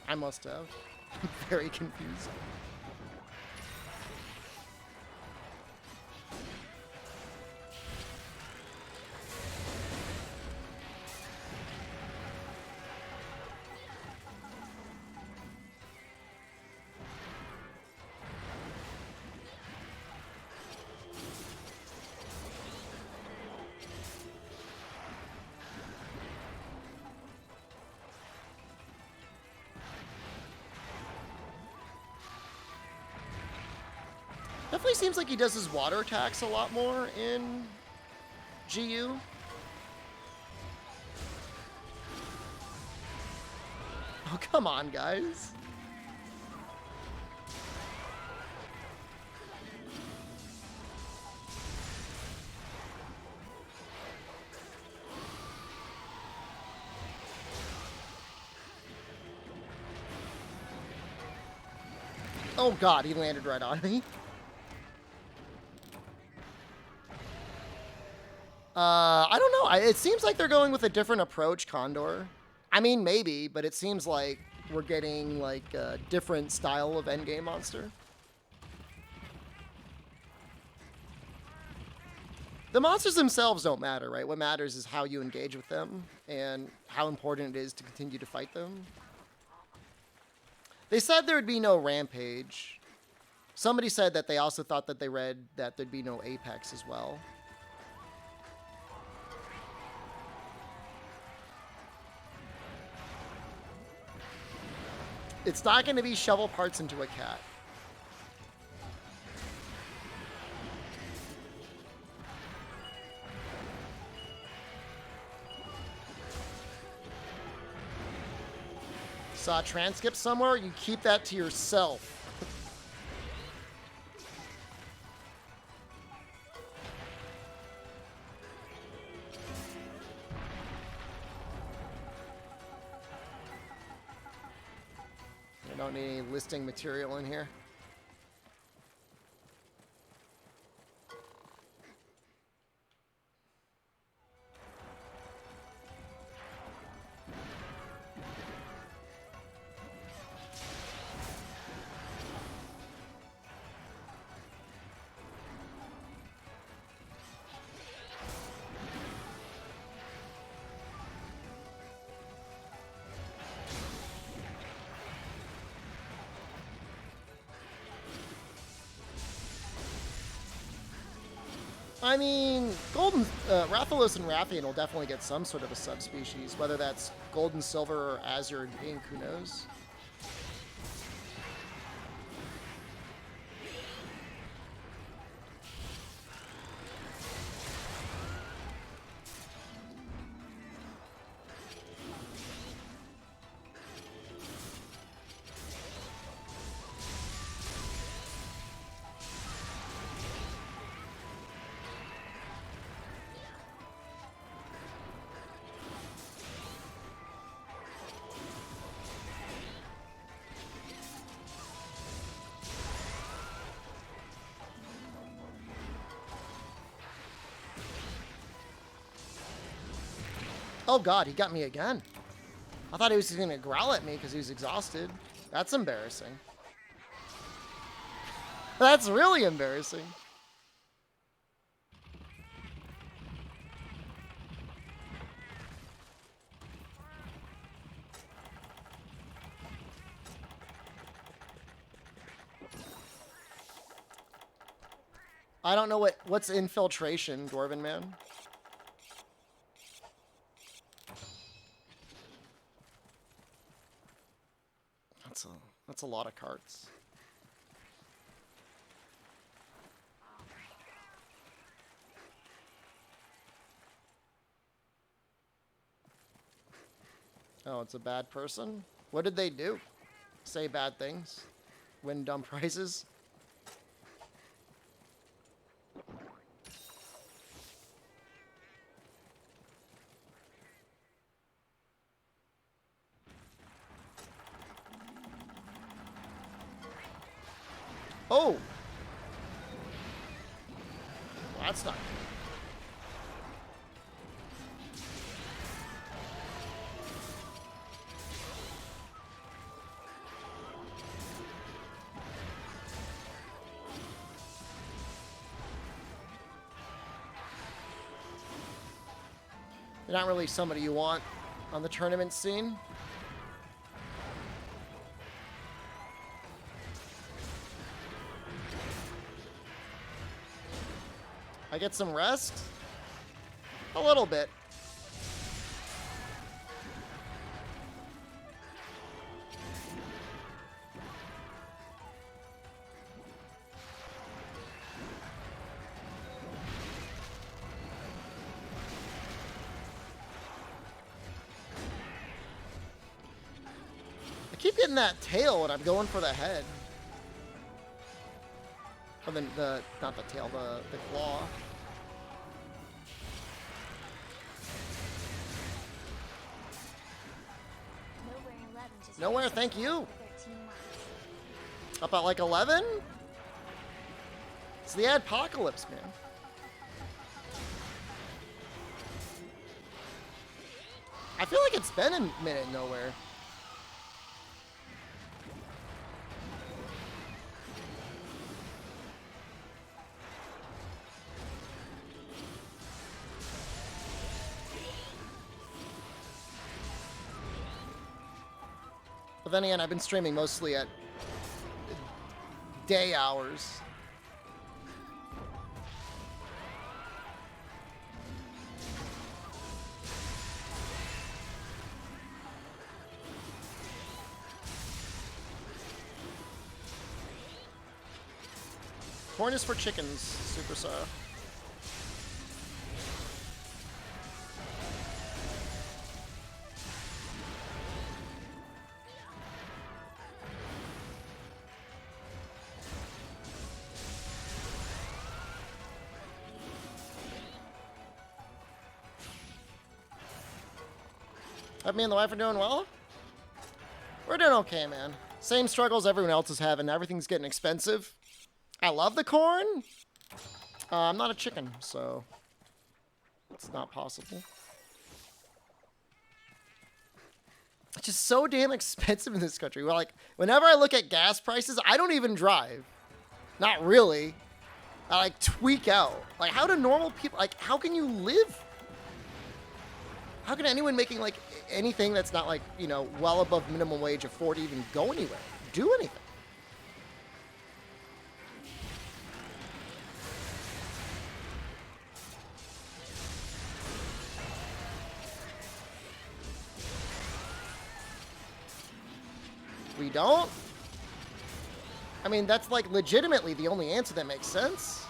I must have. I'm very confused. Definitely seems like he does his water attacks a lot more in GU. Oh, come on, guys. Oh god, he landed right on me. I don't know. It seems like they're going with a different approach, Condor. I mean, maybe, but it seems like we're getting like a different style of endgame monster. The monsters themselves don't matter, right? What matters is how you engage with them and how important it is to continue to fight them. They said there would be no rampage. Somebody said that they also thought that they read that there'd be no apex as well. It's not going to be shovel parts into a cat. Saw a transcript somewhere? You keep that to yourself. I don't need any listing material in here. I mean, Rathalos and Rathian will definitely get some sort of a subspecies, whether that's gold and silver or azure and pink, who knows? Oh god, he got me again. I thought he was going to growl at me because he was exhausted. That's embarrassing. That's really embarrassing. I don't know what's infiltration, Dwarven man. That's a lot of carts. Oh, it's a bad person? What did they do? Say bad things? Win dumb prizes? Oh! Well, that's not good. They're not really somebody you want on the tournament scene. I get some rest? A little bit. I keep getting that tail and I'm going for the head. Or not the tail, the claw. Nowhere, thank you. Up at like 11? It's the adpocalypse, man. I feel like it's been a minute nowhere. But then again, I've been streaming mostly at day hours. Corn is for chickens, Super Sarah. Me and the wife are doing well? We're doing okay, man. Same struggles everyone else is having. Everything's getting expensive. I love the corn. I'm not a chicken, so it's not possible. It's just so damn expensive in this country. Well, like, whenever I look at gas prices, I don't even drive. Not really. I like tweak out. Like, how do normal people, like, how can you live? How can anyone making like anything that's not like, you know, well above minimum wage afford to even go anywhere, do anything? We don't? I mean, that's like legitimately the only answer that makes sense.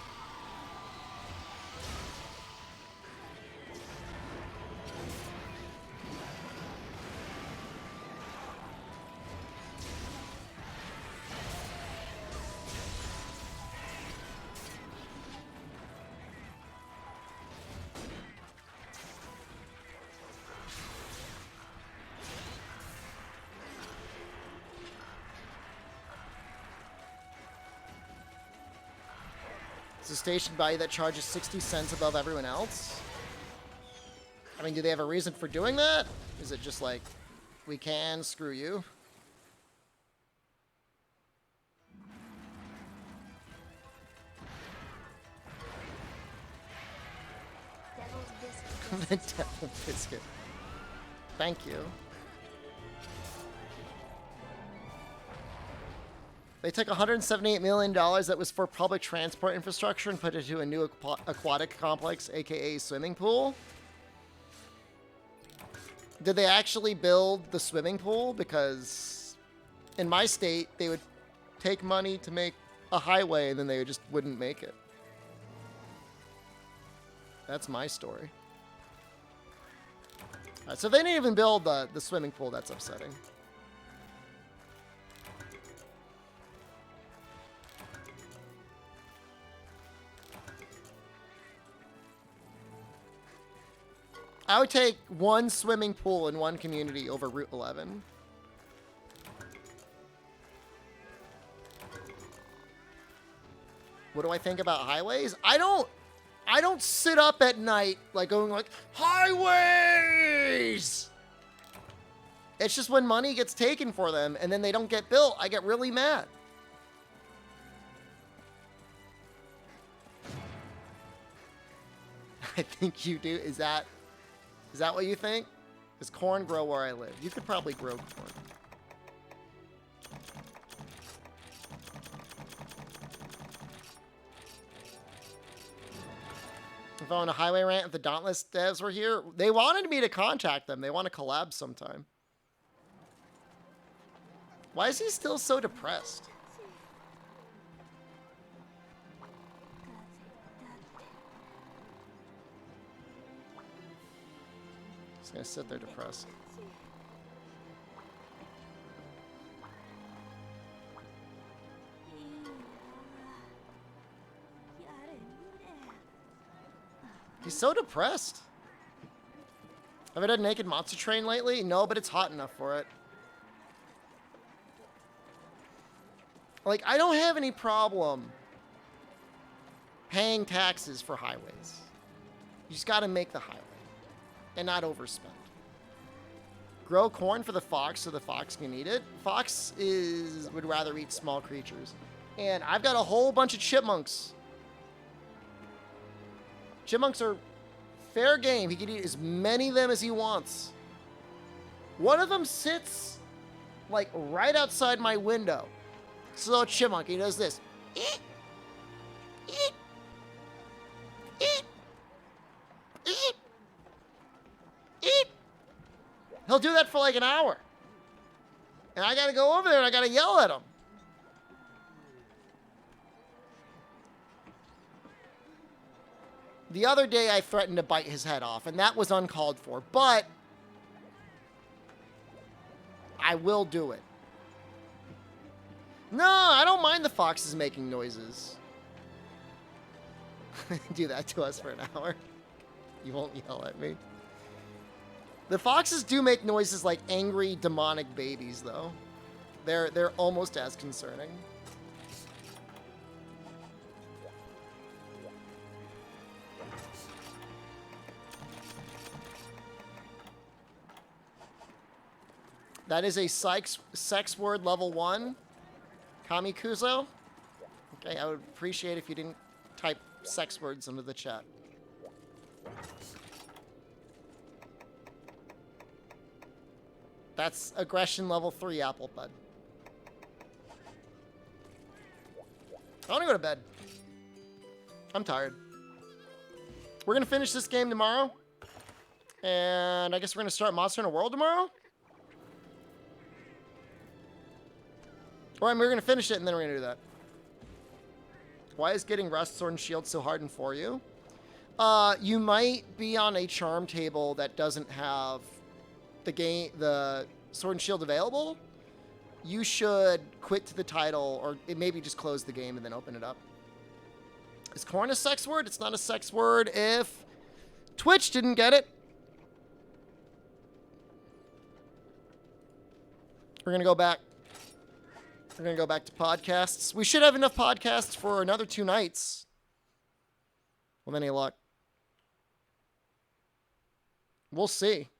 It's a station value that charges 60 cents above everyone else. I mean, do they have a reason for doing that? Is it just like, we can, screw you? The devil biscuit. Thank you. They took $178 million that was for public transport infrastructure and put it into a new aquatic complex, aka swimming pool. Did they actually build the swimming pool? Because in my state, they would take money to make a highway and then they just wouldn't make it. That's my story. All right, so they didn't even build the swimming pool. That's upsetting. I would take one swimming pool in one community over Route 11. What do I think about highways? I don't sit up at night like going like, highways! It's just when money gets taken for them and then they don't get built, I get really mad. I think you do. Is that what you think? Does corn grow where I live? You could probably grow corn. If I on a highway rant, if the Dauntless devs were here, they wanted me to contact them. They want to collab sometime. Why is he still so depressed? He's gonna sit there depressed. He's so depressed. Have I done Naked Monster Train lately? No, but it's hot enough for it. Like, I don't have any problem paying taxes for highways. You just got to make the highway and not overspend. Grow corn for the fox so the fox can eat it. Fox would rather eat small creatures. And I've got a whole bunch of chipmunks. Chipmunks are fair game. He can eat as many of them as he wants. One of them sits like right outside my window. It's a little chipmunk. He does this. Eat, eat, eat, eat, eat. He'll do that for like an hour. And I gotta go over there and I gotta yell at him. The other day I threatened to bite his head off, and that was uncalled for, but I will do it. No, I don't mind the foxes making noises. Do that to us for an hour. You won't yell at me. The foxes do make noises like angry, demonic babies, though. They're almost as concerning. That is a sex word level 1. Kamikuzo. Okay, I would appreciate if you didn't type sex words into the chat. That's aggression level 3, Applebud. I want to go to bed. I'm tired. We're going to finish this game tomorrow. And I guess we're going to start Monster Hunter World tomorrow. Or we're going to finish it and then we're going to do that. Why is getting Rust, Sword, and Shield so hard and for you? You might be on a charm table that doesn't have the Sword and Shield available. You should quit to the title, or maybe just close the game and then open it up. Is corn a sex word? It's not a sex word if Twitch didn't get it. We're going to go back. We're going to go back to podcasts. We should have enough podcasts for another 2 nights. With any luck. We'll see.